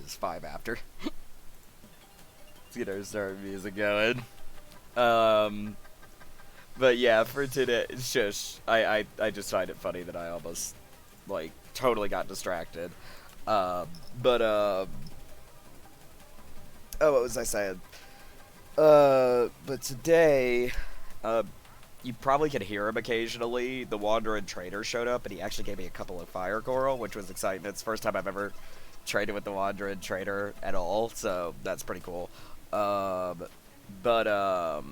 is 5 after. Let's get our start music going. Um, but yeah, for today, it's just I just find it funny that I almost like totally got distracted. Um, but oh, what was I saying? But today, uh, you probably could hear him occasionally. The Wandering Trader showed up, and he actually gave me a couple of fire coral, which was exciting. It's the first time I've ever traded with the Wandering Trader at all, so that's pretty cool. Um, but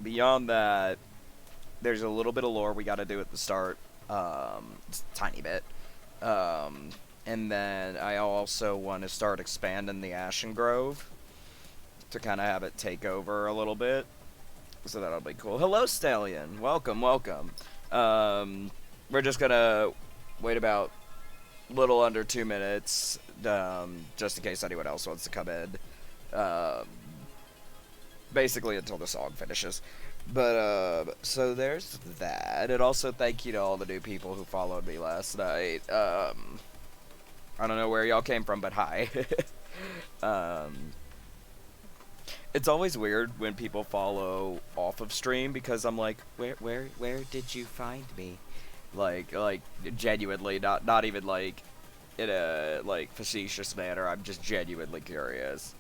beyond that, there's a little bit of lore we got to do at the start, just a tiny bit. Um, and then I also want to start expanding the Ashengrove to kind of have it take over a little bit. So that'll be cool. Hello, Stallion. Welcome, welcome. We're just gonna wait about little under 2 minutes, just in case anyone else wants to come in. Um, basically until the song finishes. But, so there's that. And also thank you to all the new people who followed me last night. I don't know where y'all came from, but hi. um, it's always weird when people follow off of stream because I'm like, where did you find me? Like genuinely, not even like in a like facetious manner. I'm just genuinely curious.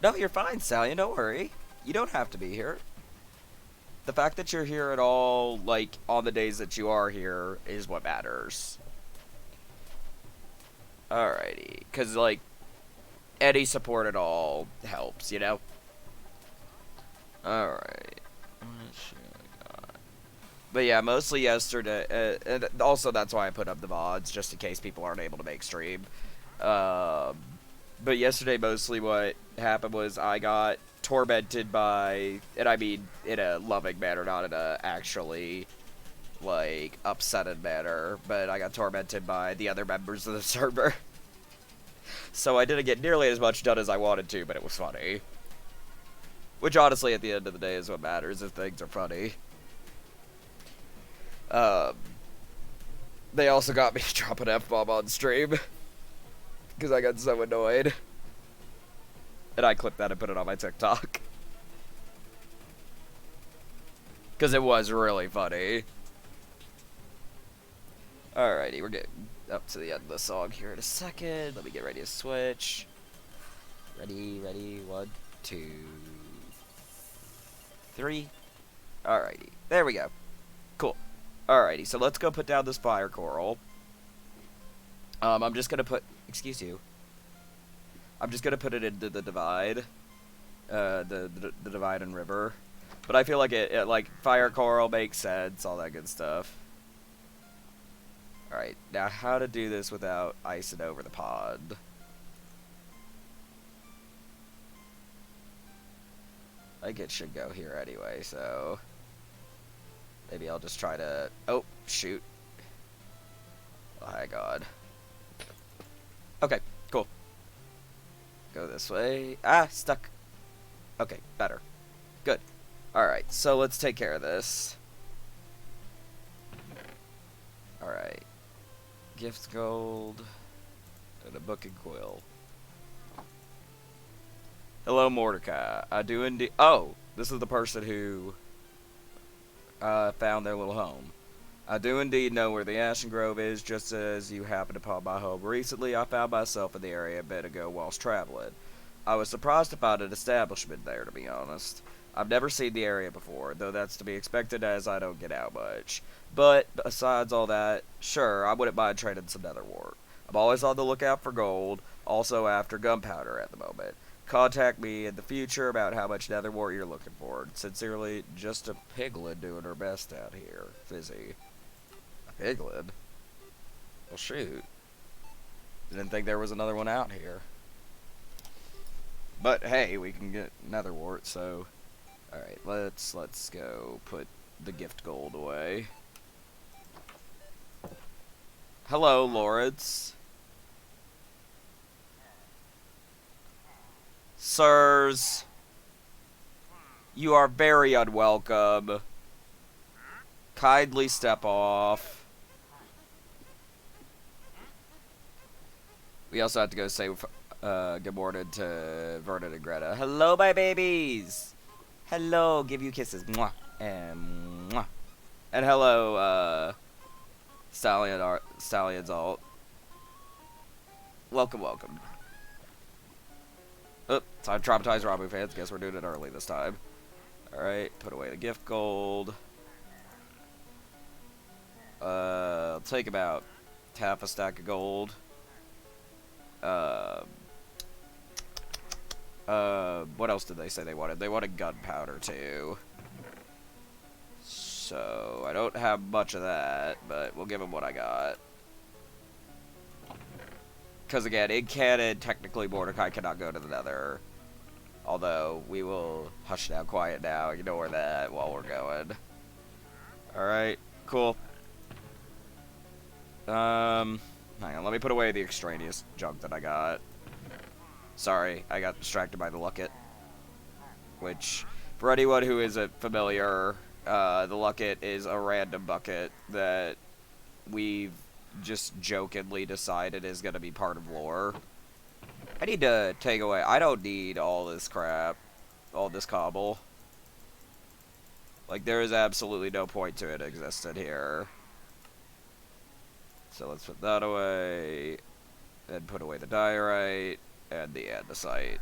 No, you're fine, Sally. Don't worry. You don't have to be here. The fact that you're here at all, like on the days that you are here, is what matters. Alrighty, because like any support at all helps, you know. Alright. But yeah, mostly yesterday, and also that's why I put up the VODs, just in case people aren't able to make stream. But yesterday, mostly what happened was I got tormented by, and I mean in a loving manner, not in a actually, like, upsetted manner, but I got tormented by the other members of the server. So I didn't get nearly as much done as I wanted to, but it was funny. Which honestly, at the end of the day, is what matters, if things are funny. They also got me dropping F-bomb on stream. Because I got so annoyed. And I clipped that and put it on my TikTok. Because it was really funny. Alrighty, we're getting up to the end of the song here in a second. Let me get ready to switch. Ready, 1, 2, 3. Alrighty, there we go. Cool. Alrighty, so let's go put down this fire coral. I'm just gonna put... Excuse you. I'm just gonna put it into the divide. The divide and river. But I feel like it like, fire coral makes sense, all that good stuff. Alright, now how to do this without icing over the pond. I think it should go here anyway, so... Maybe I'll just try to... Oh, shoot. Oh, my God. Okay, cool. Go this way. Ah, stuck. Okay, better. Good. Alright, so let's take care of this. Alright. Gift gold. And a book and quill. Hello, Mordecai. I do indeed... Oh, this is the person who... found their little home. I do indeed know where the Ashengrove is, just as you happened upon my home. Recently, I found myself in the area a bit ago whilst traveling. I was surprised to find an establishment there, to be honest. I've never seen the area before, though that's to be expected as I don't get out much. But, besides all that, sure, I wouldn't mind trading some netherwort. I'm always on the lookout for gold, also after gunpowder at the moment. Contact me in the future about how much netherwort you're looking for. Sincerely, just a piglin doing her best out here. Fizzy. A piglin? Well, shoot. Didn't think there was another one out here. But, hey, we can get netherwort, so... Alright, let's go put the gift gold away. Hello, Lawrence. Sirs, you are very unwelcome. Kindly step off. We also have to go save Good morning to Vernon and Greta. Hello, my babies! Hello, give you kisses. Mwah. And mwah. And hello, Stallion's alt. Welcome, welcome. Oh, time traumatized Ramu fans. Guess we're doing it early this time. Alright, put away the gift gold. I'll take about half a stack of gold. What else did they say they wanted? They wanted gunpowder, too. So, I don't have much of that, but we'll give them what I got. Because, again, in canon, technically Mordecai cannot go to the Nether. Although, we will hush down, quiet now, ignore that while we're going. Alright, cool. Hang on, let me put away the extraneous junk that I got. Sorry, I got distracted by the Locket. Which, for anyone who isn't familiar, the Locket is a random bucket that we've just jokingly decided is going to be part of lore. I need to take away... I don't need all this crap. All this cobble. Like, there is absolutely no point to it existing here. So let's put that away. And put away the diorite and the andesite.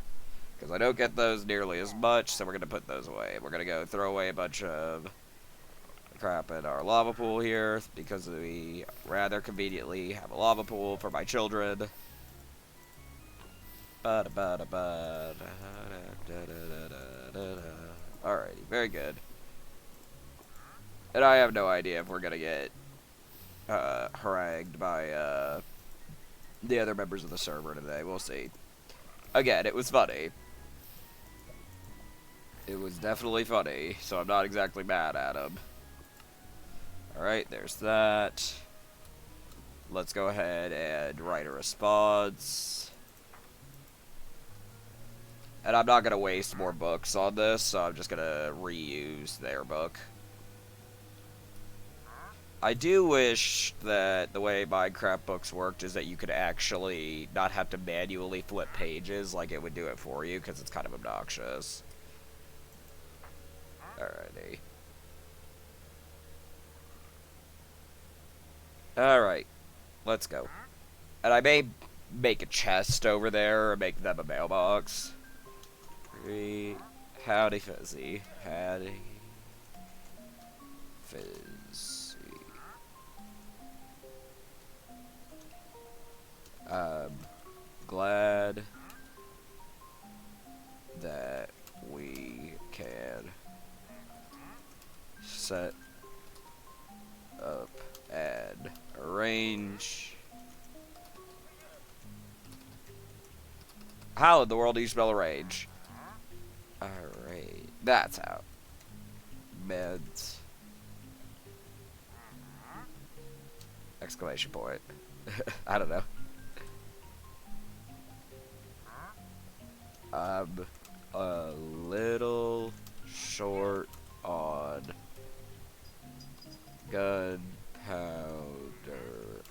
Because I don't get those nearly as much, so we're going to put those away. We're going to go throw away a bunch of crap in our lava pool here, because we rather conveniently have a lava pool for my children. Alrighty, very good. And I have no idea if we're going to get harangued by the other members of the server today. We'll see. Again, it was funny. It was definitely funny, so I'm not exactly mad at him. Alright, there's that. Let's go ahead and write a response. And I'm not going to waste more books on this, so I'm just going to reuse their book. I do wish that the way Minecraft books worked is that you could actually not have to manually flip pages like it would do it for you, because it's kind of obnoxious. Alrighty. Alright. Let's go. And I may make a chest over there or make them a mailbox. Howdy Fizzy. Howdy Fizzy. I'm glad that we can set up and arrange. How in the world do you spell arrange? Alright, that's out. Meds. Exclamation point. I don't know. I'm a little short on gunpowder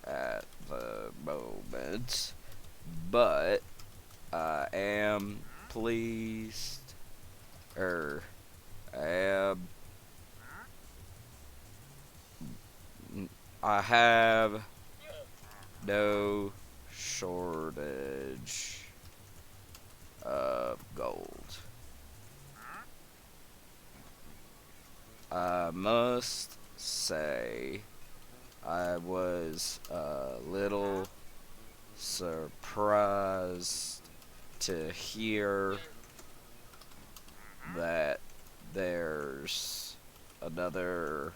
at the moment, but I am pleased, I have no shortage of gold. I must say, I was a little surprised to hear that there's another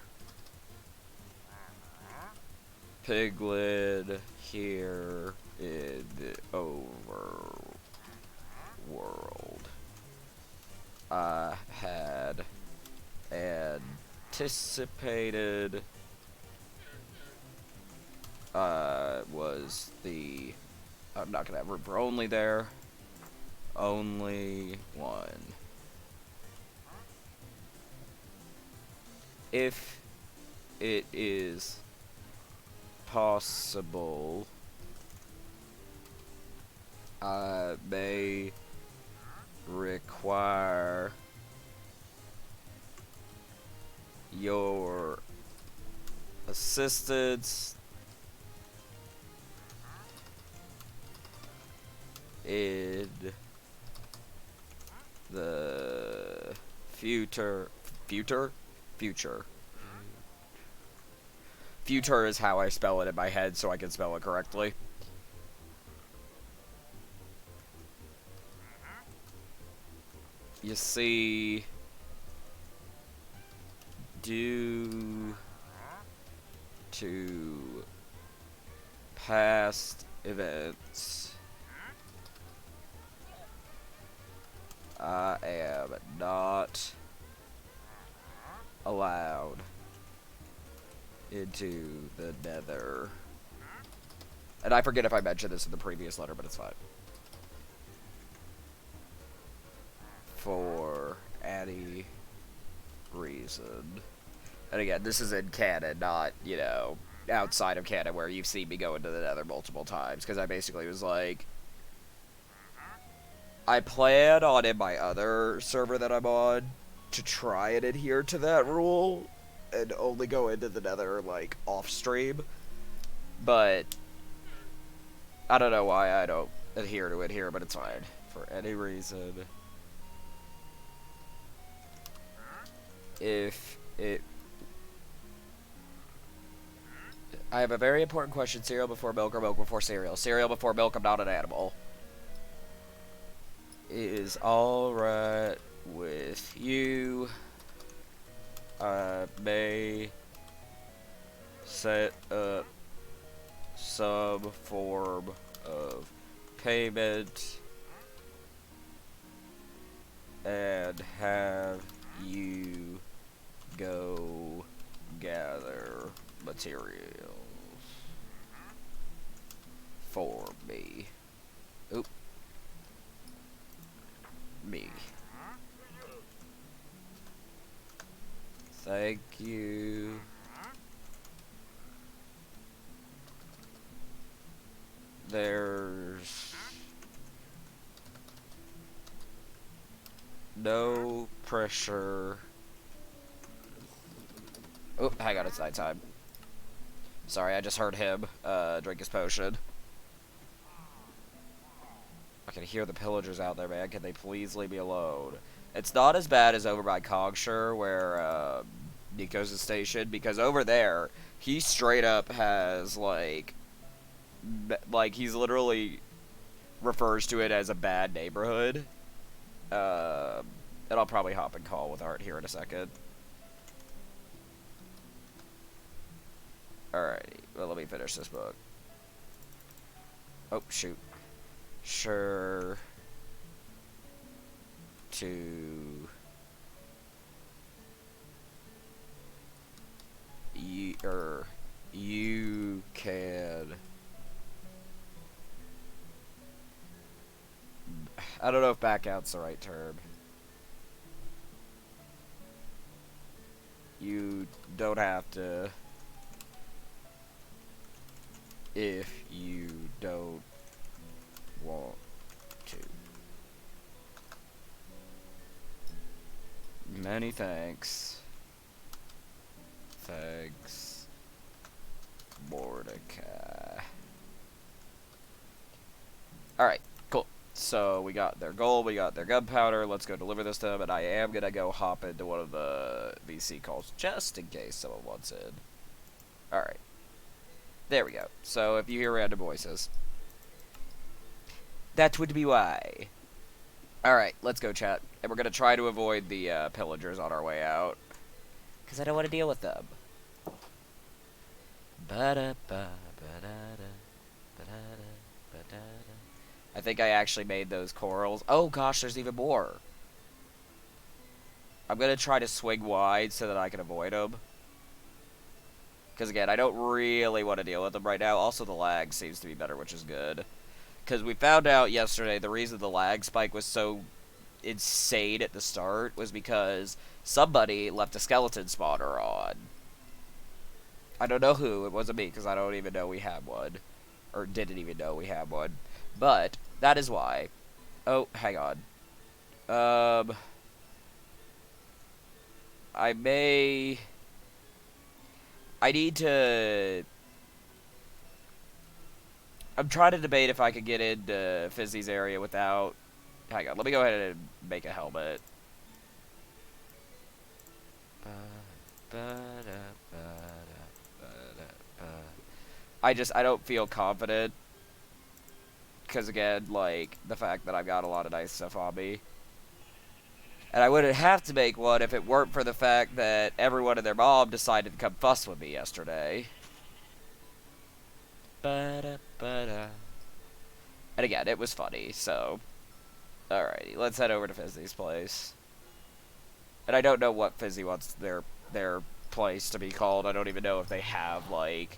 piglet here in the overworld. I had anticipated was the... I'm not gonna have room for only there. Only one. If it is possible may require your assistance in the future. Future is how I spell it in my head so I can spell it correctly. You see, due to past events, I am not allowed into the nether. And I forget if I mentioned this in the previous letter, but it's fine. For any reason. And again, this is in canon, not, you know, outside of canon where you've seen me go into the nether multiple times. Because I basically was like, I plan on in my other server that I'm on to try and adhere to that rule and only go into the nether, like, off-stream. But I don't know why I don't adhere to it here, but it's fine. For any reason. If it... I have a very important question. Cereal before milk or milk before cereal? Cereal before milk, I'm not an animal. Is alright with you. I may set up some form of payment and have you go gather materials for me. Oop. Me. Thank you. There's no pressure. Oh, hang on, it's nighttime. Sorry, I just heard him drink his potion. I can hear the pillagers out there, man. Can they please leave me alone? It's not as bad as over by Cogshire, where Nico's is stationed, because over there, he straight up has, like, he's literally refers to it as a bad neighborhood. And I'll probably hop and call with Art here in a second. Alrighty, well, let me finish this book. Oh, shoot. Sure. To... You can... I don't know if back out's the right term. You don't have to... if you don't want to. Many thanks. Thanks, Mordecai. Alright, cool. So we got their gold, we got their gunpowder. Let's go deliver this to them, and I am gonna go hop into one of the VC calls just in case someone wants in. Alright. There we go. So if you hear random voices, that would be why. Alright, let's go, chat. And we're going to try to avoid the pillagers on our way out, because I don't want to deal with them. I think I actually made those corals. Oh gosh, there's even more. I'm going to try to swing wide so that I can avoid them. Because, again, I don't really want to deal with them right now. Also, the lag seems to be better, which is good. Because we found out yesterday the reason the lag spike was so insane at the start was because somebody left a skeleton spawner on. I don't know who. It wasn't me, because I don't even know we had one. Or didn't even know we had one. But That is why. Oh, hang on. Um, I may... I need to... I'm trying to debate if I could get into Fizzy's area without... Hang on, let me go ahead and make a helmet. I don't feel confident. Because again, like, the fact that I've got a lot of nice stuff on me. And I wouldn't have to make one if it weren't for the fact that everyone and their mom decided to come fuss with me yesterday. And again, it was funny, so... Alrighty, let's head over to Fizzy's place. And I don't know what Fizzy wants their place to be called. I don't even know if they have, like,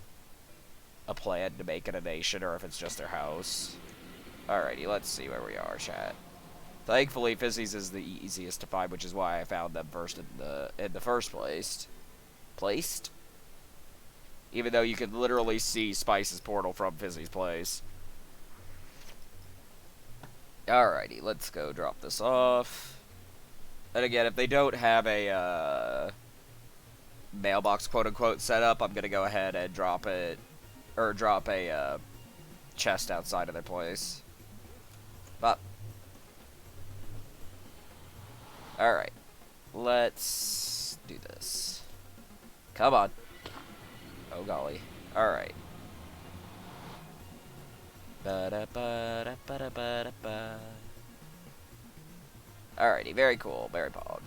a plan to make it a nation or if it's just their house. Alrighty, let's see where we are, chat. Thankfully, Fizzy's is the easiest to find, which is why I found them first in the first place. Even though you can literally see Spice's portal from Fizzy's place. Alrighty, let's go drop this off. And again, if they don't have a mailbox quote-unquote set up, I'm gonna go ahead and drop it, or drop a chest outside of their place. But alright, let's do this. Come on. Oh golly. Alright. Alrighty, very cool, very pog.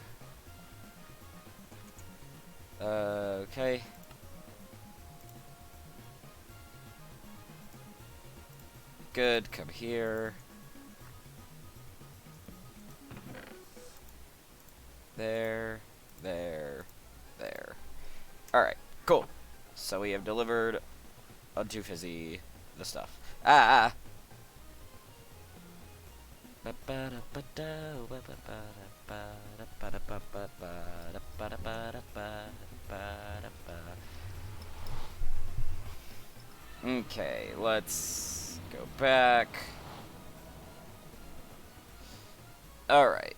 Okay. Good, come here. There. Alright, cool. So we have delivered unto Fizzy the stuff. Okay, let's go back. Alright.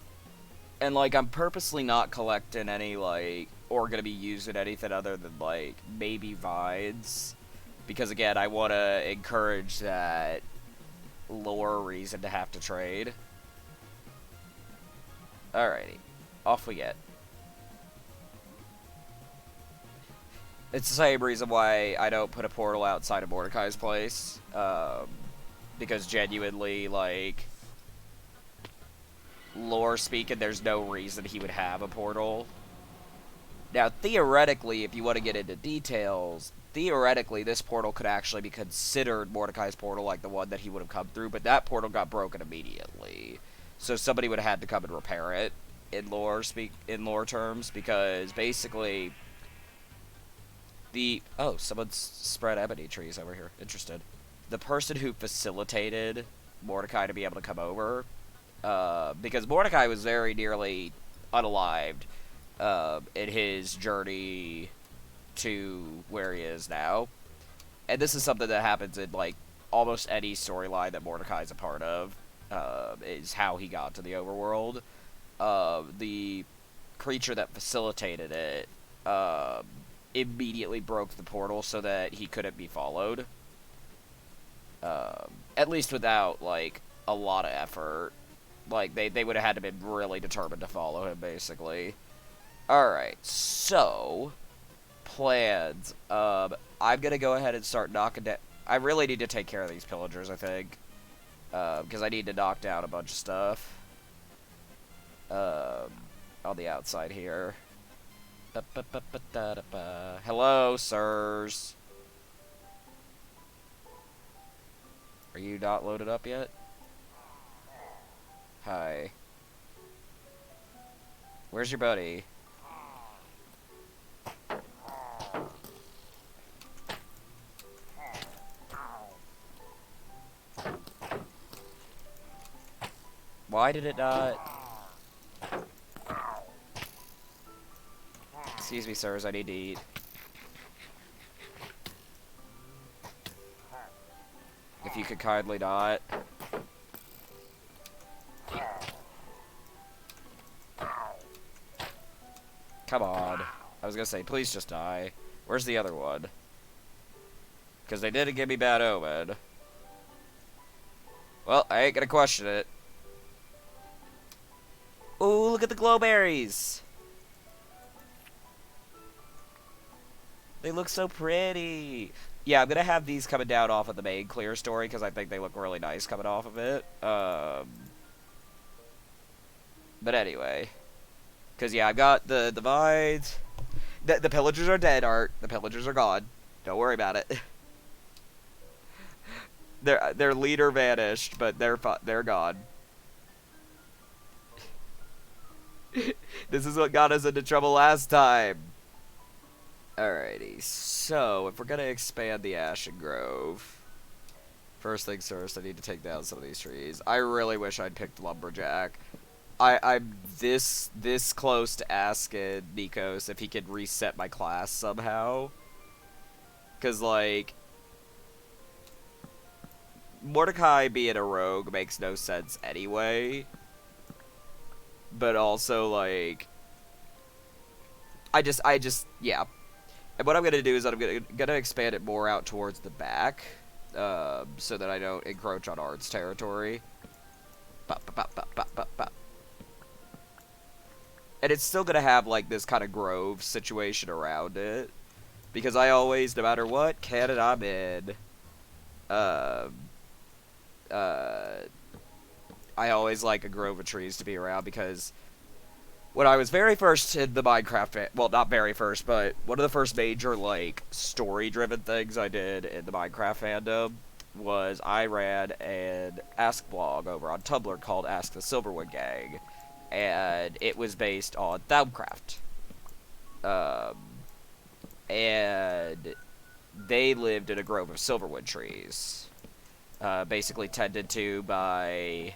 And, like, I'm purposely not collecting any, like, or gonna be using anything other than, like, maybe vines. Because, again, I want to encourage that lore reason to have to trade. Alrighty. Off we get. It's the same reason why I don't put a portal outside of Mordecai's place. Because genuinely, like, lore speaking, there's no reason he would have a portal. Now, theoretically, if you want to get into details, theoretically, this portal could actually be considered Mordecai's portal, like the one that he would have come through, but that portal got broken immediately. So somebody would have had to come and repair it, in lore terms, because basically oh, someone's spread ebony trees over here. Interested. The person who facilitated Mordecai to be able to come over, because Mordecai was very nearly unalived in his journey to where he is now. And this is something that happens in, like, almost any storyline that Mordecai's a part of, is how he got to the overworld. The creature that facilitated it, immediately broke the portal so that he couldn't be followed. At least without, like, a lot of effort. Like, they would have had to been really determined to follow him, basically. Alright, so plans. I'm gonna go ahead and start knocking down. I really need to take care of these pillagers, I think. Because I need to knock down a bunch of stuff. On the outside here. Hello, sirs. Are you not loaded up yet? Hi. Where's your buddy? Why did it not? Excuse me, sirs, I need to eat. If you could kindly not. Come on. I was gonna say, please just die. Where's the other one? Because they didn't give me bad omen. Well, I ain't gonna question it. Ooh, look at the glowberries! They look so pretty! Yeah, I'm gonna have these coming down off of the main clear story, because I think they look really nice coming off of it. But anyway. Because, yeah, I've got the vines. The pillagers are dead, Art. The pillagers are gone. Don't worry about it. Their leader vanished, but they're gone. This is what got us into trouble last time. Alrighty, so if we're gonna expand the Ashengrove, first things first, I need to take down some of these trees. I really wish I'd picked Lumberjack. I'm this close to asking Nikos if he could reset my class somehow. Cause like Mordecai being a rogue makes no sense anyway. But also like yeah. And what I'm gonna do is that I'm gonna expand it more out towards the back, so that I don't encroach on Art's territory. And it's still gonna have like this kind of grove situation around it, because I always, no matter what canon I'm in, I always like a grove of trees to be around, because when I was very first in the Minecraft, well, not very first, but one of the first major, like, story-driven things I did in the Minecraft fandom was I ran an Ask blog over on Tumblr called Ask the Silverwood Gang, and it was based on Thaumcraft. And they lived in a grove of silverwood trees, basically tended to by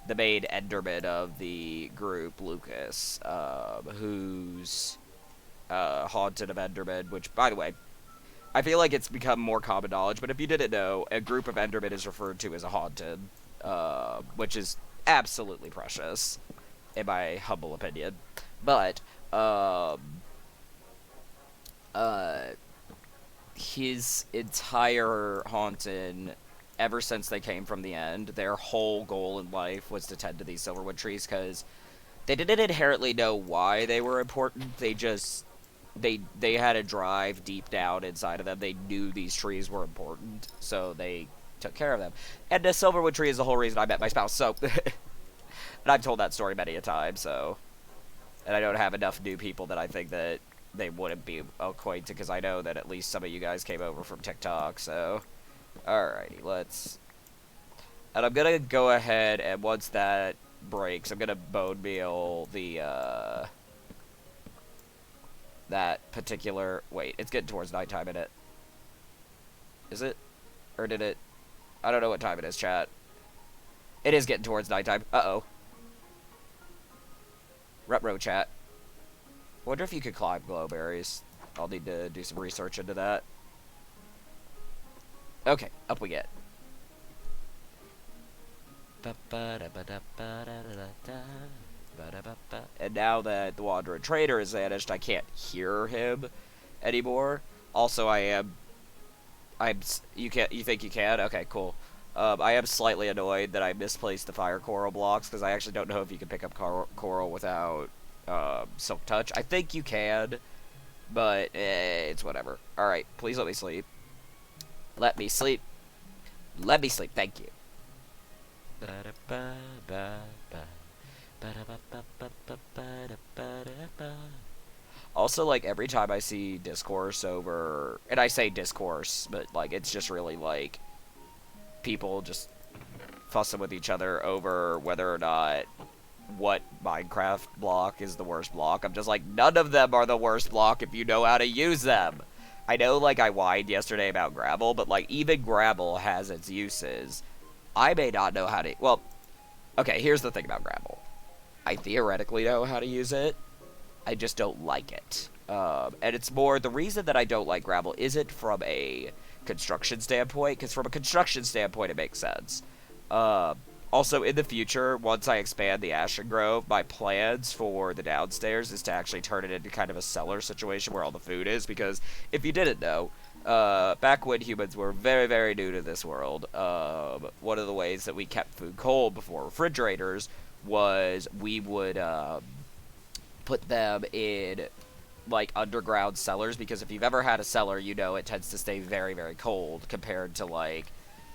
the main enderman of the group, Lucas, who's haunted of endermen, which, by the way, I feel like it's become more common knowledge, but if you didn't know, a group of endermen is referred to as a haunted, which is absolutely precious, in my humble opinion. But, his entire haunting, ever since they came from the end, their whole goal in life was to tend to these silverwood trees, because they didn't inherently know why they were important. They just, they had a drive deep down inside of them. They knew these trees were important, so they took care of them. And the silverwood tree is the whole reason I met my spouse, so... And I've told that story many a time, so... And I don't have enough new people that I think that they wouldn't be acquainted, because I know that at least some of you guys came over from TikTok, so... Alrighty, let's... And I'm gonna go ahead, and once that breaks, I'm gonna bone meal the, that particular... Wait, it's getting towards nighttime, isn't it? Is it? Or did it... I don't know what time it is, chat. It is getting towards nighttime. Uh-oh. Retro chat. Wonder if you could climb glowberries. I'll need to do some research into that. Okay, up we get. And now that the Wandering Trader is vanished, I can't hear him anymore. Also, you think you can? Okay, cool. I am slightly annoyed that I misplaced the fire coral blocks, because I actually don't know if you can pick up coral without silk touch. I think you can, but it's whatever. Alright, please let me sleep. Let me sleep. Let me sleep, thank you. Also, like, every time I see discourse over... And I say discourse, but, like, it's just really, like... people just fussing with each other over whether or not what Minecraft block is the worst block. I'm just like, none of them are the worst block if you know how to use them. I know, like, I whined yesterday about gravel, but, like, even gravel has its uses. I may not know how to... Well, okay, here's the thing about gravel. I theoretically know how to use it. I just don't like it. And it's more... The reason that I don't like gravel isn't from a construction standpoint, because from a construction standpoint it makes sense. Also, in the future, once I expand the Ashengrove, my plans for the downstairs is to actually turn it into kind of a cellar situation where all the food is, because if you didn't know, back when humans were very, very new to this world, one of the ways that we kept food cold before refrigerators was we would put them in like underground cellars, because if you've ever had a cellar, you know it tends to stay very, very cold compared to like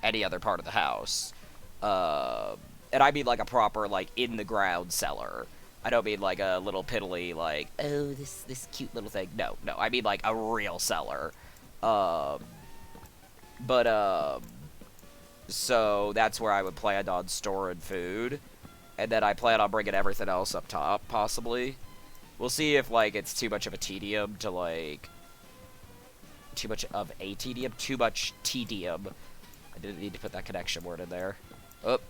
any other part of the house. And I mean like a proper like in the ground cellar. I don't mean like a little piddly like, oh, this cute little thing. No, no, I mean like a real cellar. Um, but so that's where I would plan on storing food, and then I plan on bringing everything else up top, possibly. We'll see if like it's too much of a tedium to like too much tedium. I didn't need to put that connection word in there. Oh,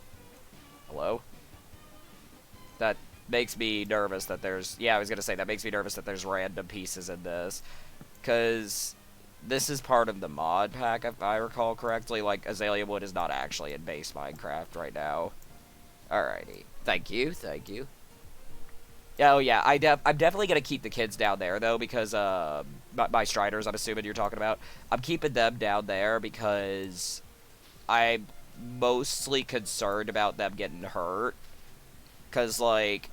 hello. That makes me nervous that there's... Yeah, I was gonna say, that makes me nervous that there's random pieces in this. Because this is part of the mod pack, if I recall correctly. Like, Azalea Wood is not actually in base Minecraft right now. Alrighty. Thank you, thank you. Oh, yeah, I'm definitely gonna keep the kids down there, though, because, my Striders, I'm assuming you're talking about. I'm keeping them down there because I'm mostly concerned about them getting hurt. Because, like,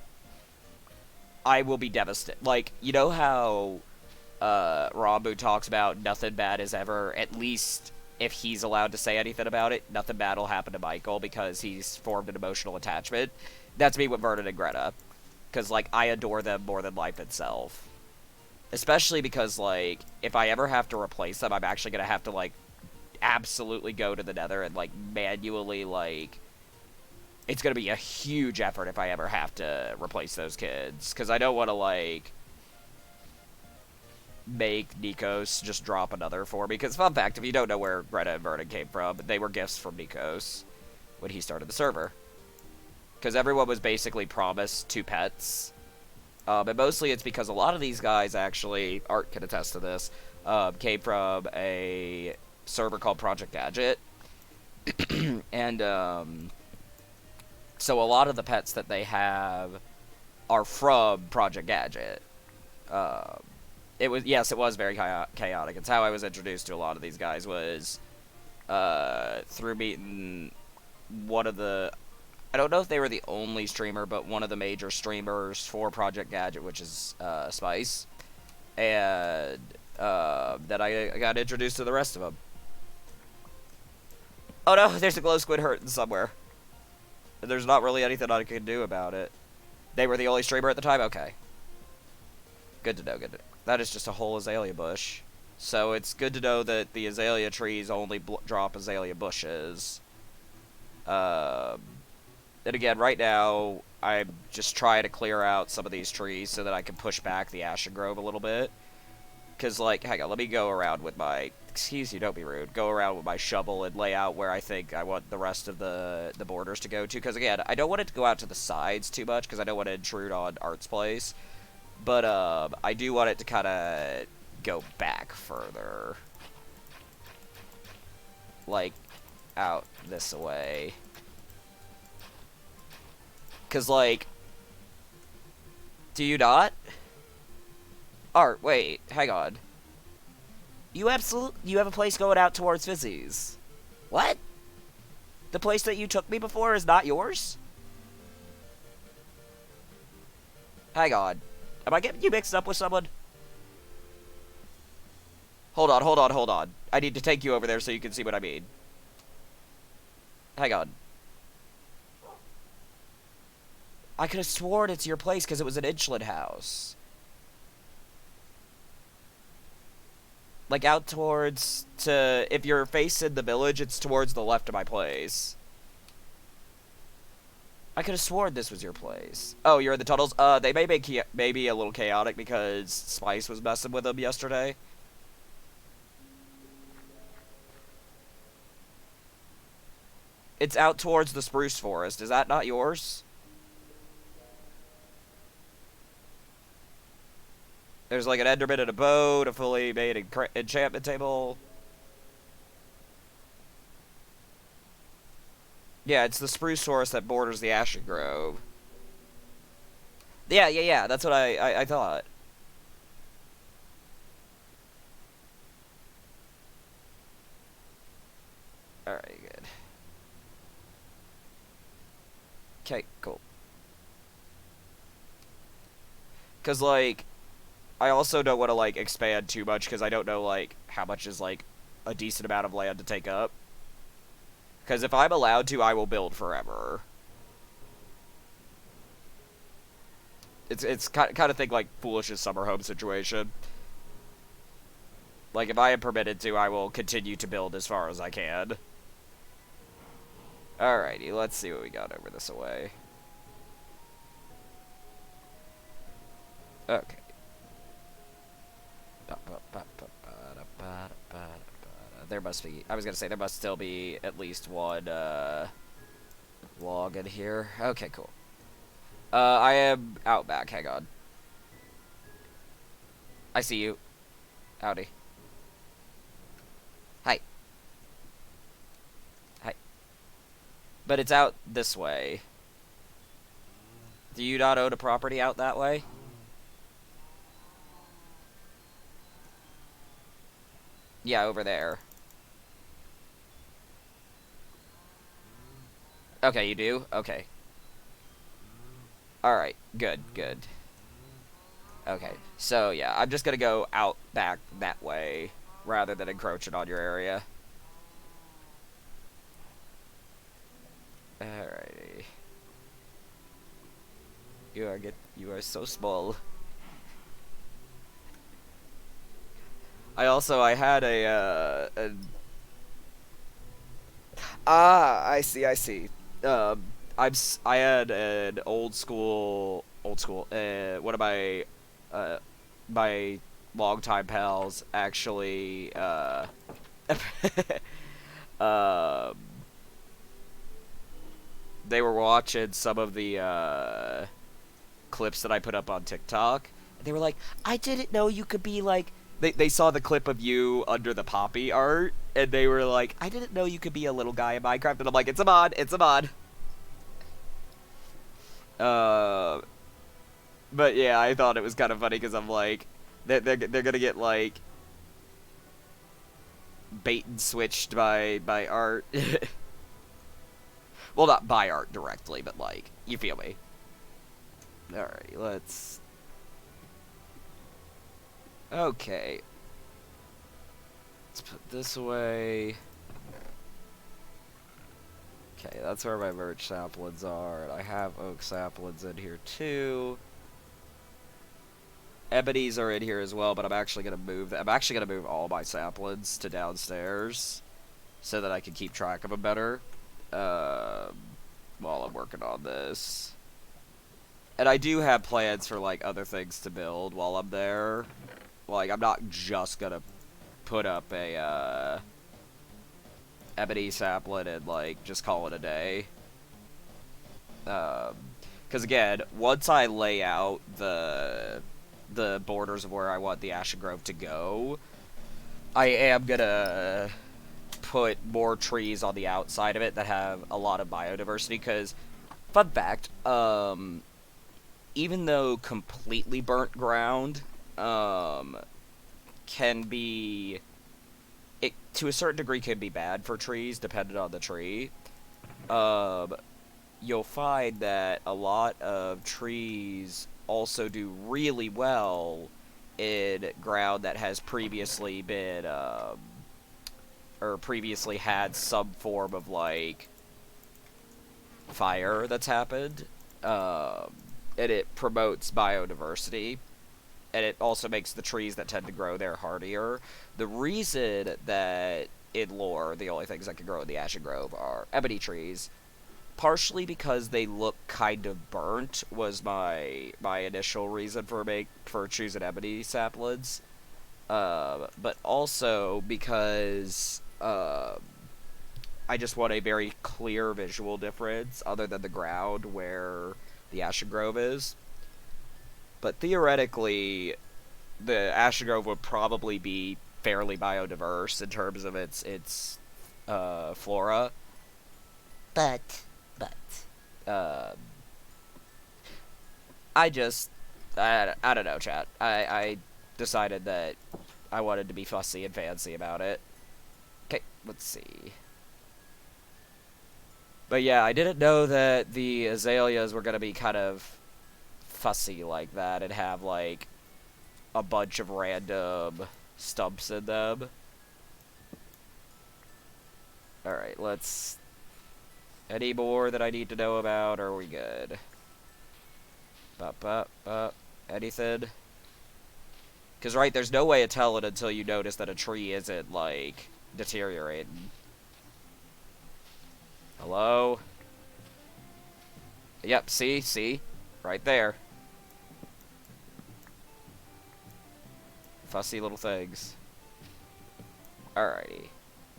I will be devastated. Like, you know how Rambu talks about nothing bad is ever, at least if he's allowed to say anything about it, nothing bad will happen to Michael because he's formed an emotional attachment. That's me with Vernon and Greta. Because, like, I adore them more than life itself. Especially because, like, if I ever have to replace them, I'm actually going to have to, like, absolutely go to the Nether and, like, manually, like... It's going to be a huge effort if I ever have to replace those kids. Because I don't want to, like, make Nikos just drop another for me. Because, fun fact, if you don't know where Greta and Vernon came from, they were gifts from Nikos when he started the server. Because everyone was basically promised 2 pets. And mostly it's because a lot of these guys actually, Art can attest to this, came from a server called Project Gadget. And, so a lot of the pets that they have are from Project Gadget. It was very chaotic. It's how I was introduced to a lot of these guys was through meeting one of the... I don't know if they were the only streamer, but one of the major streamers for Project Gadget, which is Spice. And that I got introduced to the rest of them. Oh no, there's a glow squid hurting somewhere. There's not really anything I can do about it. They were the only streamer at the time? Okay. Good to know, good to know. That is just a whole azalea bush. So it's good to know that the azalea trees only drop azalea bushes. And again, right now, I'm just trying to clear out some of these trees so that I can push back the Ashengrove a little bit. Because, like, hang on, let me go around with my... Excuse you, don't be rude. Go around with my shovel and lay out where I think I want the rest of the borders to go to. Because, again, I don't want it to go out to the sides too much, because I don't want to intrude on Art's place. But, I do want it to kind of go back further. Like, out this way. Because, like... Do you not? Art, wait, hang on. You have a place going out towards Fizzy's. What? The place that you took me before is not yours? Hang on. Am I getting you mixed up with someone? Hold on, hold on, hold on. I need to take you over there so you can see what I mean. Hang on. I could have sworn it's your place because it was an Inchland house. Like, out towards... if you're facing the village, it's towards the left of my place. I could have sworn this was your place. Oh, you're in the tunnels? They may be a little chaotic because Spice was messing with them yesterday. It's out towards the spruce forest. Is that not yours? There's like an enderman and a bow, a fully made enchantment table. Yeah, it's the spruce forest that borders the Ashengrove. Yeah. That's what I thought. All right, good. Okay, cool. Cause like, I also don't want to like expand too much because I don't know like how much is like a decent amount of land to take up. Because if I'm allowed to, I will build forever. It's kind of think like Foolish's summer home situation. Like if I am permitted to, I will continue to build as far as I can. Alrighty, let's see what we got over this way. Okay. There must be. I was gonna say there must still be at least one log in here. Okay, cool. I am out back. Hang on. I see you. Howdy. Hi. Hi. But it's out this way. Do you not own a property out that way? Yeah, over there. Okay, you do? Okay. Alright, good, good. Okay, so yeah, I'm just gonna go out back that way rather than encroaching on your area. Alrighty. You are so small. I had I see. I had an one of uh, my longtime pals actually, um, they were watching some of the, clips that I put up on TikTok. And they were like, I didn't know you could be like, they saw the clip of you under the poppy art, and they were like, I didn't know you could be a little guy in Minecraft. And I'm like, it's a mod, it's a mod. Uh, but yeah, I thought it was kind of funny because I'm like, they're gonna get like bait and switched by art. Well, not by art directly, but like, you feel me. Alright, let's... Okay. Let's put this away. Okay, that's where my birch saplings are, and I have oak saplings in here too. Ebonies are in here as well, but I'm actually gonna move them. I'm actually gonna move all my saplings to downstairs so that I can keep track of them better while I'm working on this. And I do have plans for like other things to build while I'm there. Like I'm not just gonna put up a ebony sapling and like just call it a day. Because again, once I lay out the borders of where I want the Ashengrove to go, I am gonna put more trees on the outside of it that have a lot of biodiversity. Because, fun fact, even though completely burnt ground can be, it to a certain degree can be bad for trees depending on the tree. You'll find that a lot of trees also do really well in ground that has previously been or previously had some form of like fire that's happened, and it promotes biodiversity, and it also makes the trees that tend to grow there hardier. The reason that in lore the only things that can grow in the Ashengrove are ebony trees, partially because they look kind of burnt, was my initial reason for choosing ebony saplings, but also because I just want a very clear visual difference other than the ground where the Ashengrove is. But theoretically, the Ashengrove would probably be fairly biodiverse in terms of its flora. But, uh, I just, I don't know, chat. I decided that I wanted to be fussy and fancy about it. Okay, let's see. But yeah, I didn't know that the azaleas were gonna be kind of fussy like that and have, like, a bunch of random stumps in them. Alright, let's... Any more that I need to know about, or are we good? Anything? Because, right, there's no way to tell it until you notice that a tree isn't, like, deteriorating. Hello? Yep, see? Right there. Fussy little things. Alrighty.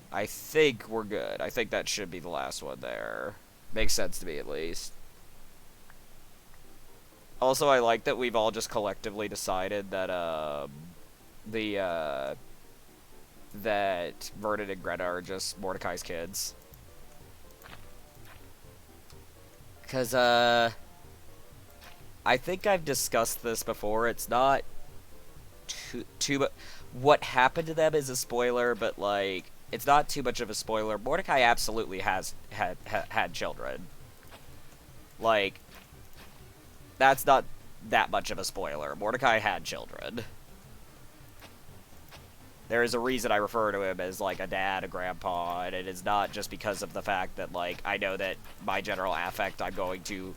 I think we're good. I think that should be the last one there. Makes sense to me, at least. Also, I like that we've all just collectively decided that, that Vernon and Greta are just Mordecai's kids. Because, I think I've discussed this before. It's not too what happened to them is a spoiler, but, like, it's not too much of a spoiler. Mordecai absolutely has had children. Like, that's not that much of a spoiler. Mordecai had children. There is a reason I refer to him as, like, a dad, a grandpa, and it is not just because of the fact that, like, I know that my general affect, I'm going to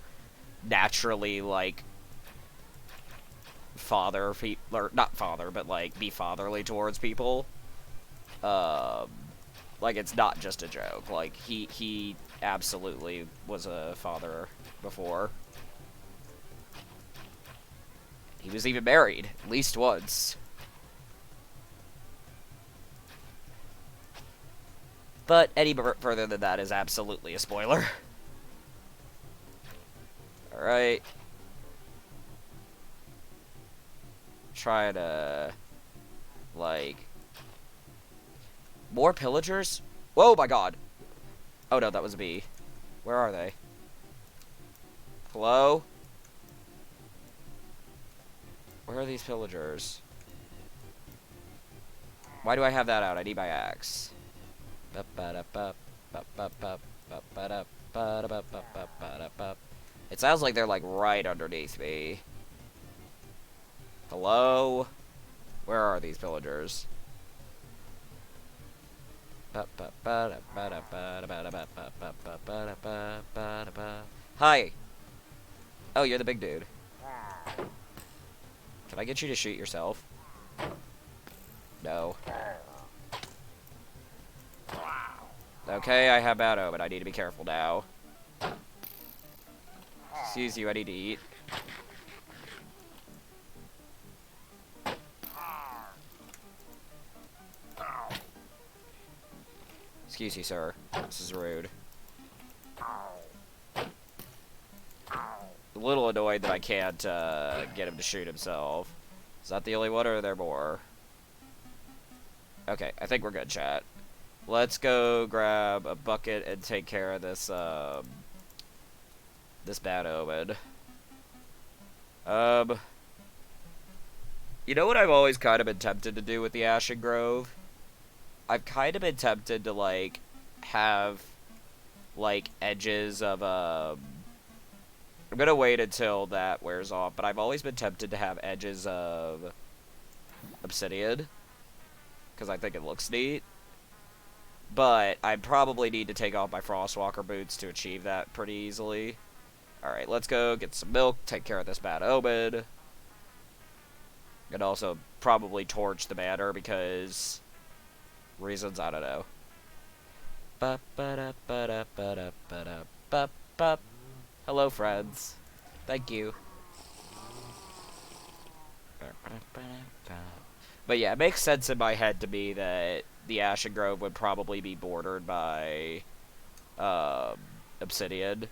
naturally, like, or not father, but, like, be fatherly towards people. Like, it's not just a joke. Like, he absolutely was a father before. He was even married, at least once. But any further than that is absolutely a spoiler. Alright. Try to... like... More pillagers? Whoa, my god! Oh no, that was a bee. Where are they? Hello? Where are these pillagers? Why do I have that out? I need my axe. It sounds like they're, like, right underneath me. Hello? Where are these pillagers? Hi! Oh, you're the big dude. Can I get you to shoot yourself? No. Okay, I have bad omen. I need to be careful now. Excuse you, I need to eat. Excuse you, sir. This is rude. A little annoyed that I can't get him to shoot himself. Is that the only one, or are there more? Okay, I think we're good, chat. Let's go grab a bucket and take care of this, this bad omen. You know what I've always kind of been tempted to do with the Ashengrove? I've kind of been tempted to, like, have, like, edges of, I'm gonna wait until that wears off, but I've always been tempted to have edges of obsidian, because I think it looks neat. But I probably need to take off my Frostwalker boots to achieve that pretty easily. Alright, let's go get some milk, take care of this bad omen. And also probably torch the banner because... reasons, I don't know. Hello, friends. Thank you. But yeah, it makes sense in my head to me that the Ashengrove would probably be bordered by obsidian.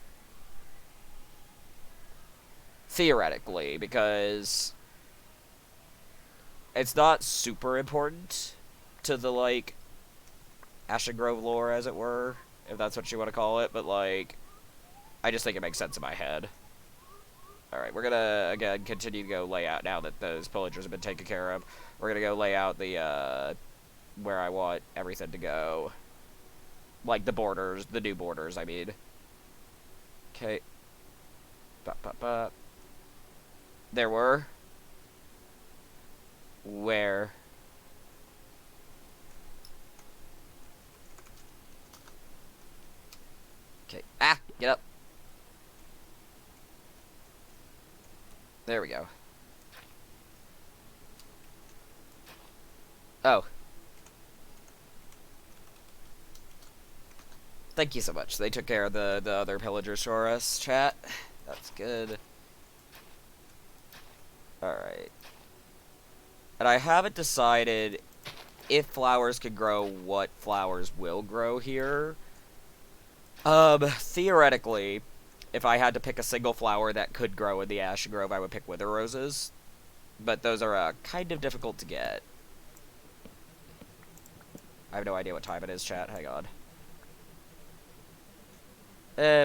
Theoretically, because it's not super important to the, like, Ashengrove lore, as it were. if that's what you want to call it, but, like, I just think it makes sense in my head. Alright, we're gonna, again, continue to go lay out, now that those pillagers have been taken care of, we're gonna go lay out the, where I want everything to go. Like, the borders, the new borders, I mean. Okay. There were? Where? Okay. Ah! Get up! There we go. Oh. Thank you so much. They took care of the other pillagers for us, chat. That's good. Alright. And I haven't decided if flowers could grow, what flowers will grow here. Theoretically, if I had to pick a single flower that could grow in the Ashengrove, I would pick wither roses. But those are, kind of difficult to get. I have no idea what time it is, chat. Hang on.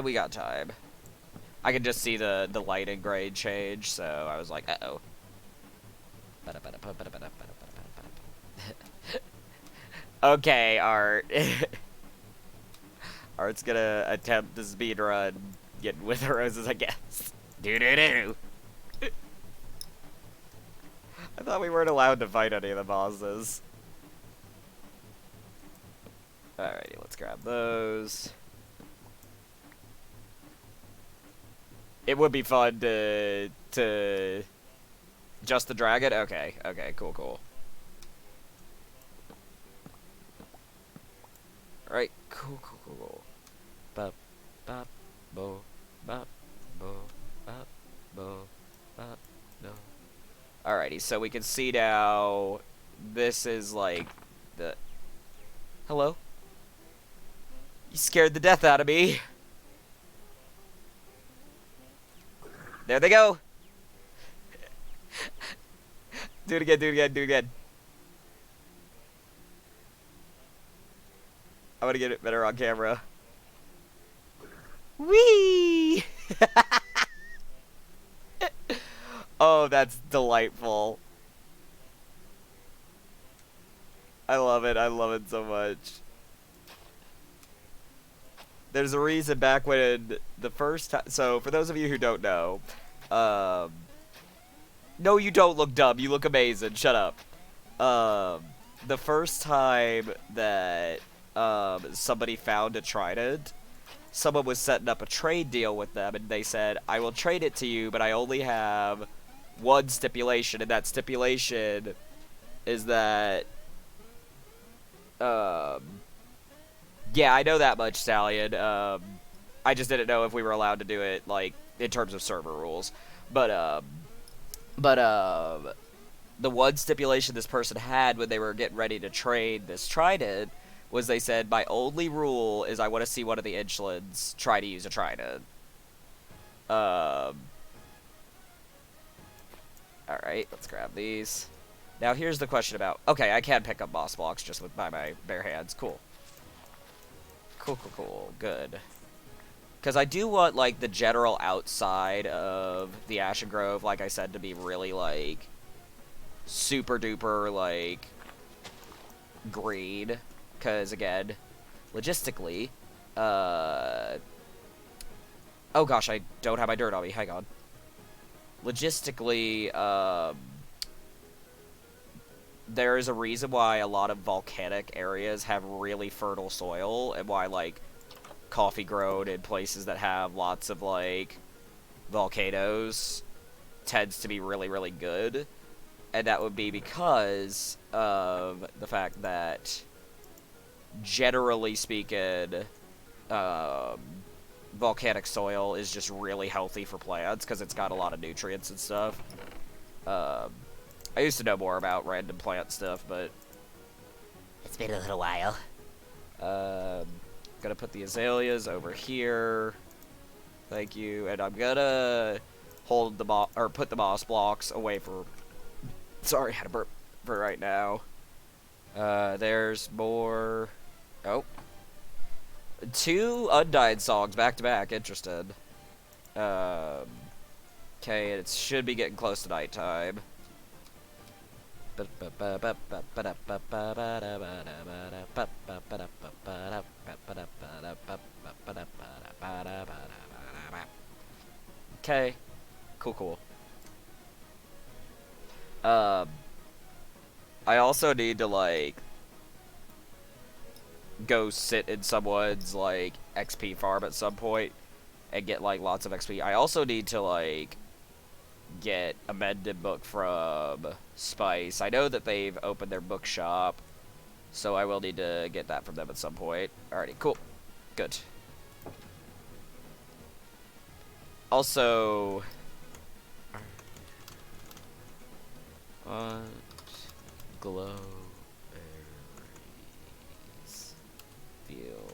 We got time. I can just see the lighting grade change, so I was like, uh-oh. Okay, Art. Art's gonna attempt to speed run getting wither roses, I guess. Do-do-do! I thought we weren't allowed to fight any of the bosses. Alrighty, let's grab those. It would be fun to just the dragon? Okay, okay, cool, cool. Alright, cool, cool, cool, cool. Bop, bop, bo, bop, bo, bop, bo, bop, no. Alrighty, so we can see now, this is like the... Hello? You scared the death out of me. There they go. Do it again, do it again, do it again. I want to get it better on camera. Whee! Oh, that's delightful. I love it so much. There's a reason back when the first time... So, for those of you who don't know... No, you don't look dumb. You look amazing. Shut up. The first time that somebody found a trident, someone was setting up a trade deal with them, and they said, I will trade it to you, but I only have one stipulation, and that stipulation is that... Yeah, I know that much, Stallion. I just didn't know if we were allowed to do it, like, in terms of server rules. But the one stipulation this person had when they were getting ready to trade this trident was they said, my only rule is I want to see one of the Inchlins try to use a trident. Alright, let's grab these. Now, here's the question about... Okay, I can pick up boss blocks just by my bare hands. Cool. Cool, cool, cool. Good. Because I do want, like, the general outside of the Ashengrove, like I said, to be really, like, super duper, like, green. Because, again, logistically, oh gosh, I don't have my dirt on me. Hang on. Logistically, there is a reason why a lot of volcanic areas have really fertile soil, and why, like, coffee grown in places that have lots of, like, volcanoes tends to be really, really good. And that would be because of the fact that, generally speaking, volcanic soil is just really healthy for plants, because it's got a lot of nutrients and stuff. I used to know more about random plant stuff, but it's been a little while. Gonna put the azaleas over here. Thank you. And I'm gonna hold the put the moss blocks away for... Sorry, I had a burp for right now. There's more... Oh. 2 Undying songs back to back. Interested. Okay, it should be getting close to nighttime. Okay, cool. Um, I also need to like go sit in someone's like XP farm at some point and get like lots of XP. I also need to like get a mended book from Spice. I know that they've opened their bookshop, so I will need to get that from them at some point. Alrighty, cool. Good. Also, glow berries feel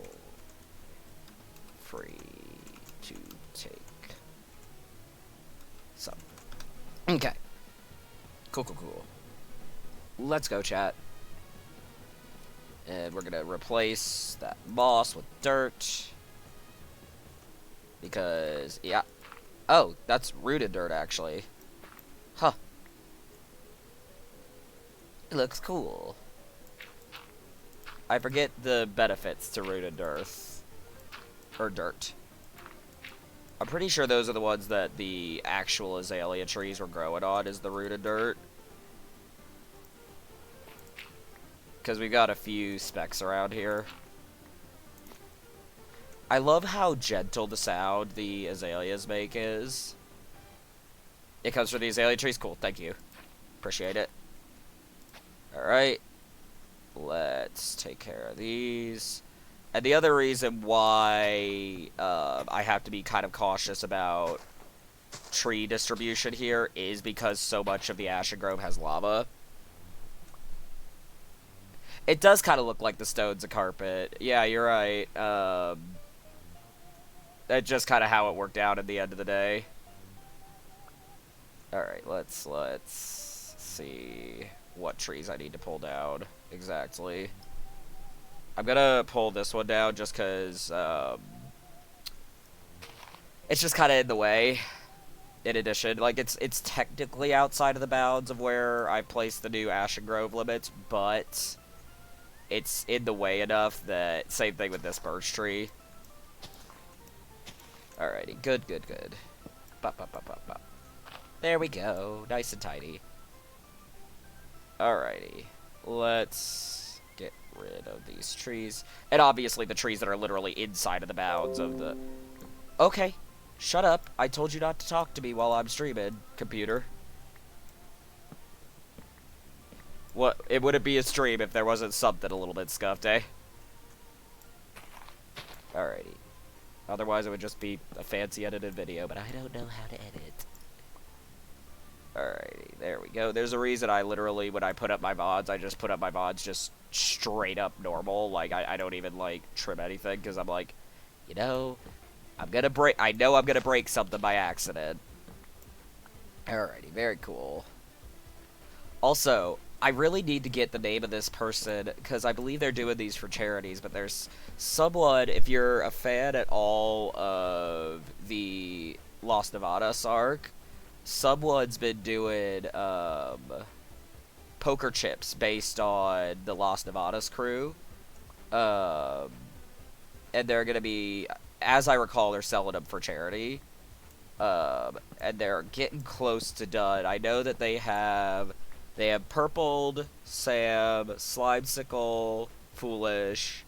free to take some. Okay. Cool. Let's go, chat. And we're gonna replace that moss with dirt. Because, yeah. Oh, that's rooted dirt, actually. Huh. It looks cool. I forget the benefits to rooted earth. Or dirt. I'm pretty sure those are the ones that the actual azalea trees were growing on, is the rooted dirt. Because we've got a few specks around here. I love how gentle the sound the azaleas make is. It comes from the azalea trees? Cool, thank you. Appreciate it. Alright. Let's take care of these. And the other reason why I have to be kind of cautious about tree distribution here is because so much of the Ashengrove has lava. It does kind of look like the stone's a carpet. Yeah, you're right. That's just kind of how it worked out at the end of the day. Alright, let's see what trees I need to pull down exactly. I'm gonna pull this one down just because it's just kind of in the way. In addition, like it's technically outside of the bounds of where I placed the new Ashengrove limits, but it's in the way enough that same thing with this birch tree. Alrighty, good. Bop. There we go, nice and tidy. Alrighty, let's get rid of these trees. And obviously the trees that are literally inside of the bounds of the... Okay, shut up. I told you not to talk to me while I'm streaming, computer. What? It wouldn't be a stream if there wasn't something a little bit scuffed, eh? Alrighty. Otherwise it would just be a fancy edited video, but I don't know how to edit. Alrighty, there we go. There's a reason I literally, when I put up my VODs, I just put up my VODs just straight up normal. Like, I don't even, like, trim anything, because I'm like, you know, I know I'm gonna break something by accident. Alrighty, very cool. Also, I really need to get the name of this person, because I believe they're doing these for charities, but there's someone, if you're a fan at all of the Lost Nevadas arc, someone's been doing poker chips based on the Lost Nevadas crew. And they're going to be, as I recall, they're selling them for charity. And they're getting close to done. I know that they have Purpled, Sam, Slimesicle, Foolish,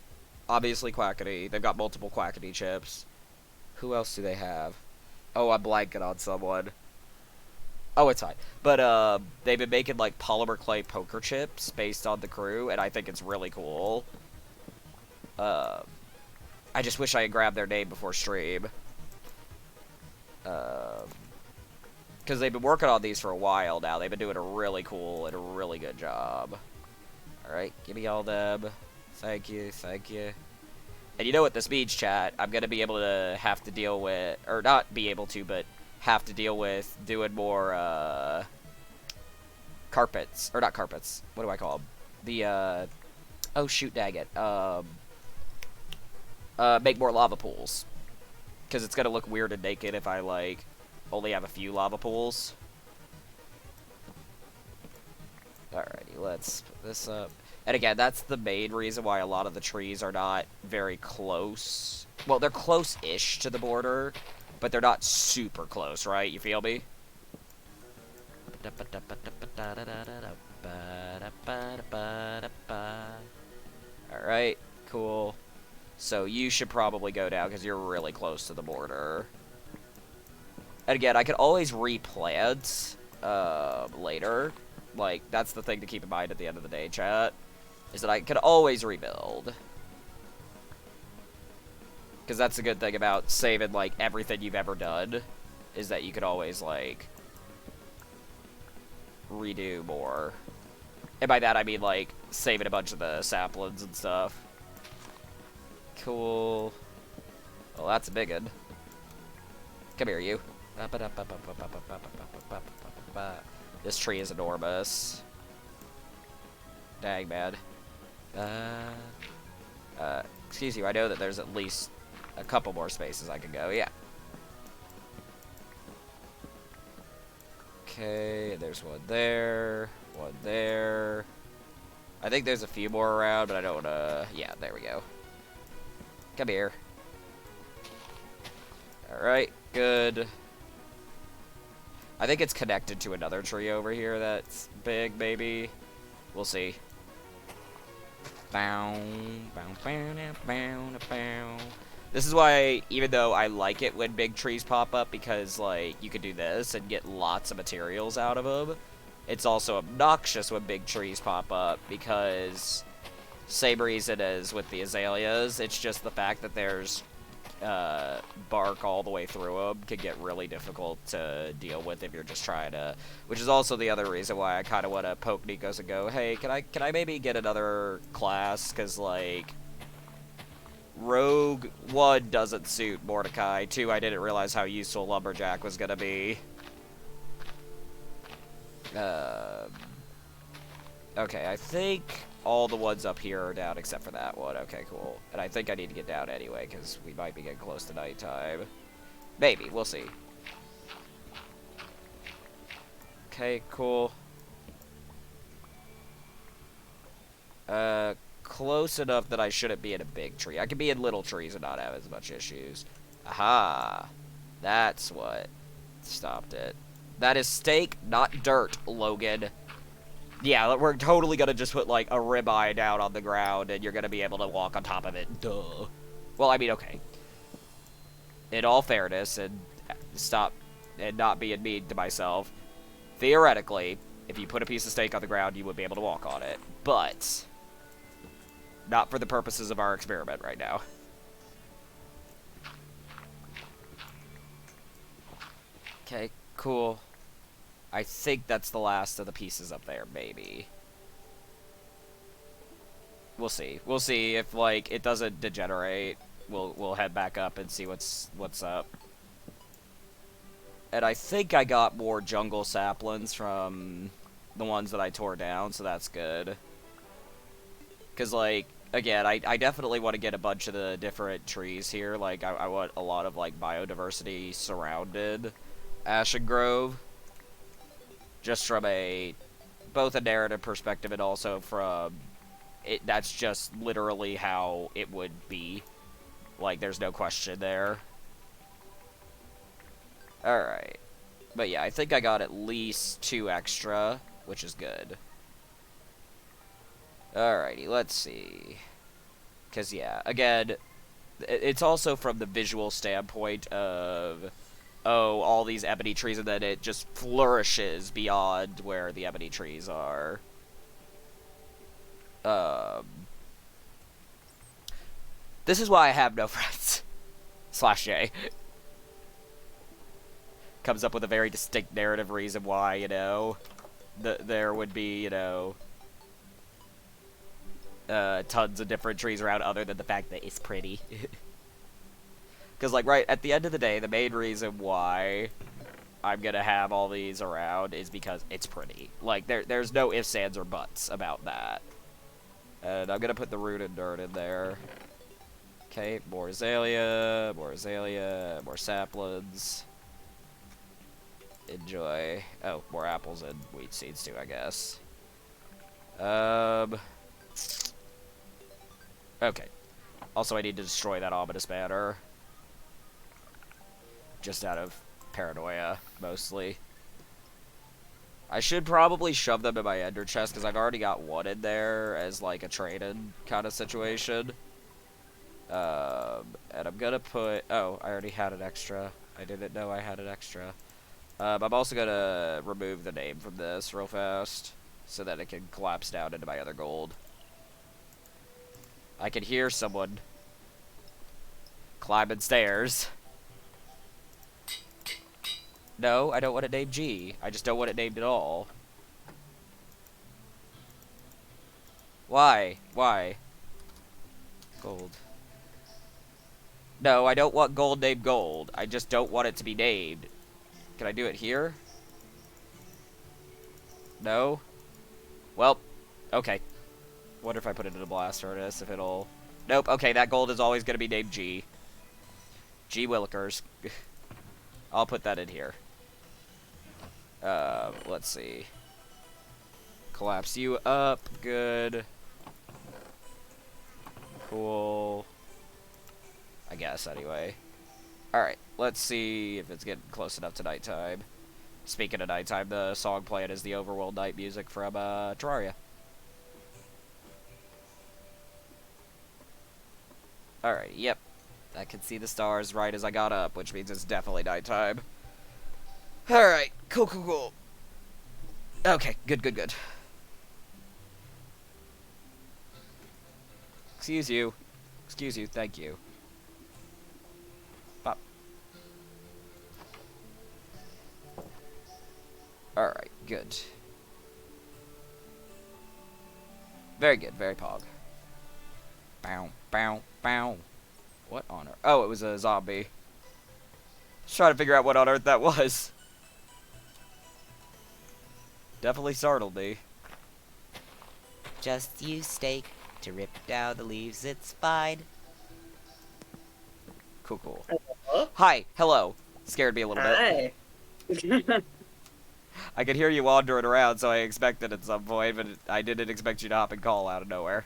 obviously Quackity. They've got multiple Quackity chips. Who else do they have? Oh, I'm blanking on someone. Oh, it's fine. But, they've been making, like, polymer clay poker chips based on the crew, and I think it's really cool. I just wish I had grabbed their name before stream. Because they've been working on these for a while now. They've been doing a really cool and a really good job. Alright, give me all them. Thank you. And you know what this means, chat? I'm going to be able to have to deal with, or not be able to, but have to deal with doing more, carpets. Or not carpets. What do I call them? The, oh shoot, dang it. make more lava pools. Because it's going to look weird and naked if I, like, only have a few lava pools. Alrighty, let's put this up. And again, that's the main reason why a lot of the trees are not very close. Well, they're close-ish to the border, but they're not super close, right? You feel me? Alright, cool. So you should probably go down because you're really close to the border. And again, I could always replant later. Like, that's the thing to keep in mind at the end of the day, chat. Is that I could always rebuild. Because that's the good thing about saving, like, everything you've ever done. Is that you could always, like, redo more. And by that I mean, like, saving a bunch of the saplings and stuff. Cool. Well, that's a big one. Come here, you. This tree is enormous. Dang, man. Excuse you, I know that there's at least a couple more spaces I can go, yeah. Okay, there's one there, one there. I think there's a few more around, but I don't wanna... Yeah, there we go. Come here. Alright, good. I think it's connected to another tree over here that's big, maybe. We'll see. This is why, even though I like it when big trees pop up, because, like, you could do this and get lots of materials out of them, it's also obnoxious when big trees pop up, because... Same reason as with the azaleas, it's just the fact that there's bark all the way through them can get really difficult to deal with if you're just trying to... Which is also the other reason why I kind of want to poke Nikos and go, hey, can I maybe get another class? Because, like, Rogue, 1, doesn't suit Mordecai. 2, I didn't realize how useful Lumberjack was going to be. Okay, I think... all the ones up here are down except for that one. Okay, cool. And I think I need to get down anyway, because we might be getting close to nighttime. Maybe. We'll see. Okay, cool. Close enough that I shouldn't be in a big tree. I can be in little trees and not have as much issues. Aha! That's what stopped it. That is steak, not dirt, Logan. Yeah, we're totally gonna just put, like, a ribeye down on the ground, and you're gonna be able to walk on top of it. Duh. Well, I mean, okay. In all fairness, and stop, and not being mean to myself, theoretically, if you put a piece of steak on the ground, you would be able to walk on it. But, not for the purposes of our experiment right now. Okay, cool. I think that's the last of the pieces up there, maybe. We'll see. We'll see if, like, it doesn't degenerate. We'll head back up and see what's up. And I think I got more jungle saplings from the ones that I tore down, so that's good. Because, like, again, I definitely want to get a bunch of the different trees here. Like, I want a lot of, like, biodiversity surrounded Ashengrove. Just from both a narrative perspective and also from, that's just literally how it would be. Like, there's no question there. Alright. But yeah, I think I got at least 2 extra, which is good. Alrighty, let's see. Because, yeah, again, it's also from the visual standpoint of... oh, all these ebony trees, and then it just flourishes beyond where the ebony trees are. This is why I have no friends. /J. Comes up with a very distinct narrative reason why, you know, there would be, you know, tons of different trees around other than the fact that it's pretty. Because, like, right, at the end of the day, the main reason why I'm going to have all these around is because it's pretty. Like, there's no ifs, ands, or buts about that. And I'm going to put the rooted dirt in there. Okay, more azalea, more azalea, more saplings. Enjoy. Oh, more apples and wheat seeds too, I guess. Okay. Also, I need to destroy that ominous banner. Just out of paranoia, mostly. I should probably shove them in my ender chest, because I've already got one in there as, like, a trade-in kind of situation. And I'm gonna put... Oh, I already had an extra. I didn't know I had an extra. I'm also gonna remove the name from this real fast, so that it can collapse down into my other gold. I can hear someone climbing stairs. No, I don't want it named G. I just don't want it named at all. Why? Why? Gold. No, I don't want gold named gold. I just don't want it to be named. Can I do it here? No? Well, okay. Wonder if I put it in a blast furnace, if it'll... Nope, okay, that gold is always going to be named G. G Willikers. I'll put that in here. Let's see. Collapse you up. Good. Cool. I guess, anyway. Alright, let's see if it's getting close enough to nighttime. Speaking of nighttime, the song playing is the Overworld night music from, Terraria. Alright, yep. I can see the stars right as I got up, which means it's definitely nighttime. Alright, cool, cool, cool. Okay, good, good, good. Excuse you. Excuse you, thank you. Pop. Alright, good. Very good, very pog. Bow, bow, bow. What on earth? Oh, it was a zombie. Just trying to figure out what on earth that was. Definitely startled me. Just use stake to rip down the leaves, it's fine. Cool, cool. Hello? Hi, hello. Scared me a little bit. Hi. I could hear you wandering around, so I expected at some point, but I didn't expect you to hop and call out of nowhere.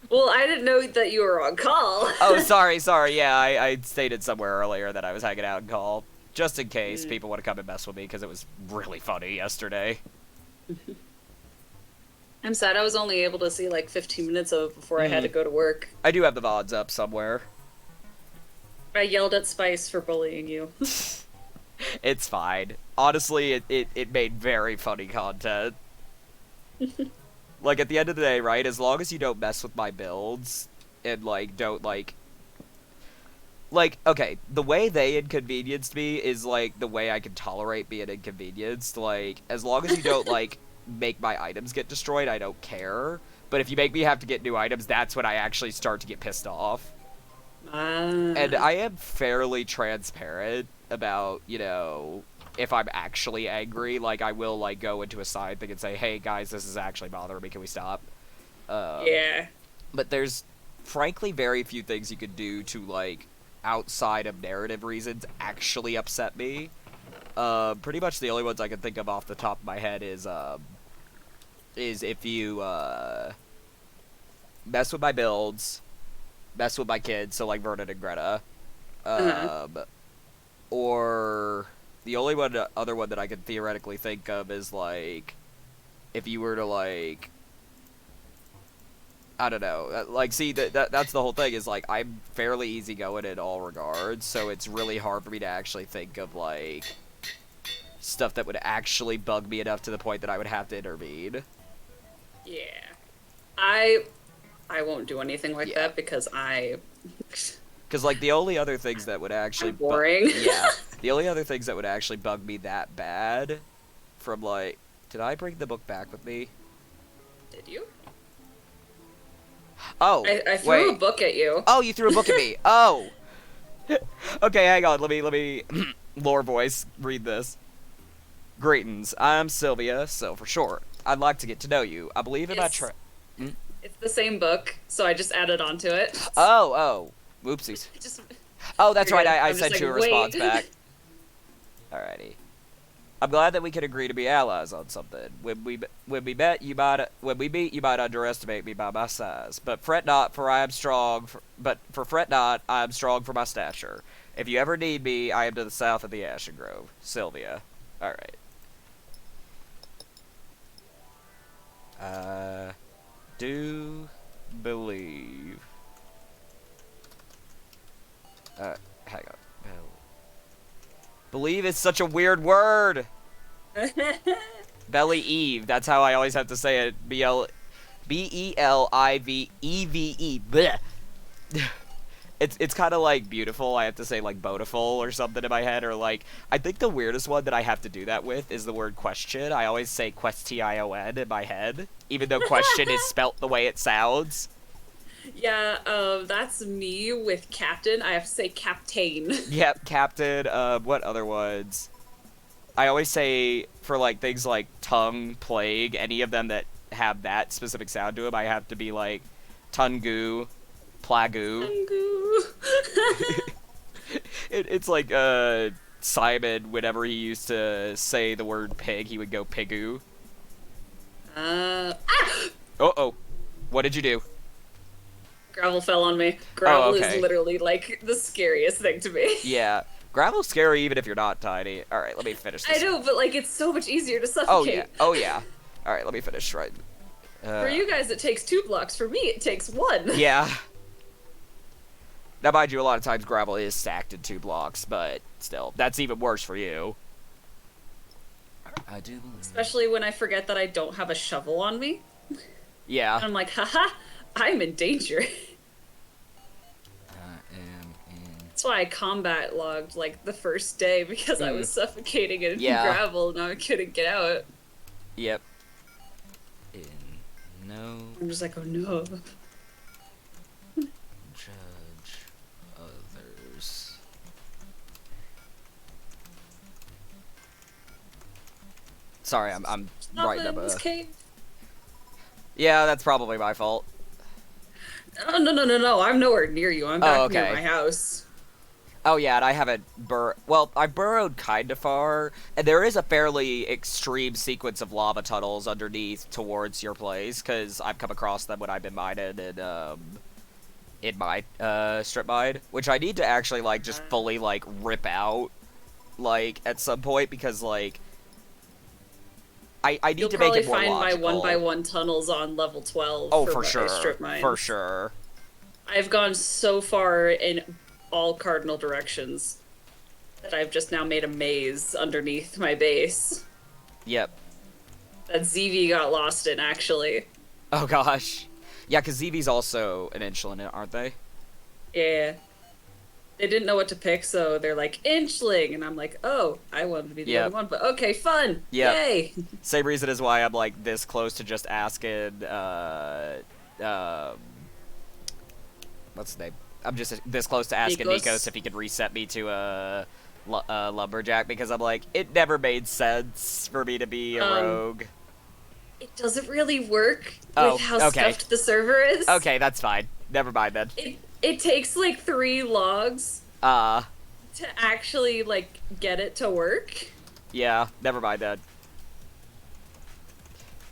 Well, I didn't know that you were on call. Oh, sorry, yeah, I stated somewhere earlier that I was hanging out and call. Just in case people want to come and mess with me, because it was really funny yesterday. I'm sad I was only able to see like 15 minutes of it before I had to go to work. I do have the VODs up somewhere. I yelled at Spice for bullying you. It's fine. Honestly, it made very funny content. Like, at the end of the day, right, as long as you don't mess with my builds, and, like, don't, like, okay, the way they inconvenienced me is, like, the way I can tolerate being inconvenienced. Like, as long as you don't, like, make my items get destroyed, I don't care. But if you make me have to get new items, that's when I actually start to get pissed off. And I am fairly transparent about, you know, if I'm actually angry. Like, I will, like, go into a side thing and say, hey, guys, this is actually bothering me, can we stop? Yeah. But there's, frankly, very few things you could do to, like, outside of narrative reasons, actually upset me. Pretty much the only ones I can think of off the top of my head is if you, mess with my builds, mess with my kids, so, like, Vernon and Greta, or the only other one that I could theoretically think of is, like, if you were to, like, I don't know, like, see, that's the whole thing, is, like, I'm fairly easygoing in all regards, so it's really hard for me to actually think of, like, stuff that would actually bug me enough to the point that I would have to intervene. Yeah. I won't do anything like that because Because, like, the only other things that would actually... I'm boring. Yeah. The only other things that would actually bug me that bad from, like... Did I bring the book back with me? Did you? Oh, I threw a book at you. Oh, you threw a book at me. Oh! Okay, hang on. Let me lore voice read this. Greetings, I'm Sylvia, so for short. I'd like to get to know you. I believe in my It's the same book, so I just added on to it. Oh. Whoopsies. Just Oh, that's You're right. good. I I'm just sent you a like, response wait. back. Alrighty. I'm glad that we could agree to be allies on something. When we beat, you might underestimate me by my size. But fret not, for I am strong. Fret not, I am strong for my stature. If you ever need me, I am to the south of the Ashengrove. Sylvia. Alright. Do believe. Hang on. Believe is such a weird word. Belly Eve. That's how I always have to say it. Believe. Blech. It's kind of like beautiful. I have to say like beautiful or something in my head, or like I think the weirdest one that I have to do that with is the word question. I always say question in my head, even though question is spelt the way it sounds. Yeah, that's me with captain. I have to say captain. Yep, captain. What other ones? I always say for like things like tongue, plague, any of them that have that specific sound to them, I have to be like tungu, plagu. It's like Simon, whenever he used to say the word pig, he would go pigu. Uh-oh. What did you do? Gravel fell on me. Gravel okay. is literally like the scariest thing to me. Yeah. Gravel's scary even if you're not tiny. Alright, let me finish this. I know, but like it's so much easier to suffocate. Oh yeah. Oh yeah. Alright, let me finish right. For you guys it takes 2 blocks. For me it takes 1. Yeah. Now, mind you, a lot of times gravel is stacked in 2 blocks, but still, that's even worse for you. I do believe. Especially when I forget that I don't have a shovel on me. Yeah. And I'm like, haha, I'm in danger. I am in. That's why I combat logged like the first day because I was suffocating in gravel and I couldn't get out. Yep. In no. I'm just like, oh no. Judge others. Sorry, I'm writing up a. Cave. Yeah, that's probably my fault. Oh, no. I'm nowhere near you. I'm back okay. near my house. Oh, yeah, and I haven't well, I burrowed kind of far, and there is a fairly extreme sequence of lava tunnels underneath towards your place, because I've come across them when I've been mining in my strip mine, which I need to actually, like, just fully, like, rip out, like, at some point, because, like, I need to make it more logical. You'll probably find my 1x1 tunnels on level 12 oh, for sure. strip mines. For sure. I've gone so far in all cardinal directions that I've just now made a maze underneath my base. Yep. That ZV got lost in, actually. Oh, gosh. Yeah, because ZV's also an inchling, aren't they? Yeah. They didn't know what to pick, so they're like, inchling! And I'm like, oh, I wanted to be the other one, but okay, fun! Yep. Yay! Same reason as why I'm, like, this close to just asking, what's his name? I'm just this close to asking Nikos if he could reset me to a lumberjack, because I'm like, it never made sense for me to be a rogue. It doesn't really work with how stuffed the server is. Okay, that's fine. Never mind then. It takes like 3 logs to actually like get it to work. Yeah, never mind then.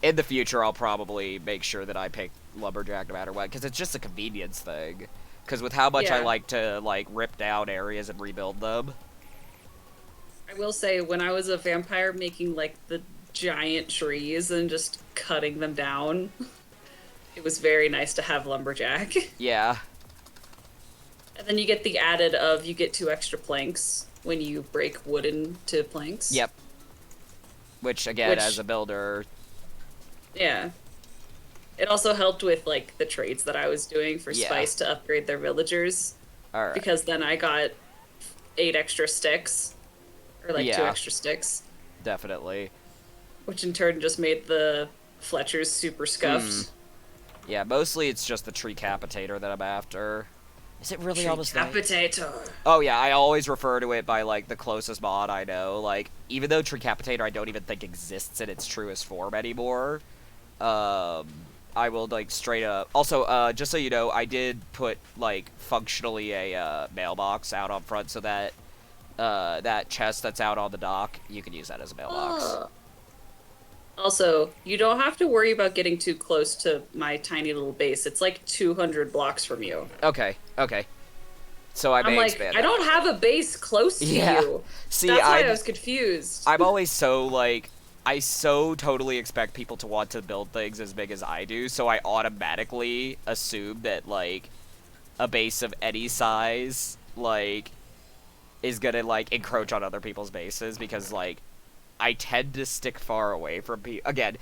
In the future, I'll probably make sure that I pick lumberjack no matter what, because it's just a convenience thing. Because with how much I like to like rip down areas and rebuild them. I will say, when I was a vampire making like the giant trees and just cutting them down, it was very nice to have lumberjack. Yeah. And then you get the added of you get 2 extra planks when you break wood into planks. Yep. Which again, as a builder. Yeah. It also helped with like the trades that I was doing for Spice to upgrade their villagers. All right. Because then I got 8 extra sticks, or like 2 extra sticks. Definitely. Which in turn just made the Fletchers super scuffed. Yeah, mostly it's just the Treecapitator that I'm after. Is it really almost Treecapitator? Oh yeah, I always refer to it by like the closest mod I know. Like, even though Treecapitator I don't even think exists in its truest form anymore. I will like straight up. Also, just so you know, I did put like functionally a mailbox out on front so that that chest that's out on the dock, you can use that as a mailbox. Oh. Also, you don't have to worry about getting too close to my tiny little base. It's like 200 blocks from you. Okay, okay. So I I'm may like, expand I that. don't have a base close to Yeah. you. See, That's why I was confused. I'm always so like I so totally expect people to want to build things as big as I do, so I automatically assume that like a base of any size like is gonna like encroach on other people's bases because like I tend to stick far away from people. Again,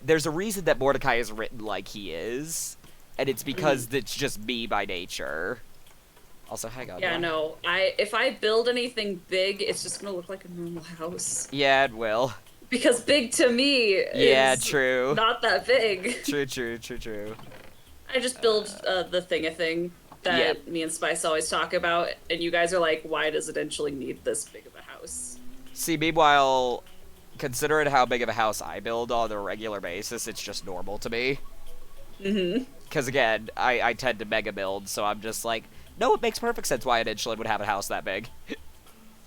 there's a reason that Mordecai is written like he is, and it's because it's just me by nature. Also, hang on. Yeah, no. If I build anything big, it's just gonna look like a normal house. Yeah, it will. Because big to me Yeah, is true. not that big. True. I just build the thing that me and Spice always talk about, and you guys are like, why does it eventually need this big of a house? See, meanwhile, considering how big of a house I build on a regular basis, it's just normal to me. Mm-hmm. Because again, I tend to mega build, so I'm just like, no, it makes perfect sense why an inchlet would have a house that big.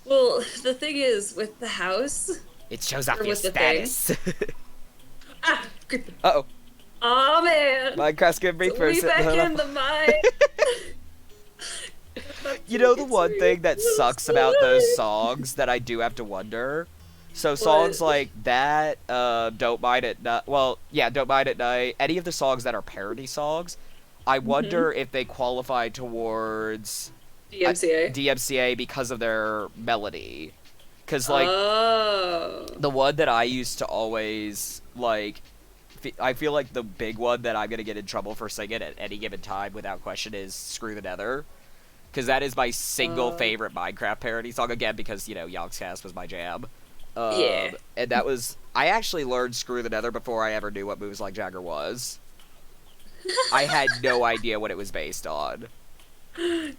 Well, the thing is, with the house... It shows off Or your with the status. Ah! Creepy. Uh-oh. Oh man! Minecraft's gonna be So we back in the mine! You know the one thing that sucks about those songs that I do have to wonder? So songs like that, Don't Mind at Night, well, yeah, Don't Mind at Night, any of the songs that are parody songs, I wonder if they qualify towards DMCA because of their melody. Because, like, the one that I used to always, like, I feel like the big one that I'm going to get in trouble for singing at any given time, without question, is Screw the Nether. Because that is my single favorite Minecraft parody song, again, because, you know, Yogscast was my jam. Yeah. And that was... I actually learned Screw the Nether before I ever knew what Moves Like Jagger was. I had no idea what it was based on.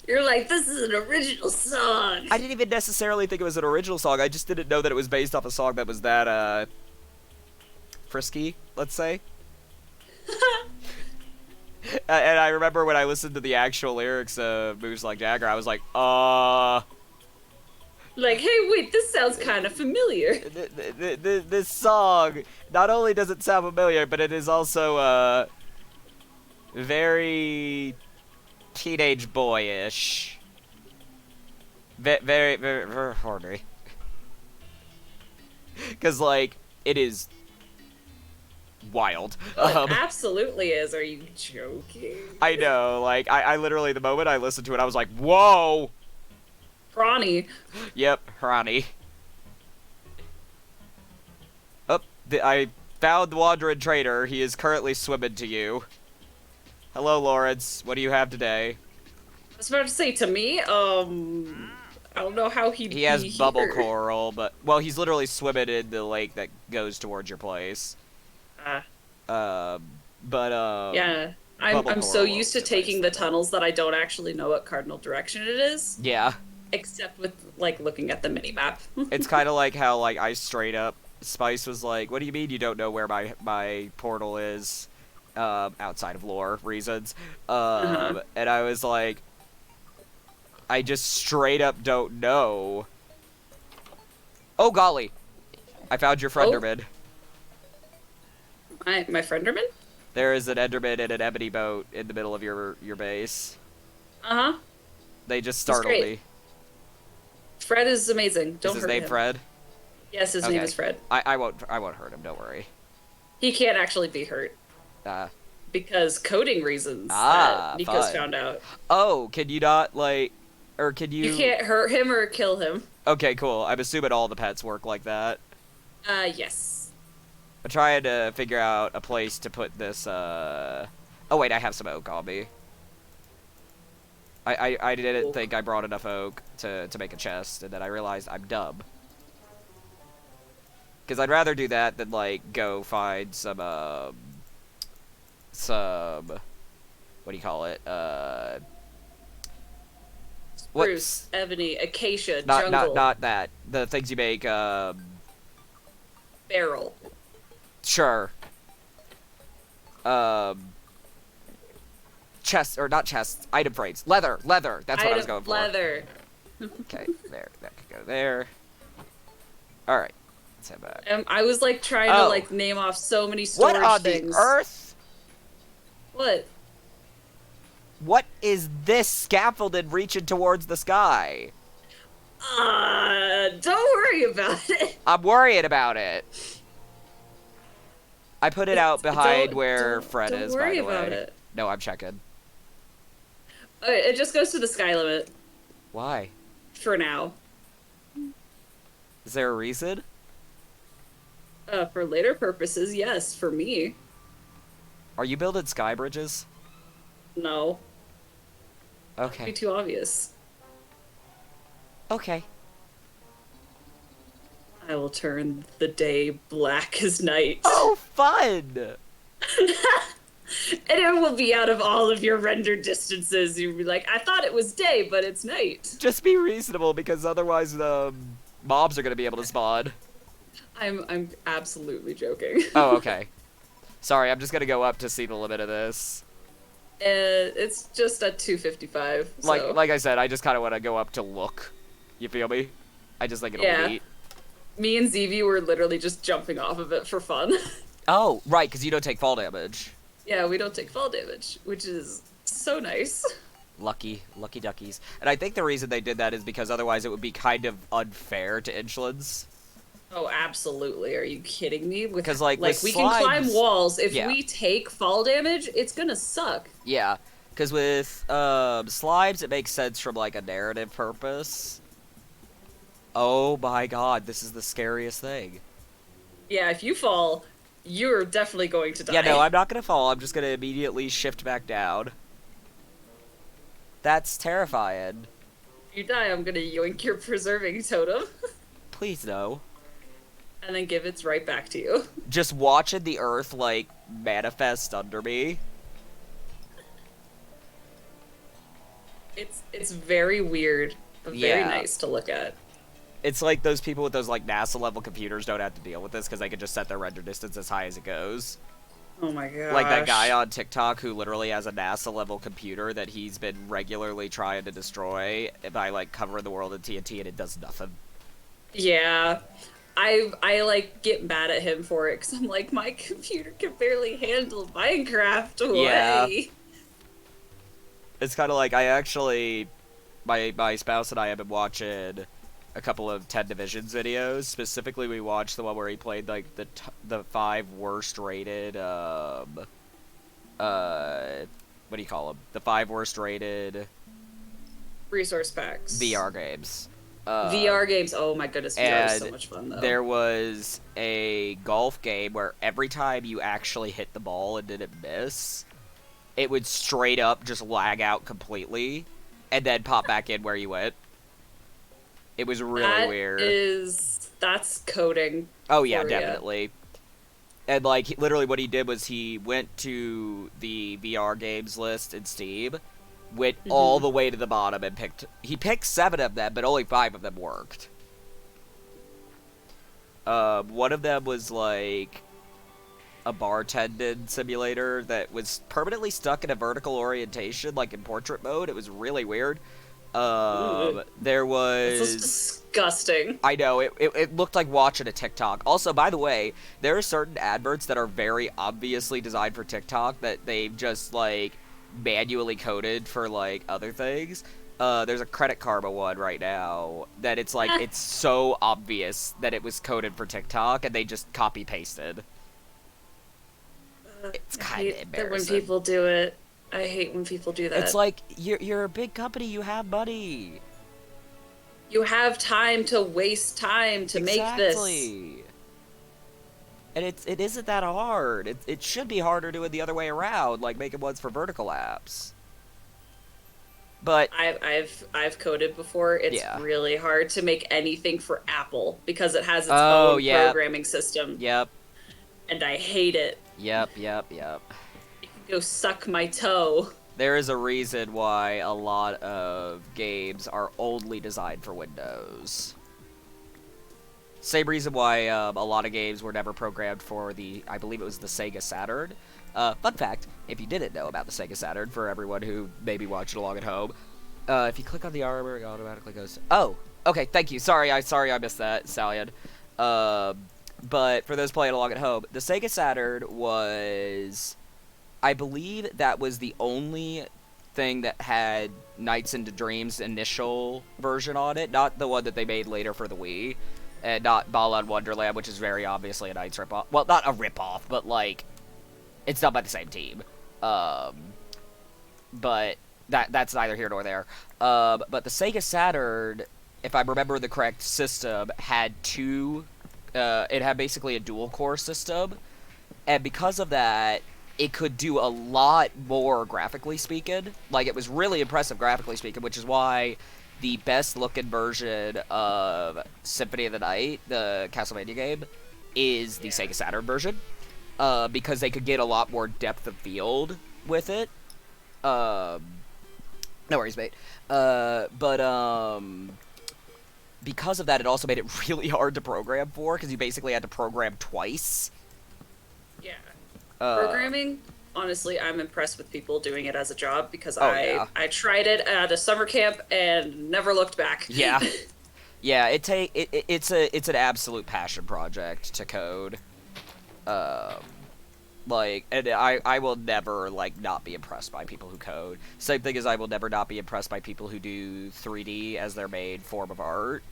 You're like, this is an original song. I didn't even necessarily think it was an original song. I just didn't know that it was based off a song that was that, frisky, let's say. And I remember when I listened to the actual lyrics of Moves Like Jagger, I was like, Like, hey, wait, this sounds kind of familiar. This song, not only does it sound familiar, but it is also, very teenage boyish. Very horny. Because, like, it is wild. Oh, it absolutely is. Are you joking? I know, like, I literally, the moment I listened to it, I was like, whoa! Ronnie. Yep, Ronnie. Oh, I found the Wandering Trader. He is currently swimming to you. Hello, Lawrence. What do you have today? I was about to say, to me, I don't know how he'd He has be bubble here. coral, but... Well, he's literally swimming in the lake that goes towards your place. Yeah, Bubble I'm so coral used to won't taking the suffice, though. tunnels that I don't actually know what cardinal direction it is. Yeah. Except with, like, looking at the mini-map. It's kind of like how, like, I straight up... Spice was like, what do you mean you don't know where my portal is? Outside of lore reasons. And I was like... I just straight up don't know. Oh, golly. I found your frienderman. My frienderman? There is an enderman and an ebony boat in the middle of your base. Uh-huh. They just startled me. Fred is amazing. Don't Is his hurt name him. Fred? Yes, his name is Fred. I won't hurt him, don't worry. He can't actually be hurt. Because coding reasons that Nico's found out. Oh, can you not, like... Or can you... You can't hurt him or kill him. Okay, cool. I'm assuming all the pets work like that. Yes. I'm trying to figure out a place to put this, Oh, wait, I have some oak on me. I didn't think I brought enough oak to make a chest, and then I realized I'm dumb. Because I'd rather do that than, like, go find some, what do you call it? Spruce, ebony, acacia, jungle. Not that. The things you make, Barrel. Sure. Chests, or not chests, item frames. Leather. That's what I was going for. Leather. Okay, there. That could go there. Alright. Let's head back. I was like trying to like name off so many storage What on things. the earth? What? What is this scaffolded reaching towards the sky? Don't worry about it. I'm worrying about it. I put it out behind where Fred is, by the way. Don't worry about it. No, I'm checking. It just goes to the sky limit. Why? For now. Is there a reason? For later purposes, yes. For me. Are you building sky bridges? No. Okay. That'd be too obvious. Okay. I will turn the day black as night. Oh, fun! And it will be out of all of your render distances. You'll be like, I thought it was day, but it's night. Just be reasonable, because otherwise the mobs are gonna be able to spawn. I'm absolutely joking. Oh, okay. Sorry, I'm just gonna go up to see the limit of this. It's just at 255. So. Like I said, I just kind of want to go up to look. You feel me? I just think it'll be neat. Me and ZV were literally just jumping off of it for fun. Oh, right, because you don't take fall damage. Yeah, we don't take fall damage, which is so nice. Lucky duckies. And I think the reason they did that is because otherwise it would be kind of unfair to Inchlands. Oh, absolutely. Are you kidding me? Because, like we slimes, can climb walls. If we take fall damage, it's gonna suck. Yeah, because with slimes, it makes sense from, like, a narrative purpose. Oh my god, this is the scariest thing. Yeah, if you fall, you're definitely going to die. Yeah, no, I'm not gonna fall. I'm just gonna immediately shift back down. That's terrifying. If you die, I'm gonna yoink your preserving totem. Please, no. And then give it right back to you. Just watching the earth, like, manifest under me. It's very weird, but very nice to look at. It's like those people with those, like, NASA-level computers don't have to deal with this because they can just set their render distance as high as it goes. Oh my gosh. Like that guy on TikTok who literally has a NASA-level computer that he's been regularly trying to destroy by, like, covering the world in TNT, and it does nothing. Yeah. I like, get mad at him for it, because I'm like, my computer can barely handle Minecraft. Yeah. Way. It's kind of like, I actually... My spouse and I have been watching a couple of 10 Divisions videos. Specifically, we watched the one where he played, like, the 5 worst rated, what do you call them? The 5 worst rated... Resource packs. VR games. VR games, oh my goodness, VR is so much fun, though. There was a golf game where every time you actually hit the ball and didn't miss, it would straight up just lag out completely, and then pop back in where you went. It was really weird. That's coding. Oh yeah, definitely. And like, literally what he did was he went to the VR games list in Steam, went all the way to the bottom and picked 7 of them, but only 5 of them worked. One of them was like a bartending simulator that was permanently stuck in a vertical orientation, like in portrait mode. It was really weird. There was... This is disgusting. I know, it looked like watching a TikTok. Also, by the way, there are certain adverts that are very obviously designed for TikTok that they've just, like, manually coded for, like, other things. There's a Credit Karma one right now that it's, like, it's so obvious that it was coded for TikTok, and they just copy-pasted. It's kind of embarrassing. When people do it. I hate when people do that. It's like, you're a big company, you have money. You have time to waste time to make this. Exactly. And it isn't that hard. It should be harder doing the other way around, like making ones for vertical apps. But I've coded before. It's really hard to make anything for Apple because it has its own programming system. Yep. And I hate it. Yep. Go suck my toe. There is a reason why a lot of games are only designed for Windows. Same reason why a lot of games were never programmed for I believe it was the Sega Saturn. Fun fact, if you didn't know about the Sega Saturn, for everyone who may be watching along at home, if you click on the armor, it automatically goes. Oh, okay, thank you. Sorry, I missed that, Stallion. But for those playing along at home, the Sega Saturn was, I believe that was the only thing that had Nights into Dreams initial version on it, not the one that they made later for the Wii, and not Bala Wonderland, which is very obviously a Nights ripoff. Well, not a ripoff, but like, it's done by the same team. But that's neither here nor there. But the Sega Saturn, if I remember the correct system, had it had basically a dual core system, and because of that, it could do a lot more graphically speaking. Like, it was really impressive graphically speaking, which is why the best looking version of Symphony of the Night, the Castlevania game, is the Sega Saturn version, because they could get a lot more depth of field with it. No worries, mate. Because of that, it also made it really hard to program for, because you basically had to program twice. Yeah. Programming, honestly, I'm impressed with people doing it as a job, because I tried it at a summer camp and never looked back. Yeah. Yeah, it's an absolute passion project to code. And I will never, like, not be impressed by people who code. Same thing as I will never not be impressed by people who do 3D as their main form of art.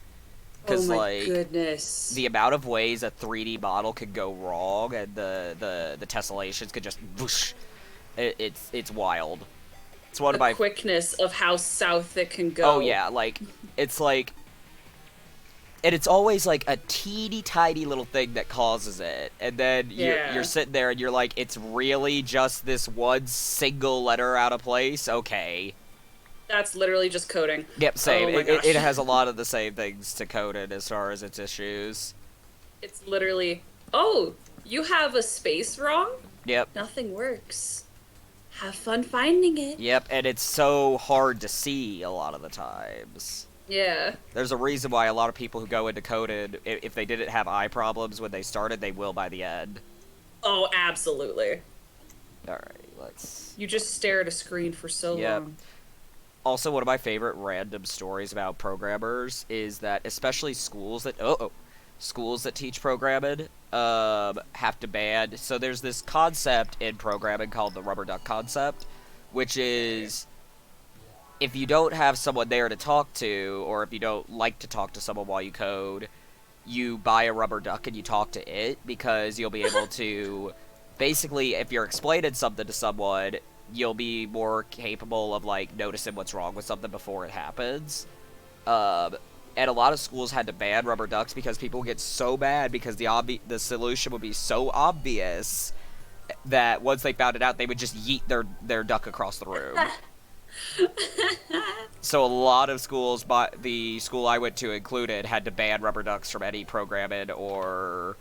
Because, goodness. The amount of ways a 3D model could go wrong and the tessellations could just whoosh. It's wild. It's one of my quickness of how south it can go. Oh yeah, it's like, and it's always like a teeny tiny little thing that causes it, and then you're sitting there and you're like, it's really just this one single letter out of place. Okay. That's literally just coding. Yep, same. Oh it has a lot of the same things to code it as far as its issues. It's literally, oh, you have a space wrong? Yep. Nothing works. Have fun finding it. Yep, and it's so hard to see a lot of the times. Yeah. There's a reason why a lot of people who go into coded, if they didn't have eye problems when they started, they will by the end. Oh, absolutely. Alright, let's... You just stare at a screen for so long. Also, one of my favorite random stories about programmers is that, especially schools that teach programming have to ban. So there's this concept in programming called the rubber duck concept, which is, if you don't have someone there to talk to, or if you don't like to talk to someone while you code, you buy a rubber duck and you talk to it, because you'll be able to, basically, if you're explaining something to someone, you'll be more capable of, like, noticing what's wrong with something before it happens. And a lot of schools had to ban rubber ducks because people get so mad because the solution would be so obvious that once they found it out, they would just yeet their duck across the room. So a lot of schools, the school I went to included, had to ban rubber ducks from any programming or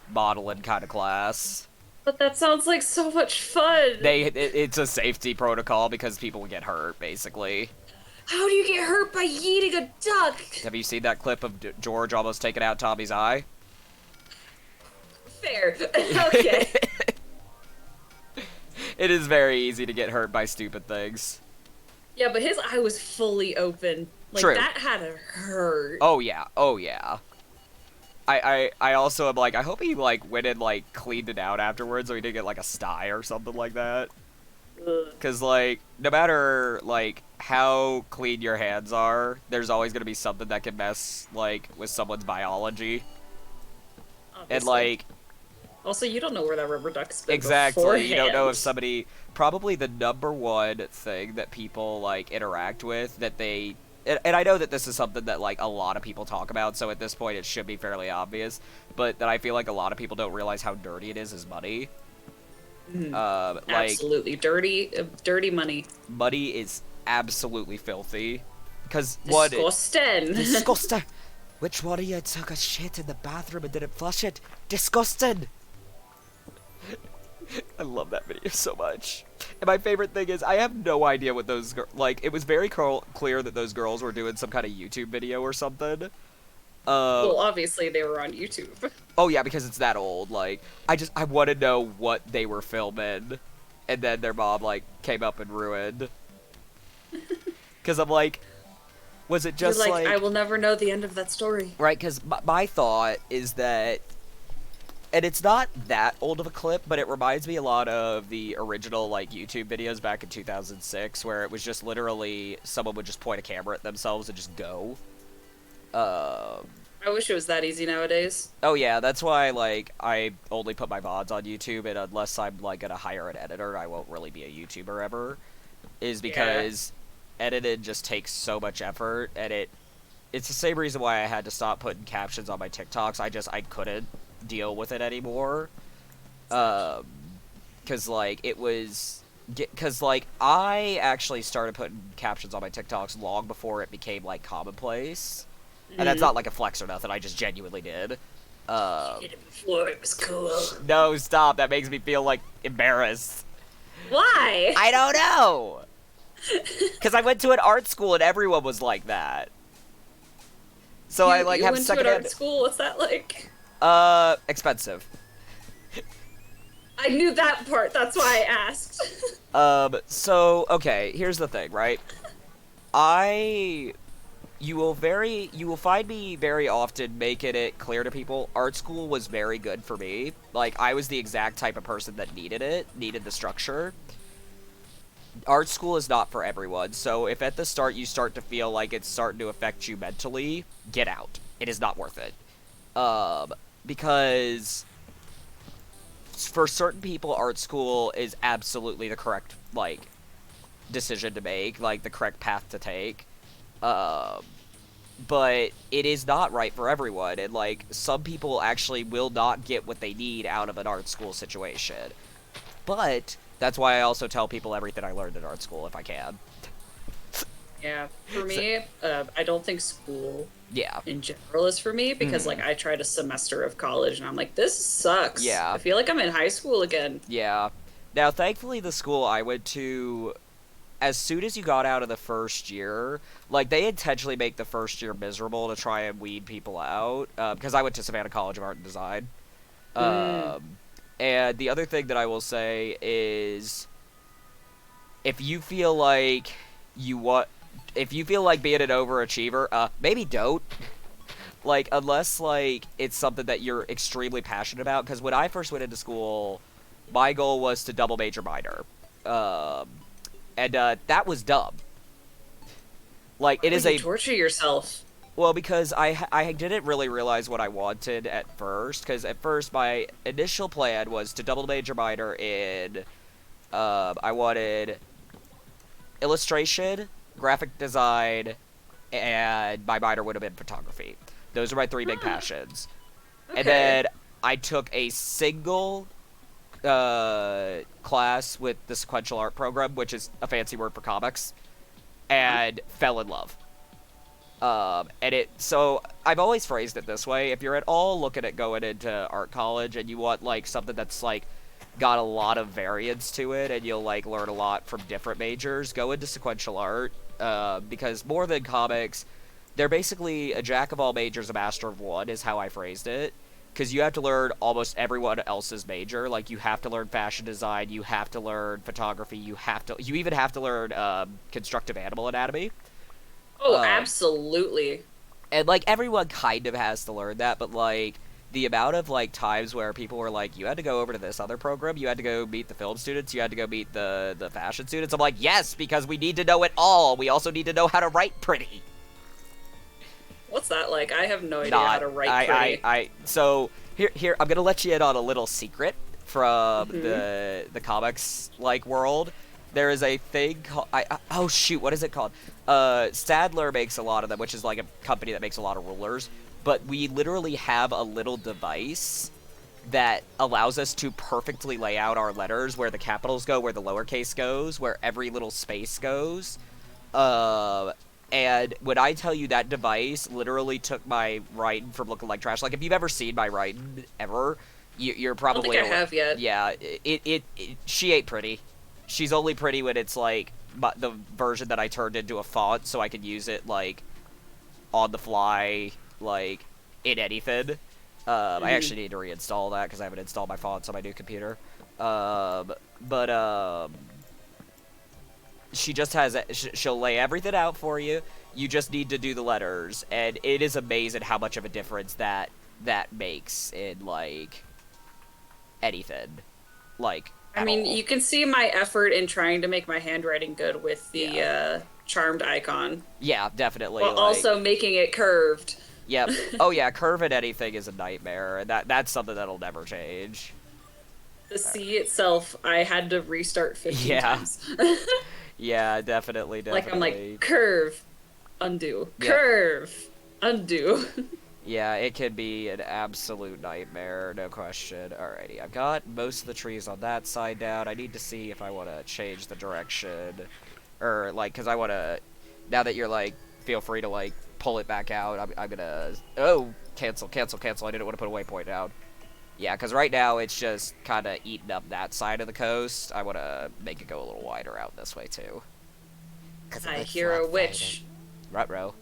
modeling kind of class. But that sounds like so much fun. It's a safety protocol because people get hurt, basically. How do you get hurt by yeeting a duck? Have you seen that clip of George almost taking out Tommy's eye? Fair. Okay. It is very easy to get hurt by stupid things. Yeah, but his eye was fully open. Like, True. That had to hurt. Oh yeah, oh yeah. I also am like, I hope he, like, went and, like, cleaned it out afterwards so he didn't get, like, a sty or something like that. Because, like, no matter, like, how clean your hands are, there's always going to be something that can mess, like, with someone's biology. Obviously. And, like... Also, you don't know where that rubber duck's been Exactly, beforehand. you don't know if somebody... Probably the number one thing that people, like, interact with, that they... And I know that this is something that, like, a lot of people talk about, so at this point it should be fairly obvious, but that I feel like a lot of people don't realize how dirty it is money. Absolutely. Dirty money. Money is absolutely filthy. Because Disgusting. Disgusting! Which one of you took a shit in the bathroom and didn't flush it? Disgusting! I love that video so much. And my favorite thing is, I have no idea what those like, it was very clear that those girls were doing some kind of YouTube video or something. Well, obviously they were on YouTube. Oh yeah, because it's that old. Like, I want to know what they were filming, and then their mom like came up and ruined. Because I'm like, was it just You're like, I like will never know the end of that story. right? Because my thought is that, and it's not that old of a clip, but it reminds me a lot of the original like YouTube videos back in 2006, where it was just literally someone would just point a camera at themselves and just go. I wish it was that easy nowadays. Oh yeah, that's why like I only put my VODs on YouTube, and unless I'm like gonna hire an editor, I won't really be a YouTuber ever. Is because editing just takes so much effort, and it's the same reason why I had to stop putting captions on my TikToks. I couldn't deal with it anymore. Cause like it was, cause like I actually started putting captions on my TikToks long before it became like commonplace. And that's not like a flex or nothing, I just genuinely did. You did it before it was cool. No, stop, that makes me feel like embarrassed. Why? I don't know! Cause I went to an art school and everyone was like that. So I like you have went to an secondhand. art school. What's that like? Expensive. I knew that part. That's why I asked. So okay, here's the thing, right? You will find me very often making it clear to people, art school was very good for me. Like, I was the exact type of person that needed the structure. Art school is not for everyone, so if at the start you start to feel like it's starting to affect you mentally, get out. It is not worth it. Because for certain people, art school is absolutely the correct, like, decision to make, like, the correct path to take. But it is not right for everyone, and like some people actually will not get what they need out of an art school situation. But that's why I also tell people everything I learned at art school if I can. Yeah, for me, I don't think school Yeah. in general is for me because like I tried a semester of college and I'm like, this sucks. Yeah. I feel like I'm in high school again. Yeah. Now, thankfully, the school I went to, as soon as you got out of the first year, like, they intentionally make the first year miserable to try and weed people out, because I went to Savannah College of Art and Design. And the other thing that I will say is, if you feel like being an overachiever, maybe don't. Like, unless, like, it's something that you're extremely passionate about, because when I first went into school, my goal was to double major minor. And that was dumb. Like, it is a torture yourself. well, because I didn't really realize what I wanted at first. Because at first my initial plan was to double major minor in. I wanted illustration, graphic design, and my minor would have been photography. Those are my three big passions. Okay. And then I took a single class with the sequential art program, which is a fancy word for comics, and fell in love. So I've always phrased it this way: if you're at all looking at going into art college and you want like something that's like got a lot of variance to it and you'll like learn a lot from different majors, go into sequential art, because more than comics, they're basically a jack of all majors, a master of one, is how I phrased it. Because you have to learn almost everyone else's major. Like, you have to learn fashion design, you have to learn photography, you even have to learn constructive animal anatomy. Oh, absolutely. And, like, everyone kind of has to learn that, but, like, the amount of, like, times where people were like, you had to go over to this other program, you had to go meet the film students, you had to go meet the fashion students. I'm like, yes, because we need to know it all. We also need to know how to write pretty. What's that like? I have no idea how to write pretty. So here I'm gonna let you in on a little secret from the comics like world. There is a thing called oh shoot, what is it called? Stadler makes a lot of them, which is like a company that makes a lot of rulers. But we literally have a little device that allows us to perfectly lay out our letters, where the capitals go, where the lowercase goes, where every little space goes. And when I tell you that device literally took my writing from looking like trash, like if you've ever seen my writing ever, you're probably. I don't think I have yet. Yeah, she ain't pretty. She's only pretty when it's like the version that I turned into a font, so I could use it like on the fly, like in anything. I actually need to reinstall that because I haven't installed my fonts on my new computer. But she just has she'll lay everything out for you. You just need to do the letters, and it is amazing how much of a difference that makes in like anything. Like, I mean, you can see my effort in trying to make my handwriting good with the charmed icon. Yeah, definitely. While like, also making it curved. Yep. Oh yeah, curving anything is a nightmare, and that's something that'll never change. The C itself, I had to restart 15 times. Yeah, definitely. Like, I'm like, curve, undo, curve, undo. Yeah, it can be an absolute nightmare, no question. Alrighty, I've got most of the trees on that side down. I need to see if I want to change the direction. Or, like, because I want to... Now that you're, like, feel free to, like, pull it back out, I'm gonna... Oh, cancel. I didn't want to put a waypoint down. Yeah, because right now it's just kind of eating up that side of the coast. I want to make it go a little wider out this way, too. I hear a witch. Ruh-roh.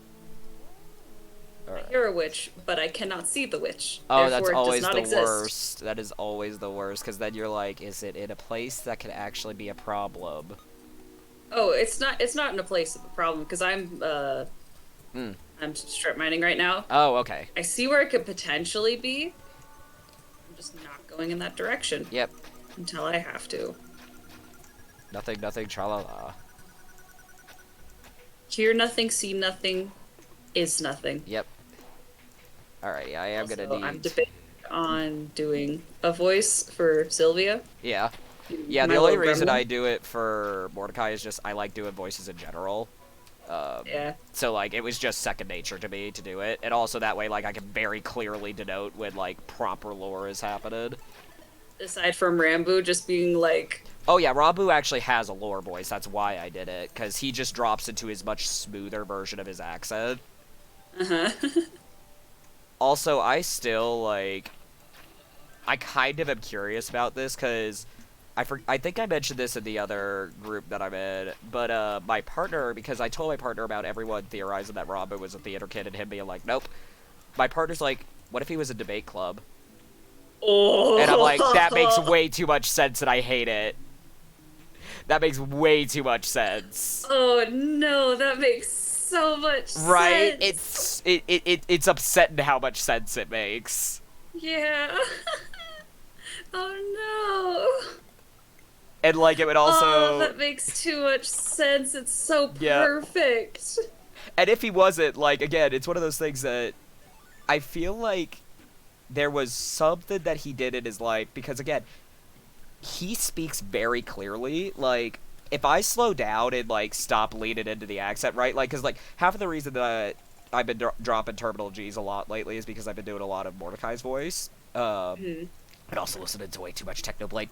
I hear a witch, but I cannot see the witch. Oh, Therefore, that's always the exist. worst. That is always the worst, because then you're like, is it in a place that could actually be a problem? Oh, it's not in a place of a problem, because I'm strip mining right now. Oh, okay. I see where it could potentially be. I'm just not going in that direction. Yep. Until I have to. Nothing, tra-la-la. Hear nothing, see nothing, is nothing. Yep. Alrighty, I am gonna need... I'm debating on doing a voice for Sylvia. Yeah. Yeah, the only reason I do it for Mordecai is just I like doing voices in general. Yeah. So, like, it was just second nature to me to do it. And also that way, like, I can very clearly denote when, like, proper lore is happening. Aside from Rambo just being like... Oh, yeah, Rambo actually has a lore voice. That's why I did it. Because he just drops into his much smoother version of his accent. Uh-huh. Also, I still, like... I kind of am curious about this, because... I think I mentioned this in the other group that I'm in, but my partner, because I told my partner about everyone theorizing that Rambo was a theater kid and him being like, nope. My partner's like, what if he was a debate club? Oh. And I'm like, that makes way too much sense and I hate it. That makes way too much sense. Oh no, that makes so much right? sense. It's upsetting how much sense it makes. Yeah. Oh no. And, like, it would also... Oh, that makes too much sense. It's so perfect. And if he wasn't, like, again, it's one of those things that I feel like there was something that he did in his life, because, again, he speaks very clearly. Like, if I slow down and, like, stop leaning into the accent, right? Like, because, like, half of the reason that I've been dropping terminal G's a lot lately is because I've been doing a lot of Mordecai's voice. And also listening to way too much Technoblade.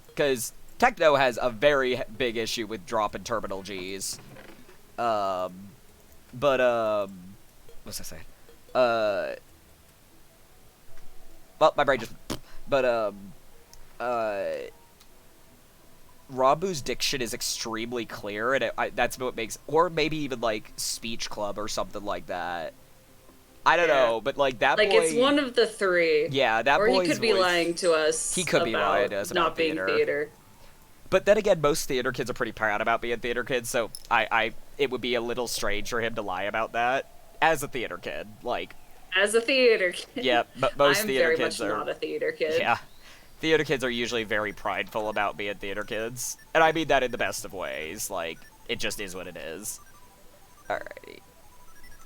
Because Techno has a very big issue with dropping terminal G's. What's I saying? Well, my brain just... But, Rambu's diction is extremely clear, and that's what makes... Or maybe even, like, Speech Club or something like that. I don't know, but, like, that boy... Like, it's one of the three. Yeah, that boy's Or he could be voice... lying to us. He could be lying to us about not being theater. But then again, most theater kids are pretty proud about being theater kids, so it would be a little strange for him to lie about that as a theater kid. Like, as a theater kid. Yeah, but most theater kids are... I'm very much not a theater kid. Yeah. Theater kids are usually very prideful about being theater kids. And I mean that in the best of ways. Like, it just is what it is. Alrighty.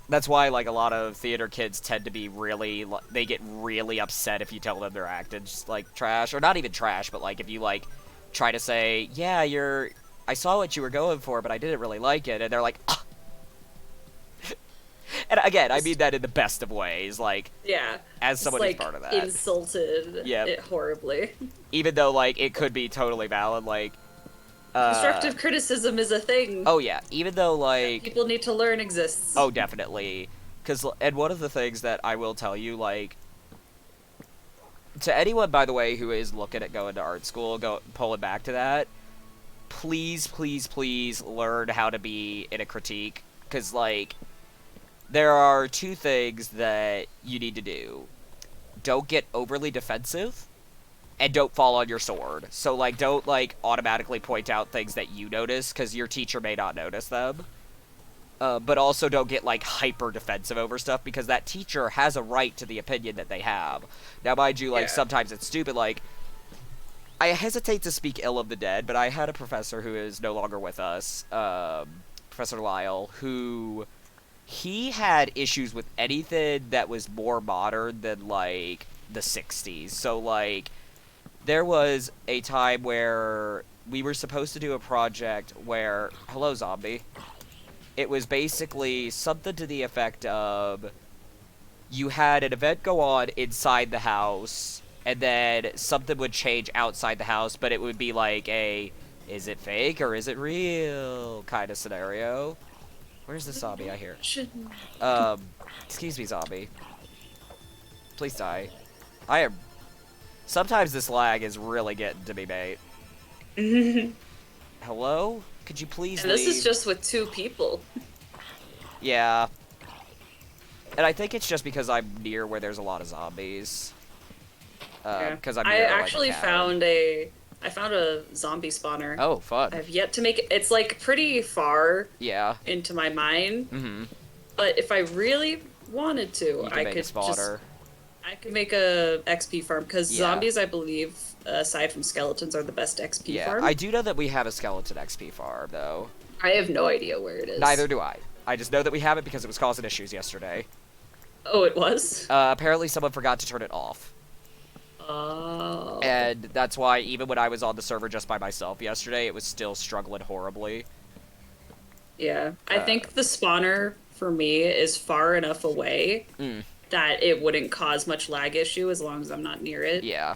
That's why, like, a lot of theater kids tend to be really... They get really upset if you tell them they're acting just, like, trash. Or not even trash, but, like, if you, like, try to say, yeah, I saw what you were going for, but I didn't really like it. And they're like, ah. And again, I mean that in the best of ways, like, yeah, as someone like, who's part of that. Insulted it horribly. Even though, like, it could be totally valid, like... Constructive criticism is a thing. Oh, yeah. Even though, like... People need to learn exists. Oh, definitely. And one of the things that I will tell you, like... To anyone, by the way, who is looking at going to art school, pull it back to that, please, please, please learn how to be in a critique. Because, like... there are two things that you need to do. Don't get overly defensive, and don't fall on your sword. So, like, don't, like, automatically point out things that you notice, because your teacher may not notice them. But also don't get, like, hyper defensive over stuff, because that teacher has a right to the opinion that they have. Now, mind you, like, sometimes it's stupid, like, I hesitate to speak ill of the dead, but I had a professor who is no longer with us, Professor Lyle, who... he had issues with anything that was more modern than, like, the 60s. So, like, there was a time where we were supposed to do a project where... hello, zombie. It was basically something to the effect of... you had an event go on inside the house, and then something would change outside the house, but it would be like a... is it fake or is it real kind of scenario. Where's the zombie I hear? Excuse me, zombie. Please die. I am... sometimes this lag is really getting to me, mate. Hello? Could you please and leave? This is just with 2 people. Yeah. And I think it's just because I'm near where there's a lot of zombies. Because I'm near, I actually like, a cabin. I found a zombie spawner. Oh, fun. I've yet to make it. It's like pretty far into my mine. Mm-hmm. But if I really wanted to, I could could make a spawner. I could make a XP farm because zombies, I believe, aside from skeletons, are the best XP farm. I do know that we have a skeleton XP farm, though. I have no idea where it is. Neither do I. I just know that we have it because it was causing issues yesterday. Oh, it was? Apparently someone forgot to turn it off. Oh. And that's why even when I was on the server just by myself yesterday, it was still struggling horribly. Yeah. I think the spawner, for me, is far enough away that it wouldn't cause much lag issue as long as I'm not near it. Yeah.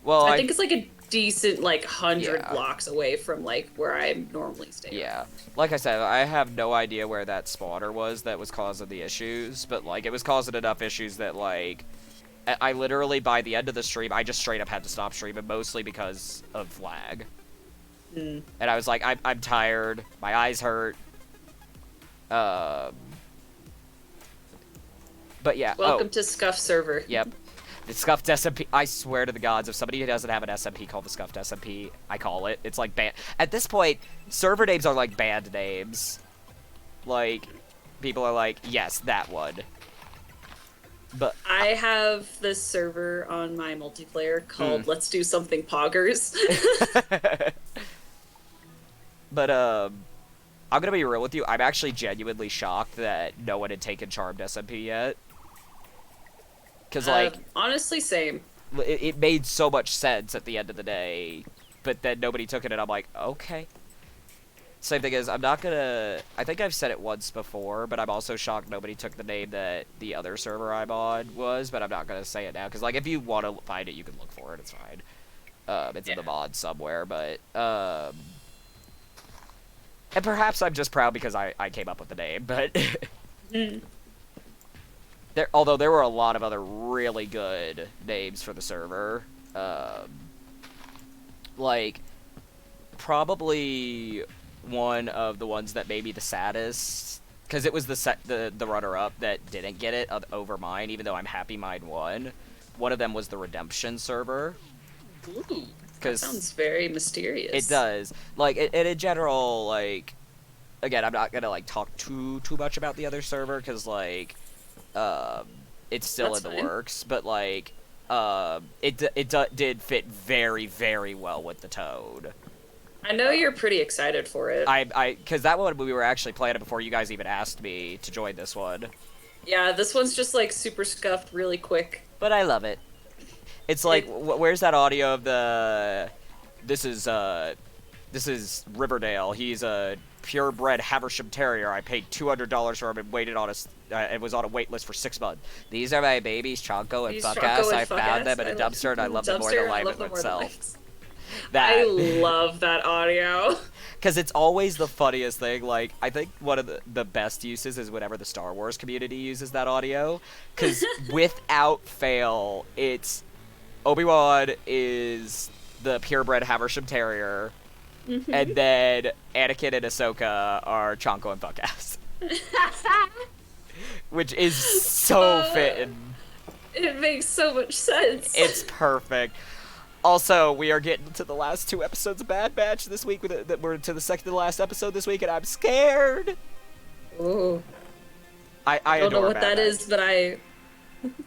Well, I think it's like a decent, like, 100 blocks away from, like, where I normally stay. Yeah. Like I said, I have no idea where that spawner was that was causing the issues, but, like, it was causing enough issues that, like... I literally, by the end of the stream, I just straight up had to stop streaming, mostly because of lag. And I was like, I'm tired, my eyes hurt. But yeah. Welcome to Scuff server. Yep. The Scuffed SMP, I swear to the gods, if somebody who doesn't have an SMP called the Scuffed SMP, I call it. It's like band. At this point, server names are like band names. Like, people are like, yes, that one. But I have this server on my multiplayer called Let's Do Something Poggers. But, I'm gonna be real with you, I'm actually genuinely shocked that no one had taken CharmedSMP yet. Because, like... honestly, same. It made so much sense at the end of the day, but then nobody took it, and I'm like, okay. Same thing is, I'm not gonna... I think I've said it once before, but I'm also shocked nobody took the name that the other server I'm on was, but I'm not gonna say it now, because, like, if you want to find it, you can look for it, it's fine. It's in the mod somewhere, but, and perhaps I'm just proud because I came up with the name, but... Although there were a lot of other really good names for the server. Like, probably... one of the ones that made me the saddest, because it was the runner-up that didn't get it over mine, even though I'm happy mine won. One of them was the Redemption server. Ooh, that sounds very mysterious. It does. Like, in general, like, again, I'm not gonna, like, talk too much about the other server, because, like, it's still in the works, but, like, it did fit very, very well with the Toad. I know you're pretty excited for it. Because that one, we were actually playing it before you guys even asked me to join this one. Yeah, this one's just, like, super scuffed really quick. But I love it. It's like, where's that audio of the... This is Riverdale. He's a purebred Haversham Terrier. I paid $200 for him and waited on and was on a wait list for 6 months. These are my babies, Chonko and Fuckass. I found them in a dumpster and I love them more than life itself. I love that audio. Because it's always the funniest thing. Like, I think one of the best uses is whenever the Star Wars community uses that audio. Because without fail, it's... Obi-Wan is the purebred Haversham Terrier. And then Anakin and Ahsoka are Chonko and Fuckass. which is so fitting. It makes so much sense. It's perfect. Also, we are getting to the last 2 episodes of Bad Batch this week. We're to the second to last episode this week, and I'm scared. Ooh. I don't know adore what Bad that Batch. is, but I.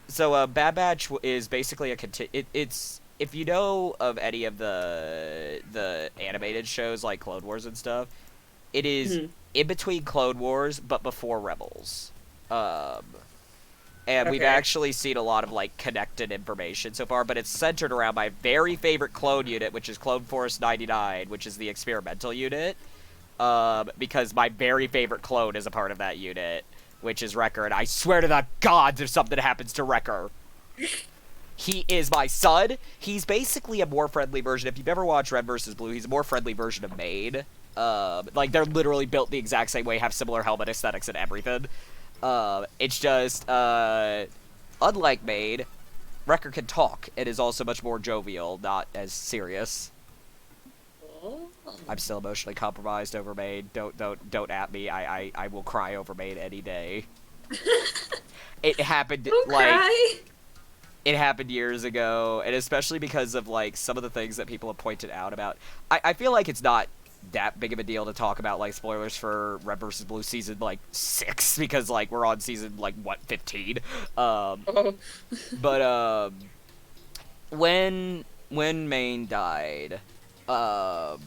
So, Bad Batch is basically it's if you know of any of the animated shows like Clone Wars and stuff, it is in between Clone Wars but before Rebels. And we've actually seen a lot of, like, connected information so far, but it's centered around my very favorite clone unit, which is Clone Force 99, which is the experimental unit, because my very favorite clone is a part of that unit, which is Wrecker, and I swear to the gods if something happens to Wrecker. He is my son. He's basically a more friendly version. If you've ever watched Red vs. Blue, he's a more friendly version of Maid. Like, they're literally built the exact same way, have similar helmet aesthetics and everything. It's just, unlike Maid, Wrecker can talk and is also much more jovial, not as serious. Oh. I'm still emotionally compromised over Maid. Don't at me. I will cry over Maid any day. It happened, Don't like, cry. it happened years ago, and especially because of, like, some of the things that people have pointed out about. I feel like it's not that big of a deal to talk about, like, spoilers for Red vs. Blue season, like, 6, because, like, we're on season, like, what, 15? But, when Maine died, a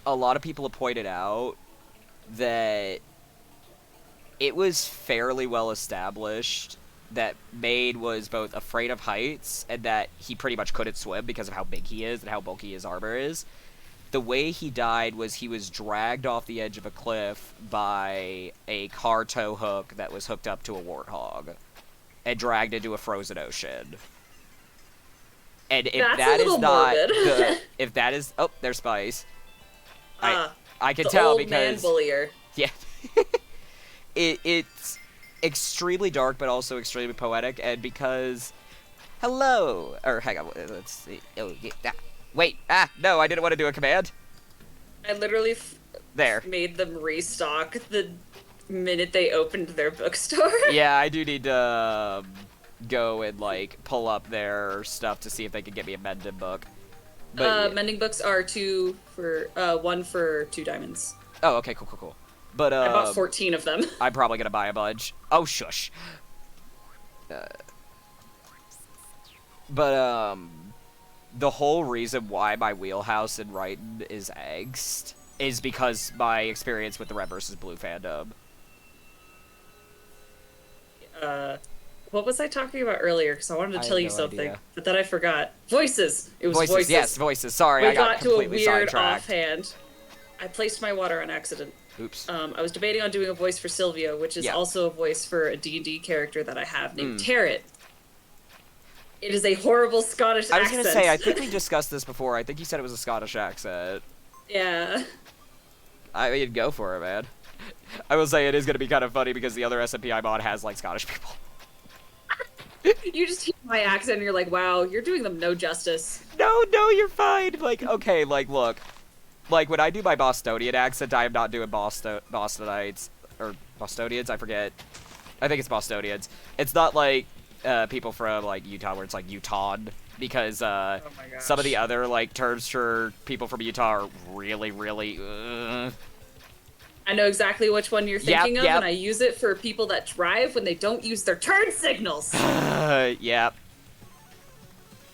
lot of people have pointed out that it was fairly well established that Maine was both afraid of heights and that he pretty much couldn't swim because of how big he is and how bulky his armor is. The way he died was he was dragged off the edge of a cliff by a car tow hook that was hooked up to a warthog and dragged into a frozen ocean. And if that is not the, if that is, oh, there's Spice. I can tell old because man bullier. Yeah, it's extremely dark but also extremely poetic, and because hello, or hang on, let's see. Oh, yeah. Wait, no, I didn't want to do a command. I literally There. made them restock the minute they opened their bookstore. Yeah, I do need to go and, like, pull up their stuff to see if they can get me a Mended book. But, Mending books are 2 for, 1 for 2 diamonds. Oh, okay, cool. But, I bought 14 of them. I'm probably gonna buy a bunch. Oh, shush. The whole reason why my wheelhouse in writing is angst is because my experience with the Red vs. Blue fandom. What was I talking about earlier? Because I wanted to tell you something, idea. but then I forgot. Voices! It was voices. Yes, voices. Sorry, We I got to a completely weird sidetracked. offhand. I placed my water on accident. Oops. I was debating on doing a voice for Sylvia, which is also a voice for a D&D character that I have named Tarot. It is a horrible Scottish accent. I was going to say, I think we discussed this before. I think you said it was a Scottish accent. Yeah. I mean, go for it, man. I will say it is going to be kind of funny because the other SMP I'm on has, like, Scottish people. You just hear my accent and you're like, wow, you're doing them no justice. No, you're fine. Like, okay, like, look. Like, when I do my Bostonian accent, I am not doing Bostonites. Or Bostonians, I forget. I think it's Bostonians. It's not like people from, like, Utah where it's like Utah. Because some of the other, like, terms for people from Utah are really, really... I know exactly which one you're thinking of, yep. and I use it for people that drive when they don't use their turn signals. Yep.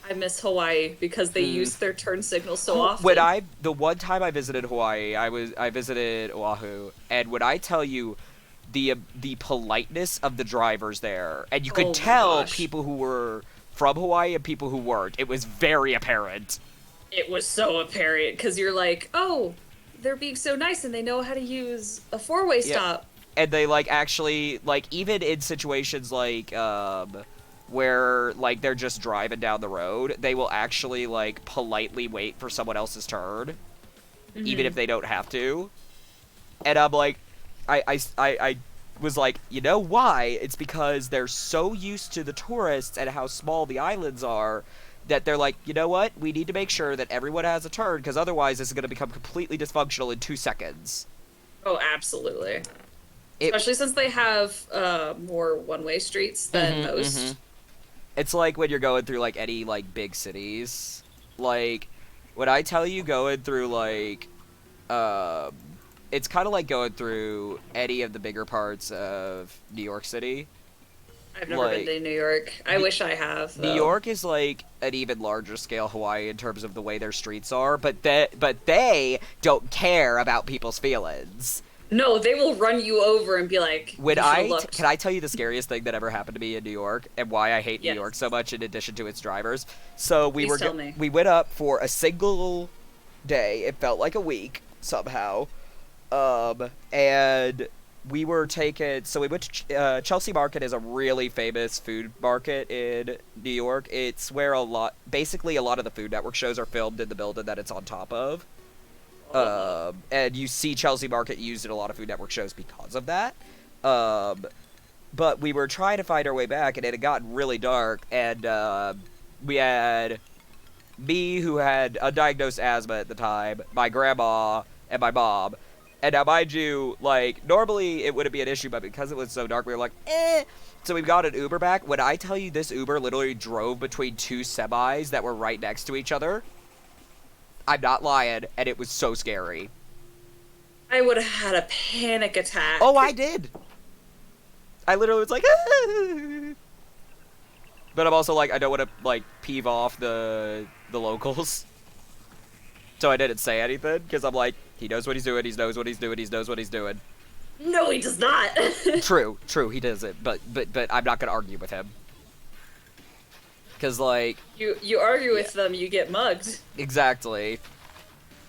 I miss Hawaii because they use their turn signals so often. The one time I visited Hawaii, I visited Oahu, and when I tell you the politeness of the drivers there, and you could tell people who were from Hawaii and people who weren't, it was very apparent. It was so apparent because you're like, oh, they're being so nice and they know how to use a four-way stop. And they, like, actually, like, even in situations like where, like, they're just driving down the road, they will actually, like, politely wait for someone else's turn, even if they don't have to. And I'm like, I was like, you know why? It's because they're so used to the tourists and how small the islands are that they're like, you know what? We need to make sure that everyone has a turn, because otherwise this is going to become completely dysfunctional in 2 seconds. Oh, absolutely. It, Especially since they have more one-way streets than most. it's like when you're going through like any like big cities. Like when I tell you going through like um it's kind of like going through any of the bigger parts of New York City. I've never been Like to New York. I New, wish I have, New though. York is like an even larger scale Hawaii in terms of the way their streets are, but they don't care about people's feelings. No, they will run you over and be like, When "You should have looked." can I tell you the scariest thing that ever happened to me in New York and why I hate New York so Yes. much in addition to its drivers? So Please tell me. we went up for a single day. It felt like a week somehow. And we were taken. So we went to Chelsea Market is a really famous food market in New York. It's where basically a lot of the Food Network shows are filmed in the building that it's on top of. And you see Chelsea Market used in a lot of Food Network shows because of that. But we were trying to find our way back, and it had gotten really dark, and we had me, who had undiagnosed asthma at the time, my grandma, and my mom. And now, mind you, like, normally it wouldn't be an issue, but because it was so dark, we were like, eh. So we got an Uber back. When I tell you this Uber literally drove between two semis that were right next to each other, I'm not lying, and it was so scary. I would have had a panic attack. Oh, I did. I literally was like, ah. But I'm also like, I don't want to like peeve off the locals, so I didn't say anything because I'm like, he knows what he's doing, he knows what he's doing, he knows what he's doing. No, he does not. True, he does it, but I'm not gonna argue with him. Because, like... You argue with them, you get mugged. Exactly.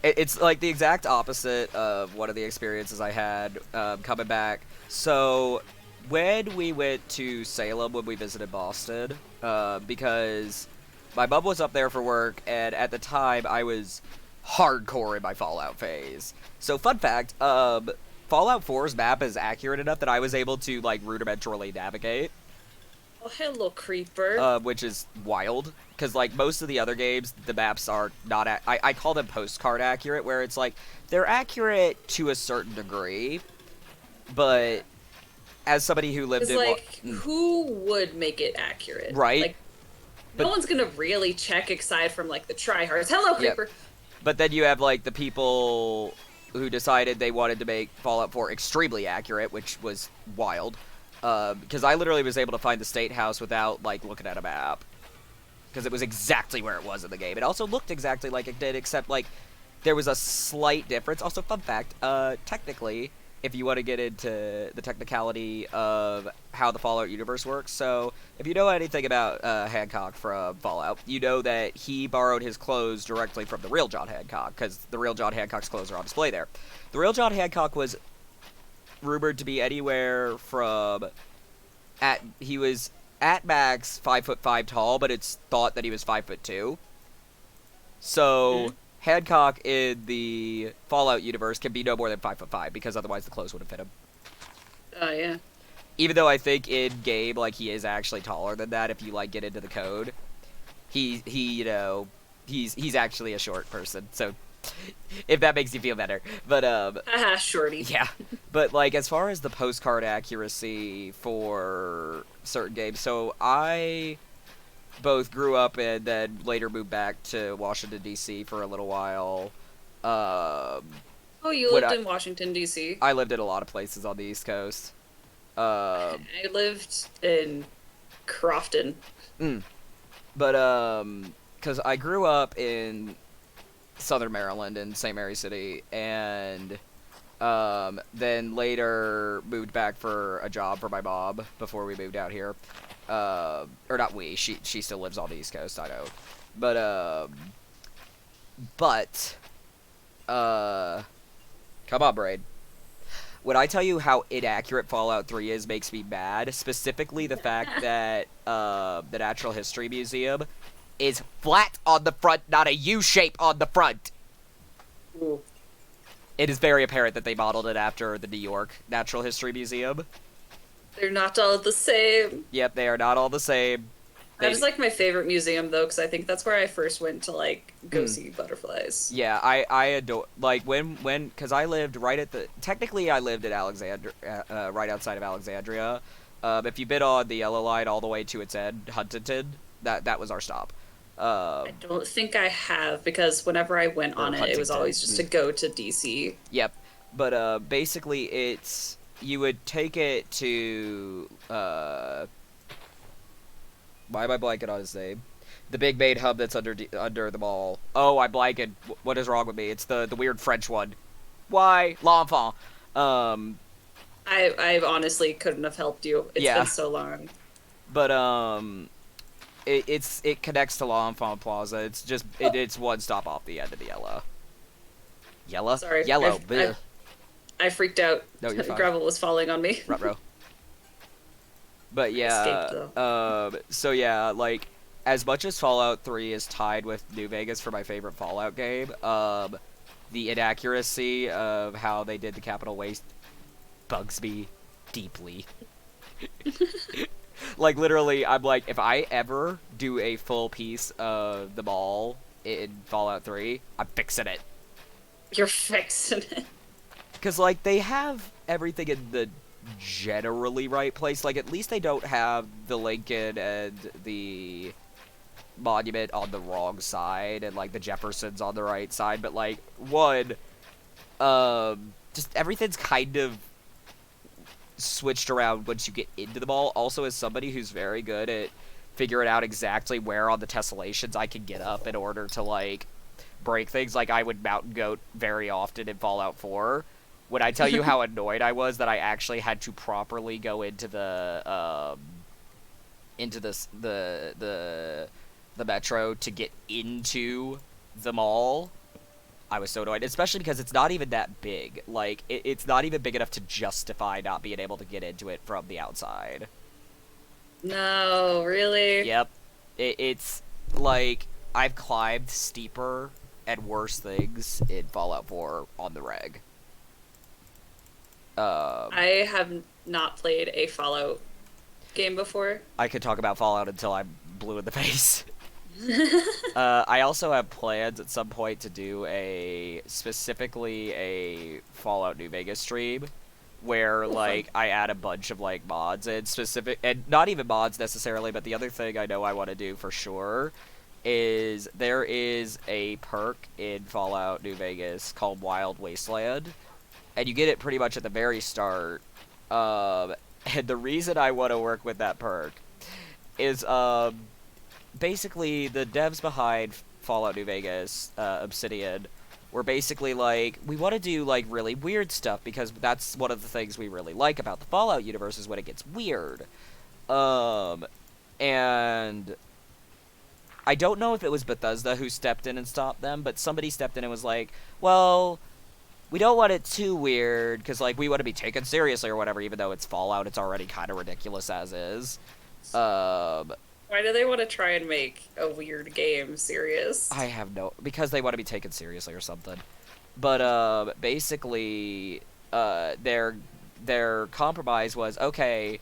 It's, like, the exact opposite of one of the experiences I had coming back. So, when we went to Salem, when we visited Boston, because my mom was up there for work, and at the time, I was hardcore in my Fallout phase. So, fun fact, Fallout 4's map is accurate enough that I was able to, like, rudimentarily navigate. Oh, hello, creeper. Which is wild, because, like, most of the other games, the maps are not... I call them postcard accurate, where it's, like, they're accurate to a certain degree, but as somebody who lived It's in... like, who would make it accurate? Right. Like, But- no one's gonna really check aside from, like, the tryhards. Hello, Yep. creeper. But then you have, like, the people who decided they wanted to make Fallout 4 extremely accurate, which was wild. Because I literally was able to find the State House without, like, looking at a map. Because it was exactly where it was in the game. It also looked exactly like it did, except, like, there was a slight difference. Also, fun fact, technically, if you want to get into the technicality of how the Fallout universe works, so if you know anything about Hancock from Fallout, you know that he borrowed his clothes directly from the real John Hancock, because the real John Hancock's clothes are on display there. The real John Hancock was rumored to be anywhere from he was at max 5'5" tall, but it's thought that he was 5'2". So Hancock in the Fallout universe can be no more than 5'5", because otherwise the clothes wouldn't fit him. Oh, yeah. Even though I think in game, like, he is actually taller than that if you, like, get into the code. He you know, he's actually a short person, so if that makes you feel better. But Haha, shorty. yeah, but, like, as far as the postcard accuracy for certain games, so I both grew up and then later moved back to Washington, D.C. for a little while. Oh, you lived in Washington, D.C.? I lived in a lot of places on the East Coast. I lived in Crofton. But, because I grew up in Southern Maryland in St. Mary City, and then later moved back for a job for my mom before we moved out here. Or not we, she still lives on the East Coast, I know. But, come on, Braid. When I tell you how inaccurate Fallout 3 is makes me mad, specifically the fact that the Natural History Museum is flat on the front, not a U-shape on the front. Ooh. It is very apparent that they modeled it after the New York Natural History Museum. They're not all the same. Yep, they are not all the same. That is like my favorite museum though, because I think that's where I first went to like go Mm. see butterflies. Yeah, I adore, like, because I lived right at technically I lived at Alexandria, right outside of Alexandria. If you've been on the yellow line all the way to its end, Huntington, that was our stop. I don't think I have because whenever I went Or on it, it was Huntington. always just to go to DC. Yep. But basically you would take it to why am I blanking on his name? The big main hub that's under the mall. Oh, I'm blanking. What is wrong with me? It's the weird French one. Why? L'Enfant. Um, I honestly couldn't have helped you. It's Yeah. been so long. but it connects to L'Enfant Plaza. It's one stop off the end of the yellow. Yellow? Sorry. Yellow. I freaked out. No, you're fine. Gravel was falling on me. Ruh-roh. But yeah, escaped, so yeah, like, as much as Fallout 3 is tied with New Vegas for my favorite Fallout game, the inaccuracy of how they did the Capital Waste bugs me deeply. Like, literally, I'm like, if I ever do a full piece of the mall in Fallout 3, I'm fixing it. You're fixing it. Because, like, they have everything in the generally right place. Like, at least they don't have the Lincoln and the Monument on the wrong side, and, like, the Jeffersons on the right side. But, like, just everything's kind of switched around once you get into the mall. Also, as somebody who's very good at figuring out exactly where on the tessellations I can get up in order to, like, break things, like I would mountain goat very often in Fallout 4. When I tell you how annoyed I was that I actually had to properly go into the metro to get into the mall, I was so annoyed. Especially because it's not even that big. Like, it's not even big enough to justify not being able to get into it from the outside. No, really? Yep. It's like I've climbed steeper and worse things in Fallout 4 on the reg. I have not played a Fallout game before. I could talk about Fallout until I'm blue in the face. I also have plans at some point to do specifically a Fallout New Vegas stream where, like, I add a bunch of, like, mods and not even mods necessarily, but the other thing I know I want to do for sure is there is a perk in Fallout New Vegas called Wild Wasteland, and you get it pretty much at the very start. And the reason I want to work with that perk is, basically the devs behind Fallout New Vegas, Obsidian, were basically like, we want to do, like, really weird stuff because that's one of the things we really like about the Fallout universe is when it gets weird. And I don't know if it was Bethesda who stepped in and stopped them, but somebody stepped in and was like, well, we don't want it too weird, because, like, we want to be taken seriously or whatever, even though it's Fallout, it's already kind of ridiculous as is. Why do they want to try and make a weird game serious? I have because they want to be taken seriously or something. But, basically, their compromise was, okay,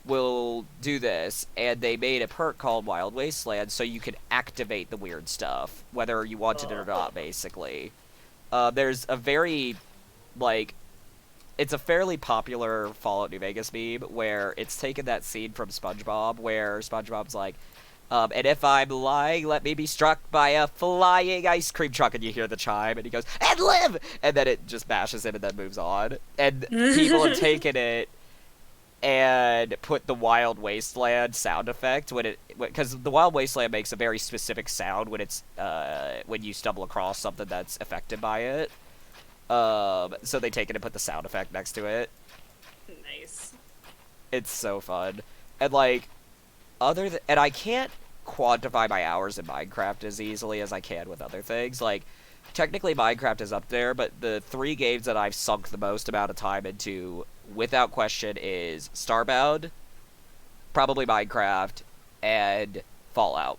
we'll do this, and they made a perk called Wild Wasteland so you could activate the weird stuff, whether you wanted it or not, basically. There's a very, like, it's a fairly popular Fallout New Vegas meme where it's taken that scene from SpongeBob where SpongeBob's like, and if I'm lying, let me be struck by a flying ice cream truck, and you hear the chime, and he goes, and live! And then it just bashes him and then moves on. And people have taken it and put the Wild Wasteland sound effect because the Wild Wasteland makes a very specific sound when it's when you stumble across something that's affected by it. So they take it and put the sound effect next to it. Nice. It's so fun, and like and I can't quantify my hours in Minecraft as easily as I can with other things. Like, technically Minecraft is up there, but the 3 games that I've sunk the most amount of time into, without question, is Starbound, probably Minecraft, and Fallout.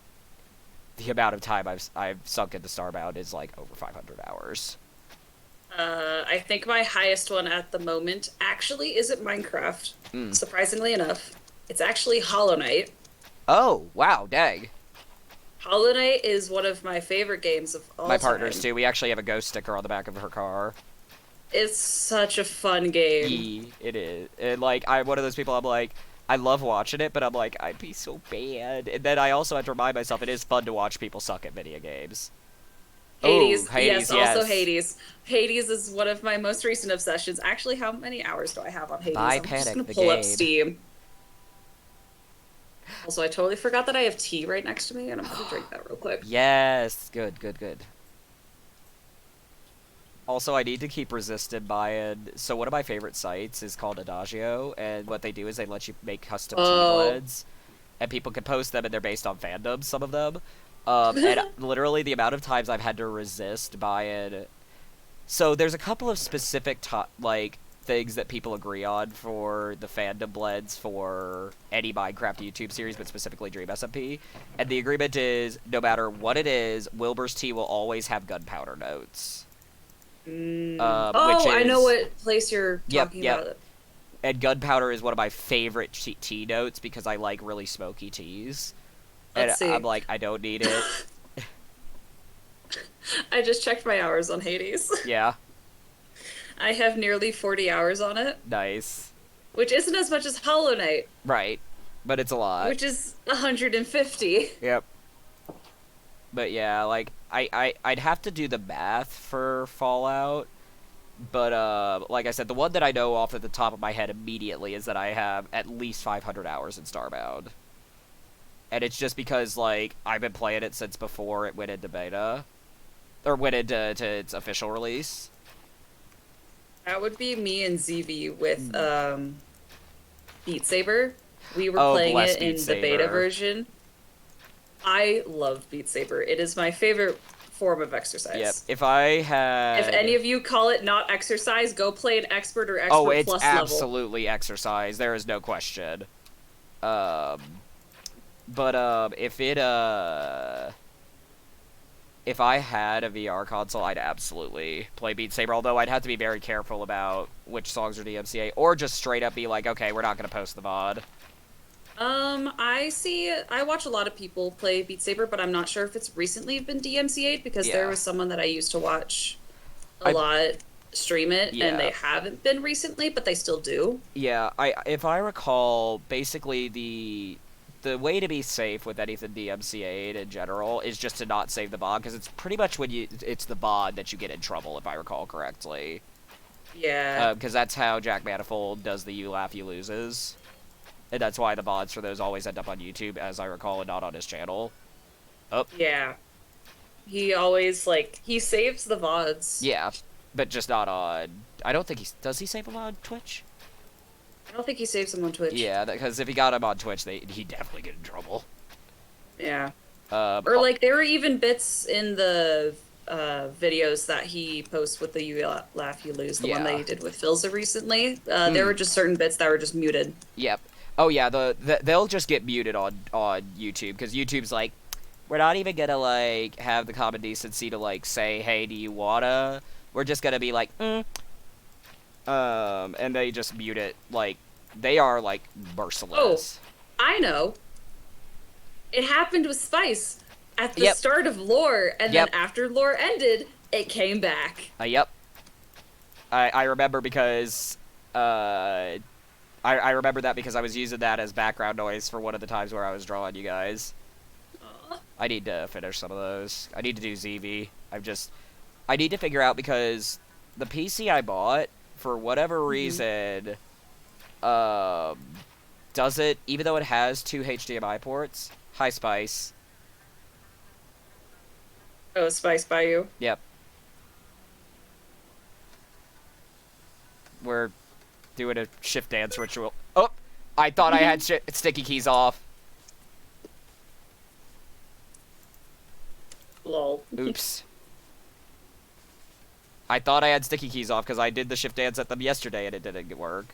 The amount of time I've sunk into Starbound is like over 500 hours. I think my highest one at the moment actually isn't Minecraft. Surprisingly enough, it's actually Hollow Knight. Oh, wow, dang. Hollow Knight is one of my favorite games of all My time. partner's too. We actually have a ghost sticker on the back of her car. It's such a fun game. It is. And, like, I'm one of those people, I'm like, I love watching it, but I'm like, I'd be so bad. And then I also have to remind myself it is fun to watch people suck at video games. Oh, Hades, Hades, yes, also yes. Hades. Hades is one of my most recent obsessions. Actually, how many hours do I have on Hades? Buy I'm just Panic, gonna the pull up game. Steam. Also, I totally forgot that I have tea right next to me, and I'm gonna drink that real quick. Yes, good, good, good. Also, I need to keep resisted buying. So one of my favorite sites is called Adagio, and what they do is they let you make custom tea Oh. blends, and people can post them, and they're based on fandoms, some of them. And literally the amount of times I've had to resist buying. So there's a couple of specific like things that people agree on for the fandom blends for any Minecraft YouTube series, but specifically Dream SMP. And the agreement is no matter what it is, Wilbur's tea will always have gunpowder notes. Which Oh, I know is what place you're yep, talking yep. about. And gunpowder is one of my favorite tea notes because I like really smoky teas. And Let's I'm see. like, I don't need it. I just checked my hours on Hades. Yeah, I have nearly 40 hours on it, nice. which isn't as much as Hollow Knight, Right. But it's a lot. which is 150. Yep. But yeah, like I'd have to do the math for Fallout. But like I said, the one that I know off at the top of my head immediately is that I have at least 500 hours in Starbound. And it's just because like I've been playing it since before it went into beta or went into its official release. That would be me and ZV with Beat Saber. We were Oh, playing bless it Beat in the beta Saber. version. I love Beat Saber. It is my favorite form of exercise. Yep. If I had If any of you call it not exercise, go play an expert or Oh, expert it's plus level. absolutely exercise. There is no question. Um but if I had a VR console, I'd absolutely play Beat Saber, although I'd have to be very careful about which songs are DMCA, or just straight up be like, okay, we're not going to post the VOD. I watch a lot of people play Beat Saber, but I'm not sure if it's recently been DMCA'd because there Yeah. was someone that I used to watch a I- lot stream it, Yeah. and they haven't been recently, but they still do. Yeah, if I recall, basically the way to be safe with anything DMCA'd in general is just to not save the VOD, because it's pretty much it's the VOD that you get in trouble, if I recall correctly. Yeah. Because that's how Jack Manifold does the You Laugh, You Loses. And that's why the VODs for those always end up on YouTube, as I recall, and not on his channel. Oh. Yeah. He always, like, he saves the VODs. Yeah, but just not on... I don't think does he save them on Twitch? I don't think he saves them on Twitch. Yeah, because if he got him on Twitch, he'd definitely get in trouble. Yeah. Or, like, there were even bits in the videos that he posts with the You Laugh, You Lose, the one that Yeah. he did with Filza recently. There were just certain bits that were just muted. Yep. Oh yeah, they'll just get muted on YouTube, because YouTube's like, we're not even gonna like have the common decency to like say, hey, do you wanna? We're just gonna be like, and they just mute it. Like, they are like merciless. I know. It happened with Spice at the Yep. start of lore, and Yep. then after lore ended, it came back. Yep. I remember because I remember that because I was using that as background noise for one of the times where I was drawing you guys. Aw. I need to finish some of those. I need to do ZV. I need to figure out, because the PC I bought, for whatever reason, does it, even though it has 2 HDMI ports. Hi, Spice. Oh, Spice by you. Yep. We're doing a shift dance ritual. Oh! I thought I had sticky keys off. Lol. Oops. I thought I had sticky keys off because I did the shift dance at them yesterday and it didn't work.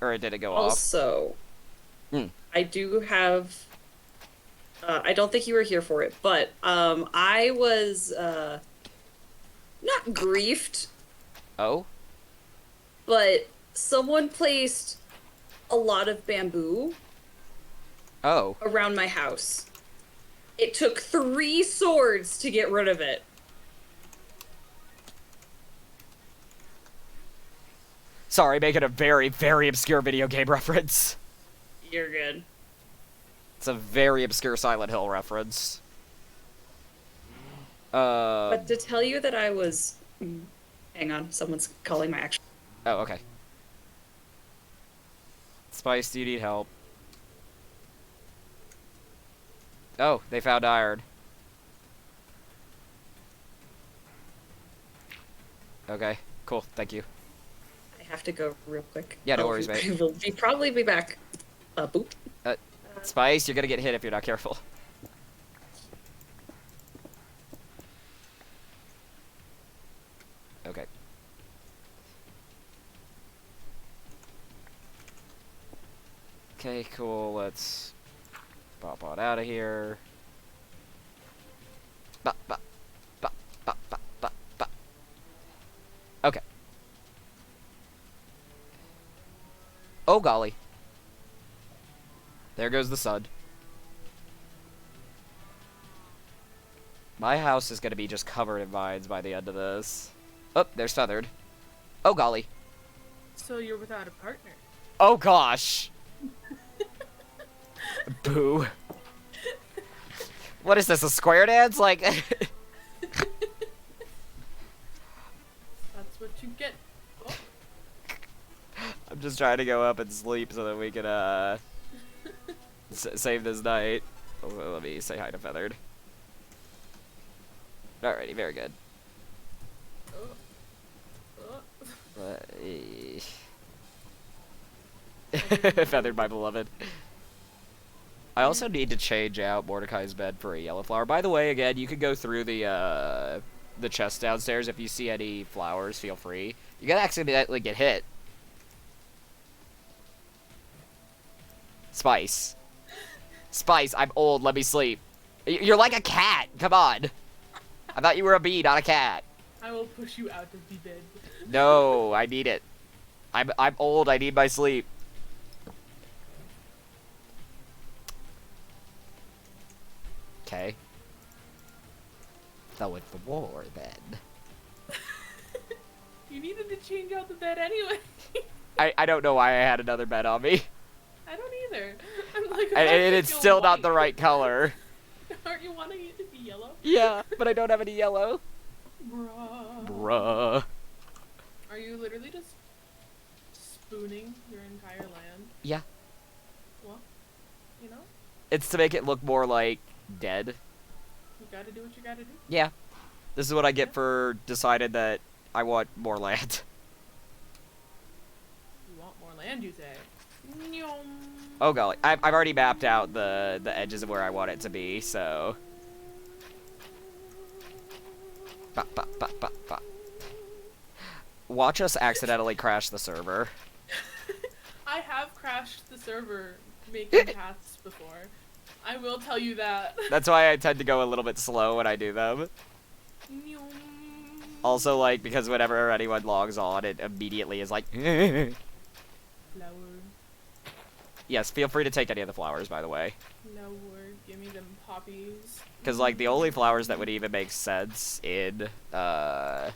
Or it didn't go off. Also, Hmm. I do have. I don't think you were here for it, but I was not griefed, Oh? but someone placed a lot of bamboo Oh. around my house. It took 3 swords to get rid of it. Sorry, making a very, very obscure video game reference. You're good. It's a very obscure Silent Hill reference. But to tell you that I was... Hang on, someone's calling my actual... Oh, okay. Spice, do you need help? Oh, they found iron. Okay, cool, thank you. I have to go real quick. Yeah, no worries, mate. We'll probably be back. Boop. Spice, you're gonna get hit if you're not careful. Okay. Okay, cool, let's pop on out of here. Ba, ba, ba, ba, ba, ba, ba. Okay. Oh golly. There goes the sun. My house is gonna be just covered in vines by the end of this. Oh, there's Feathered. Oh golly. So you're without a partner. Oh gosh. Boo. What is this, a square dance? Like... That's what you get. Oh. I'm just trying to go up and sleep so that we can, save this night. Oh, let me say hi to Feathered. Alrighty, very good. Feathered, my beloved. I also need to change out Mordecai's bed for a yellow flower. By the way, again, you can go through the chest downstairs. If you see any flowers, feel free. You gotta accidentally get hit. Spice. Spice, I'm old, let me sleep. You're like a cat, come on. I thought you were a bee, not a cat. I will push you out of the bed. No, I need it. I'm old, I need my sleep. Okay. Going for war, then. You needed to change out the bed anyway. I don't know why I had another bed on me. I don't either. I'm like, And it's still not the right color. Aren't you wanting it to be yellow? Yeah, but I don't have any yellow. Bruh. Bruh. Are you literally just spooning your entire land? Yeah. Well, you know, It's to make it look more like dead. you gotta do what you gotta do. Yeah. This is what I get for deciding that I want more land. You want more land, you say? Nyom. Oh golly, I've already mapped out the edges of where I want it to be, so. Ba, ba, ba, ba, ba. Watch us accidentally crash the server. I have crashed the server making paths before. I will tell you that. That's why I tend to go a little bit slow when I do them. Nyom. Also, like, because whenever anyone logs on, it immediately is like, Flower. yes, feel free to take any of the flowers, by the way. Flower. Give me them poppies. Because, like, the only flowers that would even make sense in, the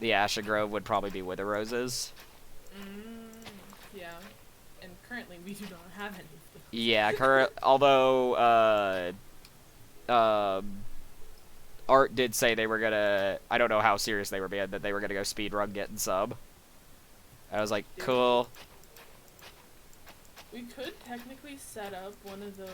Ashengrove would probably be wither roses. Yeah. And currently we do not have any of those. Yeah, although, Art did say they were gonna, I don't know how serious they were being, that they were gonna go speedrun getting some. I was like, cool. We could technically set up one of those,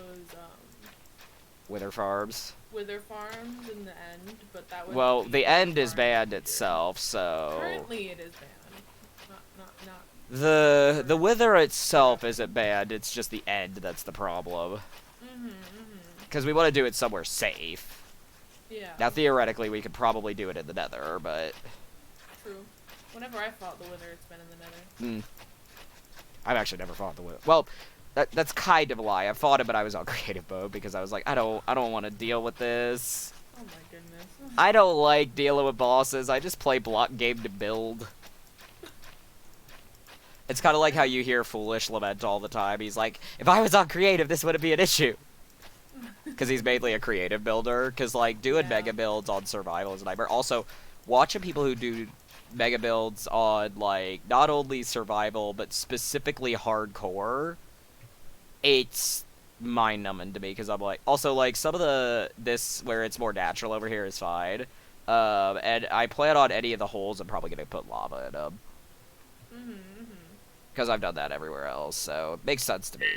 Wither farms. wither farms in the end, but that would Well, be the end is farm banned manager. itself, so... Currently it is banned. Not. The wither itself isn't banned, it's just the end that's the problem. Because we want to do it somewhere safe. Yeah. Now, theoretically, we could probably do it in the nether, but... True. Whenever I fought the wither, it's been in the nether. I've actually never fought the wither. Well, that's kind of a lie. I fought it, but I was on creative mode because I was like, I don't want to deal with this. Oh my goodness. I don't like dealing with bosses. I just play block game to build. It's kind of like how you hear Foolish lament all the time. He's like, if I was on creative, this wouldn't be an issue. Because he's mainly a creative builder. Because, like, doing mega builds on survival is a nightmare. Also, watching people who do mega builds on, like, not only survival, but specifically hardcore, it's mind-numbing to me. Because I'm like, also, like, some of this where it's more natural over here is fine. And I plan on any of the holes, I'm probably going to put lava in them. Because I've done that everywhere else, so it makes sense to me.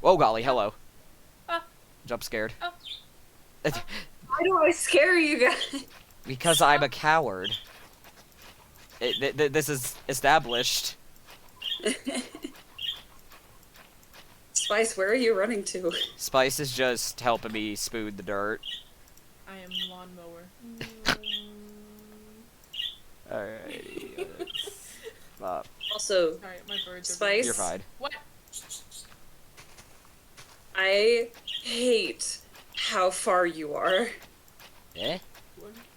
Whoa, golly, hello. Jump scared. Why do I scare you guys? Because I'm a coward. This is established. Spice, where are you running to? Spice is just helping me spoon the dirt. I am lawnmower. Alrighty. Also, Sorry, my birds are Spice? You're fine. What? I hate how far you are Eh?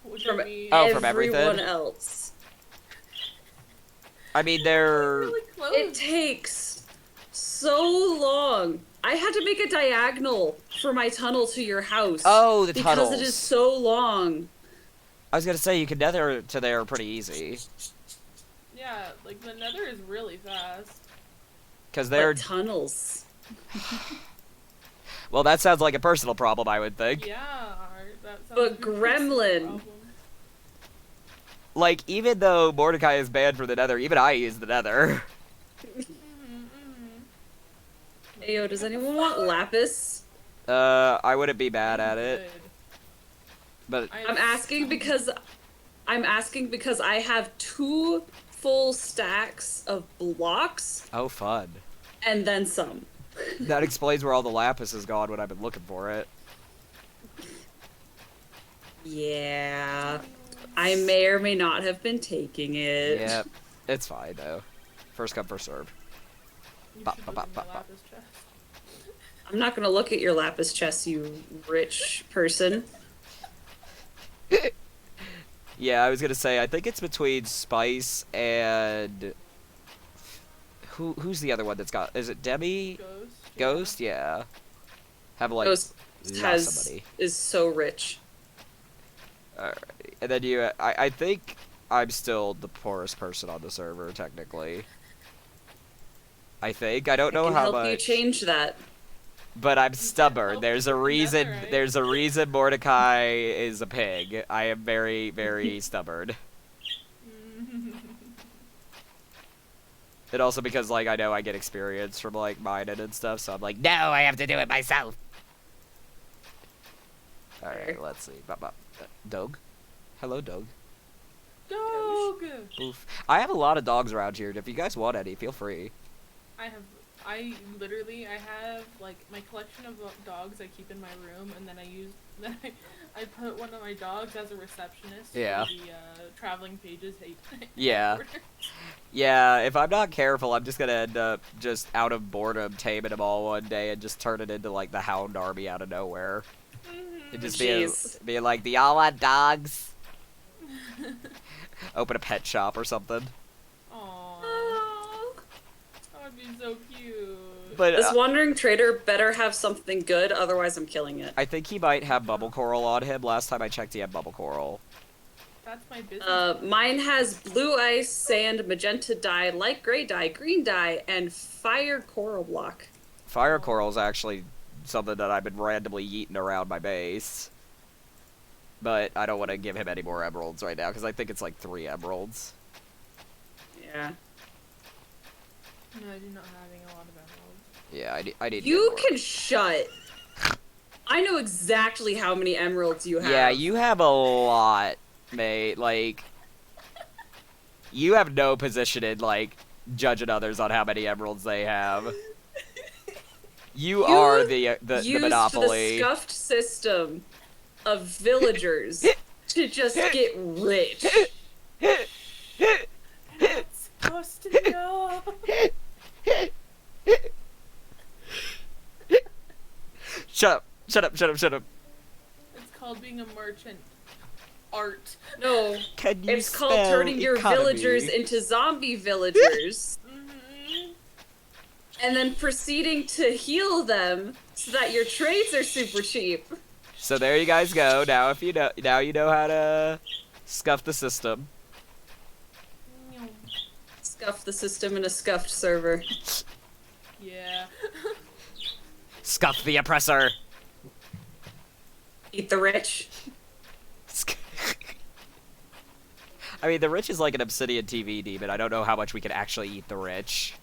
What do from you mean? Oh, from everything? everyone else. I mean, they're... Really close. It takes so long. I had to make a diagonal for my tunnel to your house. Oh, the because tunnels. it is so long. I was gonna say, you can nether to there pretty easy. Yeah, like the nether is really fast. Because they're... But tunnels. Well, that sounds like a personal problem, I would think. Yeah, that sounds But like a gremlin. problem. Like, even though Mordecai is banned from the nether, even I use the nether. Hey, yo, does anyone want lapis? I wouldn't be mad at it. Good. But I'm asking because I have 2 full stacks of blocks oh, fun. and then some. That explains where all the lapis is gone when I've been looking for it. Yeah. I may or may not have been taking it. Yep. It's fine, though. First come, first serve. You Bop, should bop, look in bop, my bop. lapis chest. I'm not gonna look at your lapis chest, you rich person. Yeah, I was gonna say, I think it's between Spice and... Who's the other one that's got... Is it Demi? Ghost. Ghost? Yeah. Have, like, Ghost lost somebody. is so rich. Alright. And then you... I think I'm still the poorest person on the server, technically. I think. I don't know I can how help much... you change that. But I'm You can't stubborn. help There's a it, reason. right? There's a reason Mordecai is a pig. I am very, very stubborn. And also because, like, I know I get experience from, like, mining and stuff, so I'm like, no, I have to do it myself. Alright, let's see. Bop, bop. Dog? Hello, dog. Dog. Oof. I have a lot of dogs around here. If you guys want any, feel free. I have like my collection of dogs I keep in my room, and then I put one of my dogs as a receptionist. Yeah. For the traveling pages. Yeah. Yeah, if I'm not careful, I'm just gonna end up just out of boredom taming them all one day and just turn it into, like, the Hound Army out of nowhere. And just being like, do y'all want dogs? Open a pet shop or something. Aww. That would be so cute. But This wandering trader better have something good, otherwise I'm killing it. I think he might have bubble coral on him. Last time I checked, he had bubble coral. That's my business. Mine has blue ice, sand, magenta dye, light gray dye, green dye, and fire coral block. Fire coral is actually something that I've been randomly yeeting around my base. But I don't want to give him any more emeralds right now, because I think it's like 3 emeralds. Yeah. No, I do not having a lot of emeralds. Yeah, I need to You get more. can shut. I know exactly how many emeralds you have. Yeah, you have a lot, mate. Like, you have no position in, like, judging others on how many emeralds they have. You are the monopoly. The scuffed system of villagers to just get rich. It's supposed to know. Shut up. Shut up, shut up, shut up. It's called being a merchant. Art. No, Can you it's called spell turning your economy? villagers into zombie villagers. and then proceeding to heal them so that your trades are super cheap. So there you guys go. Now if you know, now you know how to scuff the system. Scuff the system in a scuffed server. Yeah. Scuff the oppressor. Eat the rich. I mean, the rich is like an obsidian TV demon. I don't know how much we can actually eat the rich.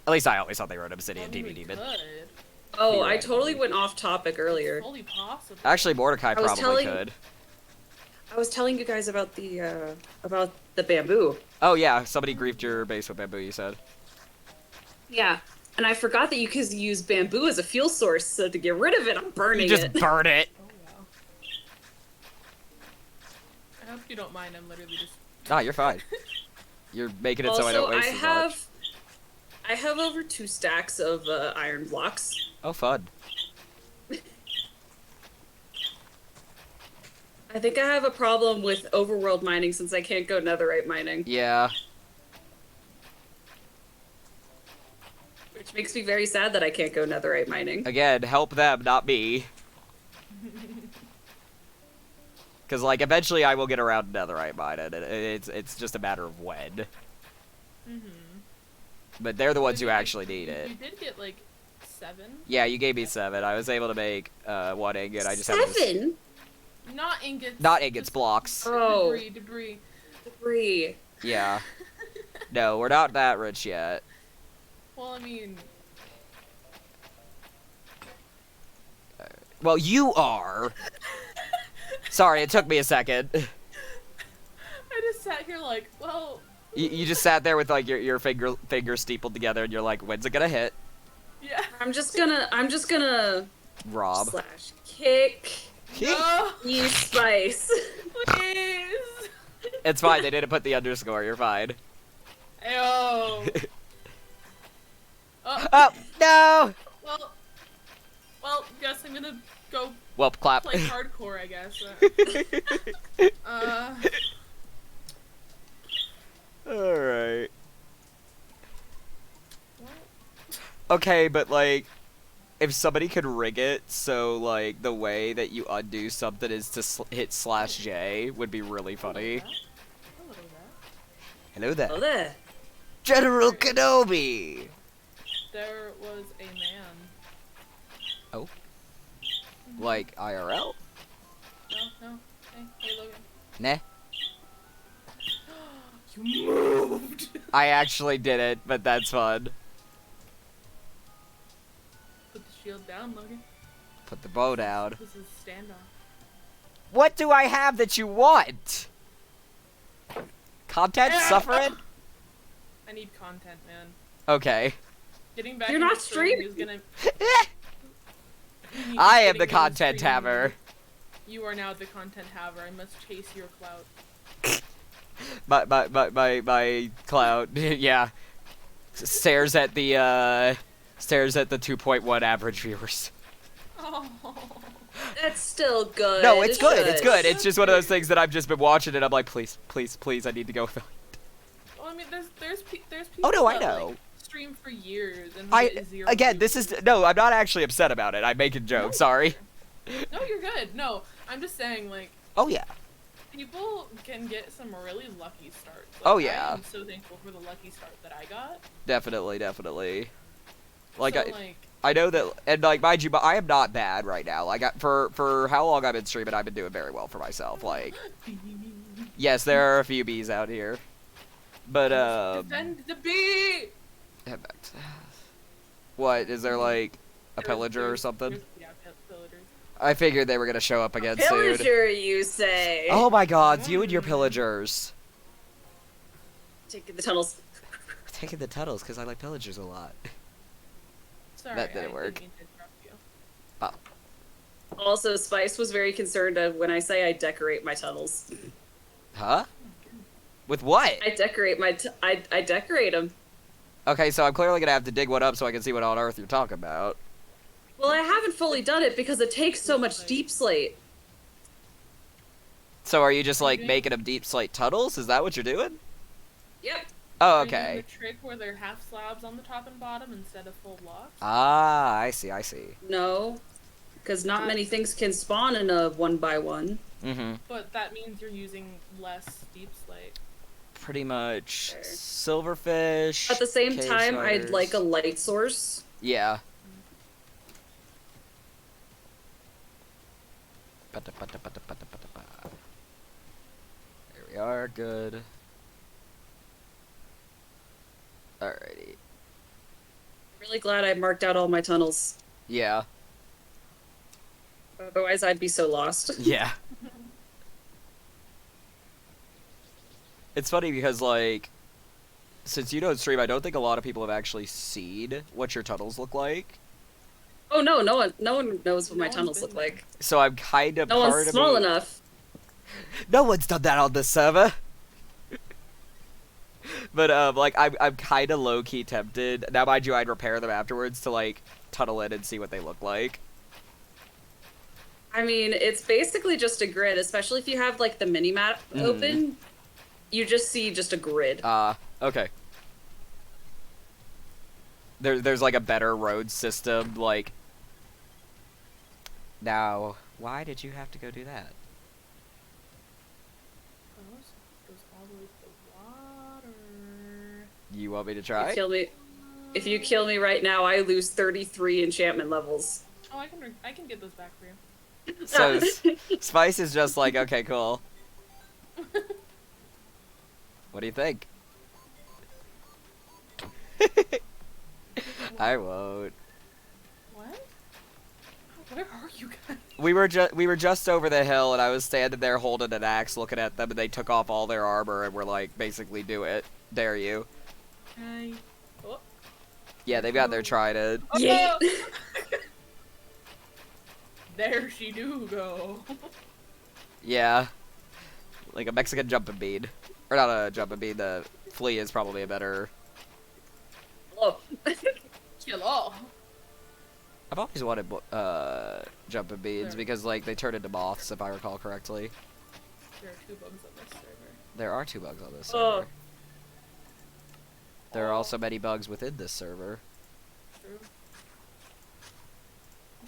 At least I always thought they were an obsidian TV demon. Oh, I Theoretically. totally went off topic earlier. Fully possible. Actually, Mordecai was probably telling- could. I was telling you guys about the bamboo. Oh yeah, somebody griefed your base with bamboo, you said. Yeah, and I forgot that you could use bamboo as a fuel source, so to get rid of it, I'm burning You just it. burn it. Oh wow. I hope you don't mind. I'm literally just. Nah, you're fine. You're making it so I don't waste as much. I have over 2 stacks of iron blocks. Oh, fun. I think I have a problem with overworld mining since I can't go netherite mining, Yeah. which makes me very sad that I can't go netherite mining. Again, help them, not me. Because, like, eventually I will get around to netherite mining. It's just a matter of when. But they're the ones who actually need it. You did get like 7. Yeah, you gave me 7. I was able to make 1 ingot. I just have to... 7? Not ingots. Not ingots, just blocks. Oh, Debris. debris. Yeah. No, we're not that rich yet. Well, I mean, Well, you are. Sorry, it took me a second. I just sat here like, well. You just sat there with like your fingers steepled together, and you're like, when's it gonna hit? Yeah. I'm just gonna Rob. slash kick No, you spice. please. It's fine. They didn't put the underscore. You're fine. Ayo. Oh, Oh no! well, guess I'm gonna go Well, clap. play hardcore, I guess. All right. What? Okay, but like, if somebody could rig it so like the way that you undo something is to hit /J would be really funny. Hello there. Hello there. Oh there. General Kenobi! There was a man. Oh. Like IRL? No. Hey, Logan. Nah. You moved. I actually did it, but that's fun. Put the shield down, Logan. Put the bow down. This is standoff. What do I have that you want? Content suffering? I need content, man. Okay. Getting back You're into not streaming streaming. is gonna. I am the Getting into content streaming, haver. You are now the content haver. I must chase your clout. My cloud, yeah. Stares at the 2.1 average viewers. Oh. That's still good. No, it's good, it's Shush. good. It's just one of those things that I've just been watching and I'm like, please, I need to go. Well, I mean, there's people. Oh, no, I that, know. Like, stream for years and get zero again, views. this is, no, I'm not actually upset about it. I'm making jokes, sorry. No, you're good. No, I'm just saying, like, Oh, yeah. people can get some really lucky starts. Like, Oh, yeah. I'm so thankful for the lucky start that I got. Definitely. Like, So, I know that, and like, mind you, but I am not bad right now. Like, for how long I've been streaming, I've been doing very well for myself. Like, yes, there are a few bees out here, but defend the bee. head back to- what is there like a pillager or something? Yeah, pillagers. I figured they were gonna show up again soon. Pillager, you say? Oh my God, you and your pillagers. Taking the tunnels. Taking the tunnels because I like pillagers a lot. Sorry, That didn't I work. mean to interrupt you. Also, Spice was very concerned of when I say I decorate my tunnels. Huh? With what? I decorate I decorate them. Okay, so I'm clearly gonna have to dig one up so I can see what on earth you're talking about. Well, I haven't fully done it because it takes so much deep slate. So are you just like Okay. making them deep slate tunnels? Is that what you're doing? Yep. Oh, Are you doing okay. the trick where they're half slabs on the top and bottom instead of full blocks? Ah, I see, I see. No, because not many That's- things can spawn in a 1x1. Mm-hmm. But that means you're using less deep slate. Pretty much Fair. silverfish. At the same cave time, I'd like a spiders. light source. Yeah. There we are, good. Alrighty. Really glad I marked out all my tunnels. Yeah. Otherwise, I'd be so lost. Yeah. It's funny because, like, since you don't stream, I don't think a lot of people have actually seen what your tunnels look like. Oh no, no one knows what No my one's tunnels been look there. like. So I'm kind of No part one's of small me- enough. No one's done that on this server. But like I'm kind of low key tempted. Now, mind you, I'd repair them afterwards to like tunnel in and see what they look like. I mean, it's basically just a grid, especially if you have like the mini map open. You just see just a grid. Okay. There's like a better road system, like. Now, why did you have to go do that? Goes all the way to the water. You want me to You try? kill me. If you kill me right now, I lose 33 enchantment levels. Oh, I can get those back for you. So Spice is just like, okay, cool. What do you think? I won't. What? Where are you guys? We were just over the hill, and I was standing there holding an axe, looking at them, and they took off all their armor, and were like, basically, do it, dare you. Oh. Yeah, they've got their trident. Oh! Yeah. There she do go. Yeah, like a Mexican jumping bean, or not a jumping bean. The flea is probably a better. Oh. Kill all. I've always wanted jumping beans There. because like they turn into moths, if I recall correctly. There are 2 bugs on this server. There are 2 bugs on this Oh. server. There are also many bugs within this server.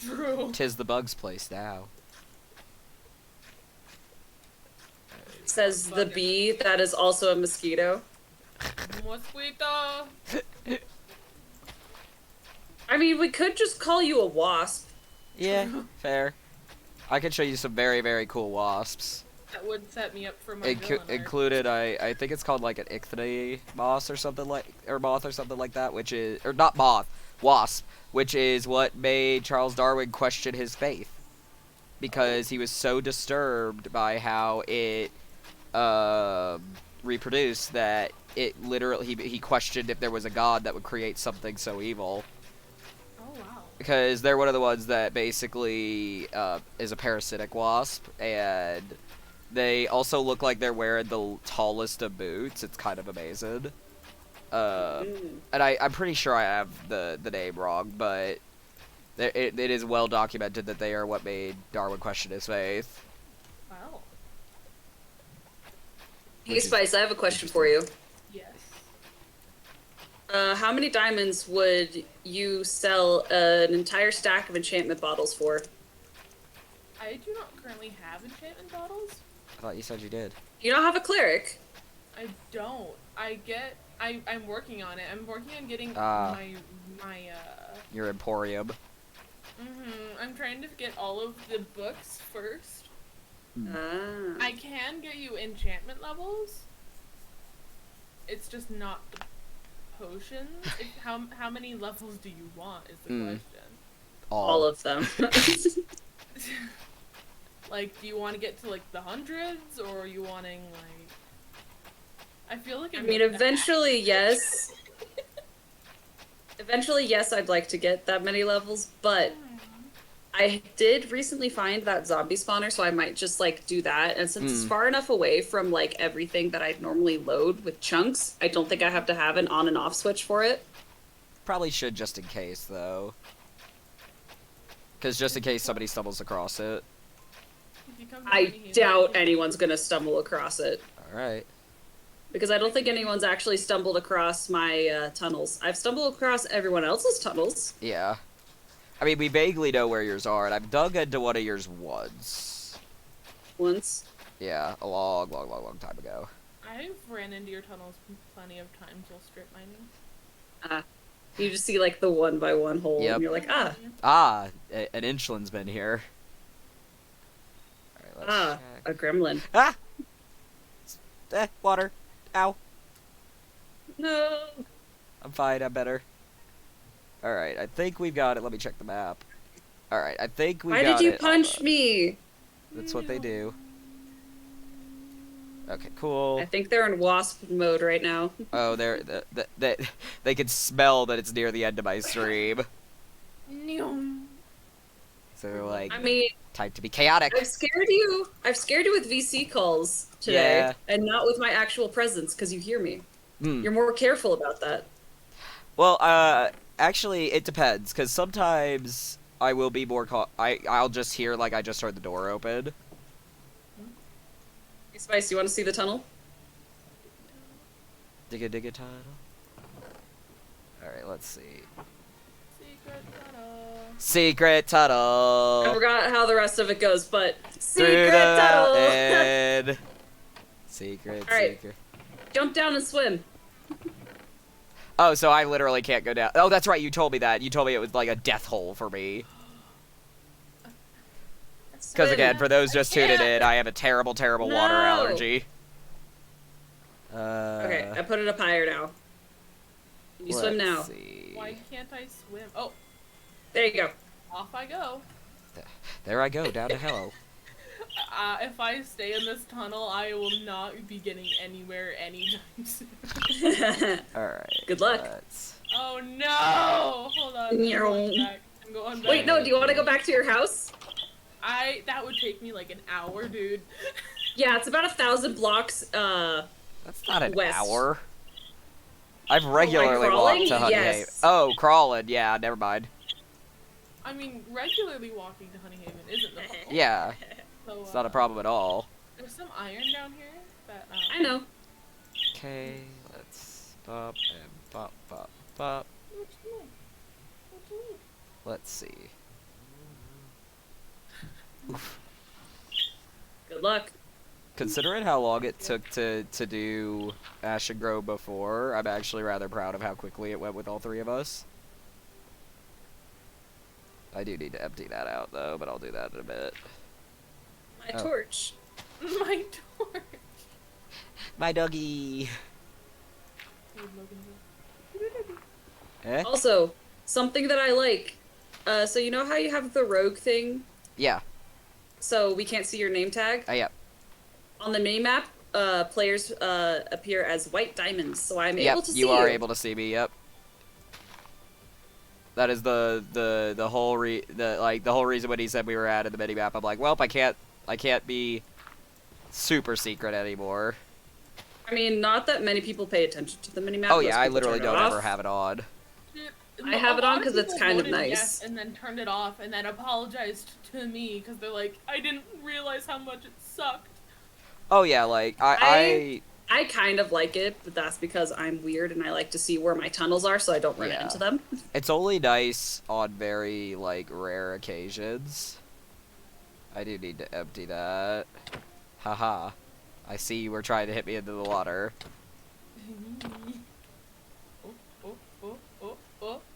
True. Tis the bugs' place now. Says the bee that is also a mosquito. Mosquito. I mean, we could just call you a wasp. Yeah, fair. I can show you some very, very cool wasps. That would set me up for my villain arc. Included, I think it's called like an ichthony moth or something like that, which is, or not moth, wasp, which is what made Charles Darwin question his faith, because he was so disturbed by how it reproduced that it literally he questioned if there was a god that would create something so evil. Oh wow. Because they're one of the ones that basically is a parasitic wasp, and they also look like they're wearing the tallest of boots. It's kind of amazing. And I'm pretty sure I have the name wrong, but it is well documented that they are what made Darwin question his faith. Wow. Hey, Spice, I have a question for you. Yes. How many diamonds would you sell an entire stack of enchantment bottles for? I do not currently have enchantment bottles. I thought you said you did. You don't have a cleric. I don't. I'm working on it. I'm working on getting Ah. my Your Emporium. I'm trying to get all of the books first. Ah. I can get you enchantment levels. It's just not the potions. How many levels do you want is the question. All of them. Like, do you want to get to like the hundreds, or are you wanting like? I feel like I mean, eventually, yes. Eventually, yes, I'd like to get that many levels, but I did recently find that zombie spawner, so I might just like do that. And since it's far enough away from like everything that I'd normally load with chunks, I don't think I have to have an on and off switch for it. Probably should just in case though, because just in case somebody stumbles across it. If you come to I me, he's doubt like, anyone's gonna stumble across it. All right. because I don't think anyone's actually stumbled across my tunnels. I've stumbled across everyone else's tunnels. Yeah. I mean, we vaguely know where yours are, and I've dug into one of yours once. Once. Yeah, a long, long, long, long time ago. I've ran into your tunnels plenty of times while strip mining. You just see like the 1x1 hole, Yep. and you're like, ah, Ah, an inchlin's been here. Alright, let's check. a gremlin. Ah! Water. Ow. No. I'm fine, I'm better. Alright, I think we've got it. Let me check the map. Alright, I think we got it. Why did you punch me? That's what they do. Okay, cool. I think they're in wasp mode right now. Oh, they can smell that it's near the end of my stream. So they're like, I mean, time to be chaotic. I've scared you. I've scared you with VC calls today, Yeah. and not with my actual presence because you hear me. Hmm. You're more careful about that. Well, actually, it depends, because sometimes I will be more I'll just hear like I just heard the door open. Hey, Spice, you want to see the tunnel? Digga digga tunnel. Alright, let's see. Secret tunnel. Secret tunnel. I forgot how the rest of it goes, but Through secret the tunnel. end. Secret, Alright. secret. Jump down and swim. Oh, so I literally can't go down. Oh, that's right, you told me that. You told me it was like a death hole for me. Because Swim. again, for those just tuning in, I have a terrible, terrible water No. allergy. Okay, I put it up higher now. You swim now. let's see. Why can't I swim? Oh, There you go. off I go. There I go, down to hell. If I stay in this tunnel, I will not be getting anywhere anytime soon. Alright. Good luck. let's- Oh no! Hold on. I'm going back. I'm going back. Wait, no, do you want to go back to your house? That would take me like an hour, dude. Yeah, it's about 1,000 blocks, That's not an west. hour. I've regularly crawling? walked to Honey Yes. Haven. Oh, crawling. Yeah, never mind. I mean, regularly walking to Honey Haven isn't the problem. Yeah, So, it's not a problem at all. There's some iron down here that, I know. Okay, let's pop and pop, pop, pop. What you mean? What you mean? Let's see. Good luck. Considering how long it took to do Ashengrove before, I'm actually rather proud of how quickly it went with all three of us. I do need to empty that out though, but I'll do that in a bit. My Oh. torch. My torch. My doggy. Eh? Also, something that I like. So you know how you have the rogue thing? Yeah. So we can't see your name tag? Yep. On the minimap, players appear as white diamonds, so I'm Yep. able to see You are able to see me. Yep. That is the whole whole reason when he said we were at in the minimap. I'm like, well, I can't be super secret anymore. I mean, not that many people pay attention to the minimap. Oh Most yeah, I people literally turn it don't off. ever have it on. I have it on 'cause it's kind of voted nice. yes and then turned it off and then apologized to me because they're like, I didn't realize how much it sucked. Oh yeah, like I I kind of like it, but that's because I'm weird and I like to see where my tunnels are so I don't run Yeah. into them. it's only nice on very like rare occasions. I do need to empty that. Haha. I see you were trying to hit me into the water.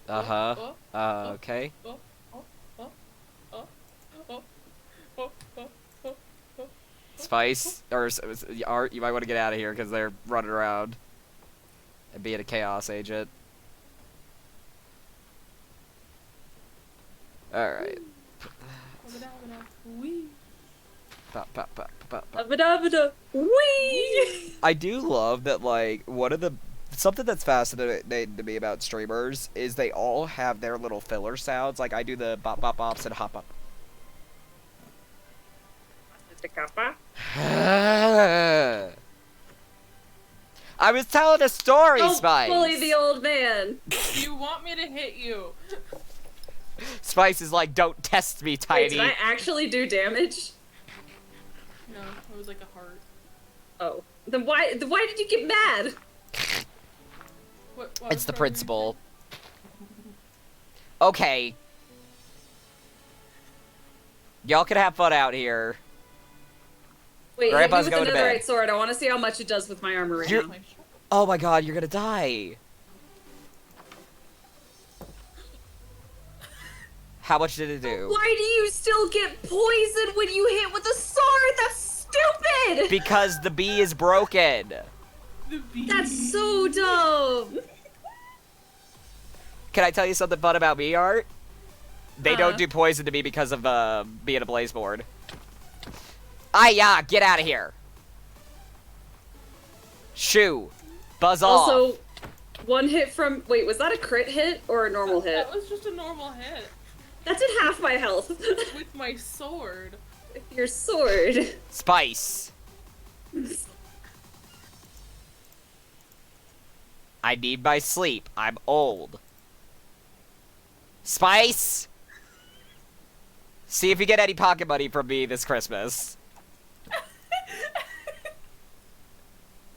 Uh-huh. Okay. Spice, or Art, you might want to get out of here because they're running around and being a chaos agent. Alright. Pop, pop, pop, pop, pop. Abadabada. Whee! I do love that, like, something that's fascinating to me about streamers is they all have their little filler sounds. Like, I do the bop, bop, bops and hop, up. I was telling a story, Don't Spice! bully the old man. You want me to hit you? Spice is like, don't test me, Wait, Tiny. did I actually do damage? No, it was like a heart. Oh. Then why did you get mad? What It's was the wrong with principal. Okay. Y'all can have fun out here. Wait, hit me Grandpa's with going to another bed. right sword. I want to see how much it does with my armor right You're- now. my shirt? Oh my god, you're gonna die. How much did it do? Why do you still get poisoned when you hit with a sword? That's stupid! Because the bee is broken. The bee. That's so dumb. Can I tell you something fun about me, Art? They Uh-huh. don't do poison to me because of being a blaze board. Get out of here. Shoo. Buzz off. Also, one hit from... Wait, was that a crit hit or a normal hit? That was just a normal hit That did half my health. with my sword. With your sword. Spice. I need my sleep. I'm old. Spice! See if you get any pocket money from me this Christmas.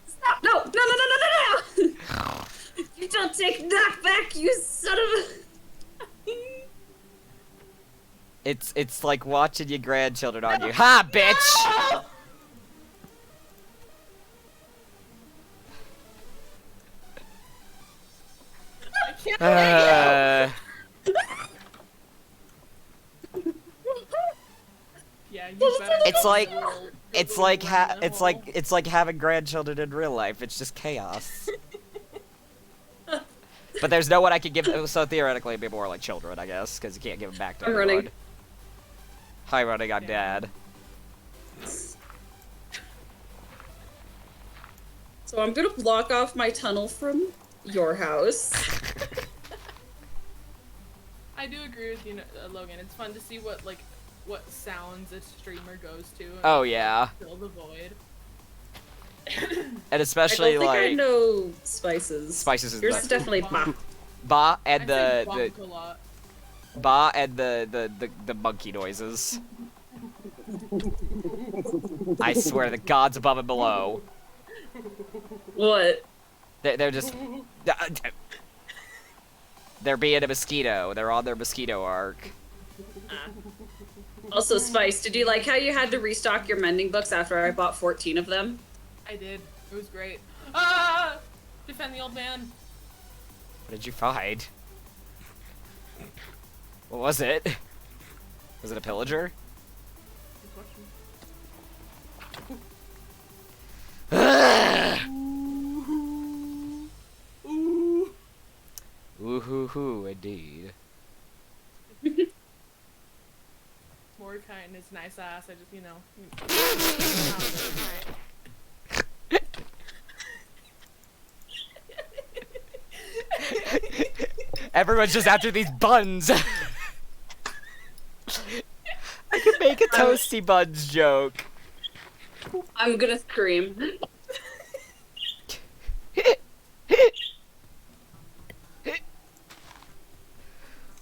Stop! No! No, no, no, no, no, no! You don't take knockback, you son of a... It's like watching your grandchildren on you. Ha, bitch! No! I can't Yeah, you better It's like- roll- It's roll like around that hole. it's like having grandchildren in real life. It's just chaos. But there's no one I could give. So theoretically, it'd be more like children, I guess, because you can't give them back to I'm everyone. running. Hi, running. I'm Yeah. dad. So I'm gonna block off my tunnel from your house. I do agree with you, Logan. It's fun to see what sounds a streamer goes to. And Oh yeah, Fill the void. and I especially don't think I like know spices. spices is Yours the is definitely bah. ba I and say the bonk a lot. ba and the monkey noises. I swear to the gods above and below. What? They're just they're being a mosquito. They're on their mosquito arc. Also, Spice, did you like how you had to restock your mending books after I bought 14 of them? I did. It was great. Ah! Defend the old man. What did you find? What was it? Was it a pillager? Good question. Ooh. Ooh hoo hoo, indeed. Mordecai and his nice ass. I just, Everyone's just after these buns. I could make a toasty buns joke. I'm gonna scream.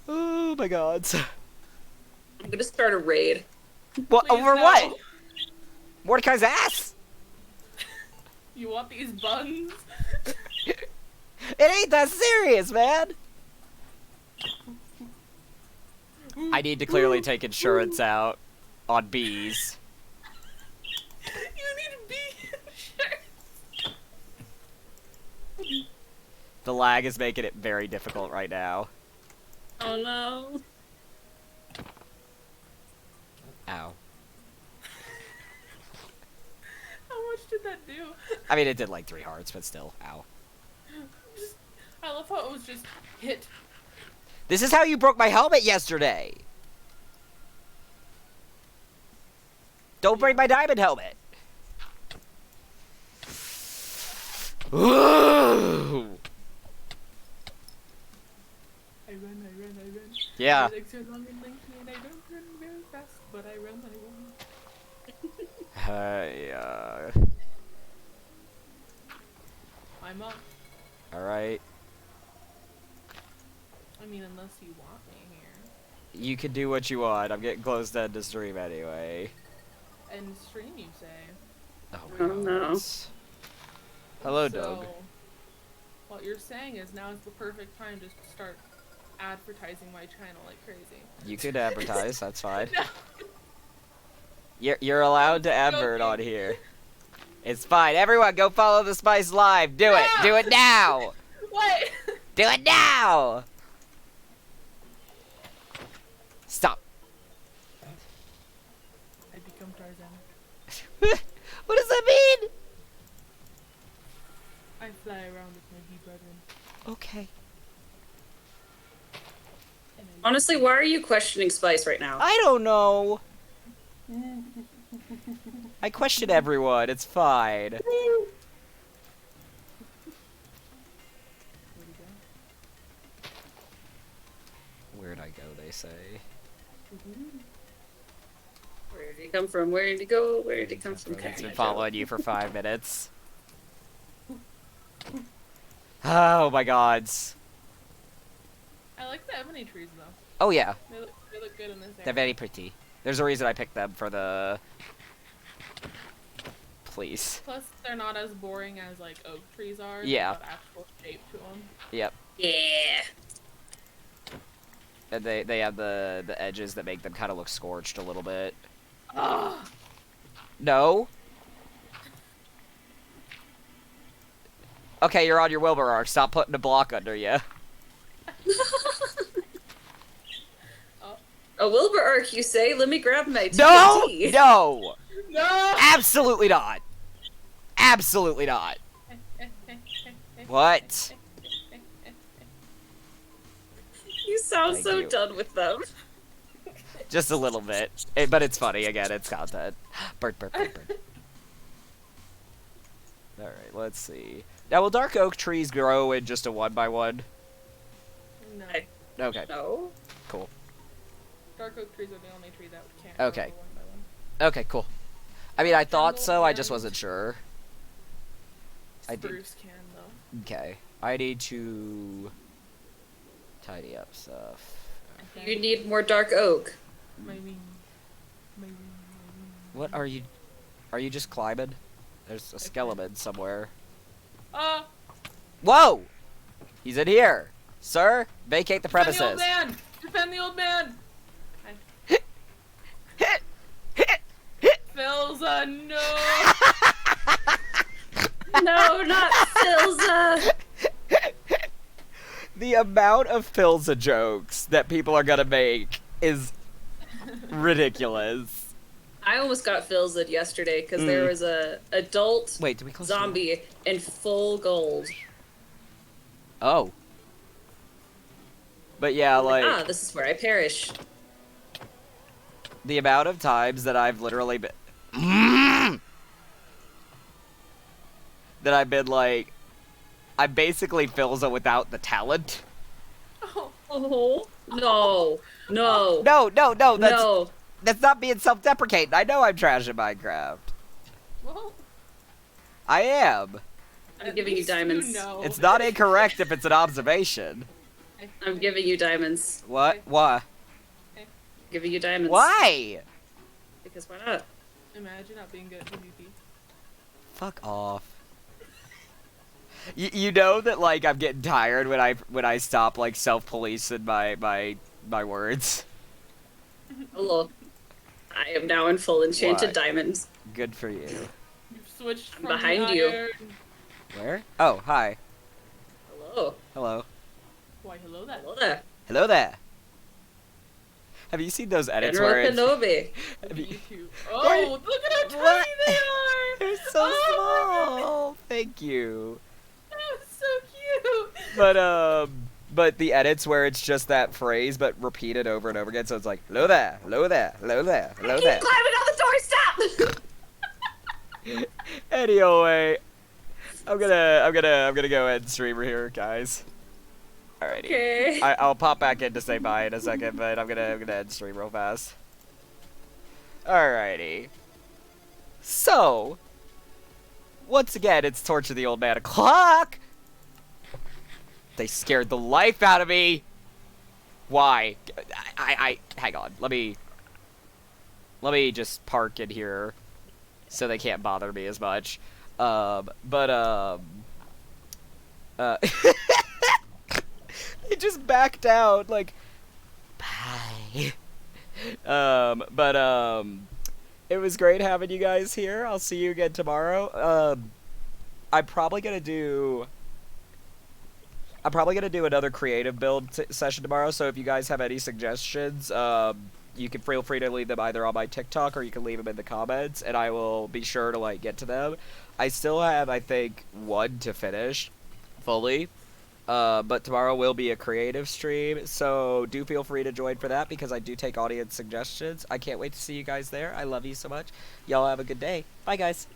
Oh my god. I'm gonna start a raid. What Please over no. what? Mordecai's ass? You want these buns? It ain't that serious, man. I need to clearly take insurance out on bees. You need to be sure. The lag is making it very difficult right now. Oh no. Ow. How much did that do? I mean, it did like 3 hearts, but still, ow. I love how it was just hit. This is how you broke my helmet yesterday. Don't break my diamond helmet. Ooh. I run. Yeah. My legs are long and lanky and I don't run very fast, but I run. Yeah. I'm up. Alright. I mean, unless you want me here. You can do what you want. I'm getting close to end the stream anyway. And stream, you say? Oh Oh, my no. god. Hello, So, Doug. what you're saying is now is the perfect time to start advertising my channel like crazy. You could advertise, that's fine. No. You're allowed to advert on here. It's fine. Everyone, go follow the Spice Live. Do it. No. Do it now. What? Do it now. Stop. I become Tarzan. What does that mean? I fly around with my bee brethren. Okay. And Honestly, why are you questioning Spice right now? I don't know. I question everyone. It's fine. Where'd he go? Where'd I go, they say. Where did he come from? Where did he go? Where did he come from? It's been following you for 5 minutes. Oh my gods. I like the ebony trees though. Oh yeah, They look good in this area. they're very pretty. There's a reason I picked them for the... Please. Plus, they're not as boring as like oak trees are. Yeah. They've got actual shape to them. Yep. Yeah. And they have the edges that make them kind of look scorched a little bit. Ugh. No? Okay, you're on your Wilbur arc. Stop putting a block under you. A Wilbur arc, you say? Let me grab my No! TNT. No! No! Absolutely not! Absolutely not! What? You sound Thank so you. done with them. Just a little bit. But it's funny, again, it's content. Burp, burp, burp, burp. Alright, let's see. Now, will dark oak trees grow in just a 1x1? No. Okay, No. cool. Dark oak trees are the only tree that can't Okay. grow one by one. Okay, cool. I mean, I thought so, I just wasn't sure. I did. Spruce can though. Okay. I need to tidy up stuff. You need more dark oak. Maybe. What are you... Are you just climbing? There's a skeleton somewhere. Whoa! He's in here! Sir, vacate the Defend the premises. old man! Defend the old man! Phil's a no! No, not Silza. The amount of Philza jokes that people are gonna make is ridiculous. I almost got Philza'd yesterday because there was a adult Wait, did we close the door? zombie in full gold. Oh. But yeah, like, this is where I perish. the amount of times that I've literally been... that I've been like... I'm basically Philza without the talent. Oh, Oh no, no, No, no. that's not being self-deprecating. I know I'm trash at Minecraft. well. I am. I'm at giving you least diamonds. know. It's not incorrect if it's an observation. I'm giving you diamonds. What? Why? Giving you diamonds. Why? Because why not? Imagine not being good at PvP. Fuck off. You know that like I'm getting tired when I stop like self-policing my words. Hello. I am now in full enchanted What? diamonds. Good for you. You've switched from Behind the you. iron. Where? Oh, hi. Hello. Hello. Why, hello there. Hello there. Hello there. Have you seen those edits General where it's... Kenobi. Have you- YouTube. Oh, look at how tiny What? they are! They're so Oh my small. Thank you. God, that was so cute! But the edits where it's just that phrase but repeated over and over again, so it's like hello there, hello there, hello there, hello Keep there. climbing on the door. Stop. Anyway, I'm gonna go ahead and streamer here, guys. Alrighty. Okay. I'll pop back in to say bye in a second, but I'm gonna end stream real fast. Alrighty. So, once again, it's Torture the Old Man o'clock. They scared the life out of me. Why? I hang on. Let me just park in here so they can't bother me as much. They just backed out, like, bye. It was great having you guys here. I'll see you again tomorrow. I'm probably gonna do another creative build session tomorrow. So if you guys have any suggestions, you can feel free to leave them either on my TikTok or you can leave them in the comments, and I will be sure to like get to them. I still have, I think, one to finish fully. But tomorrow will be a creative stream, so do feel free to join for that because I do take audience suggestions. I can't wait to see you guys there. I love you so much. Y'all have a good day. Bye, guys.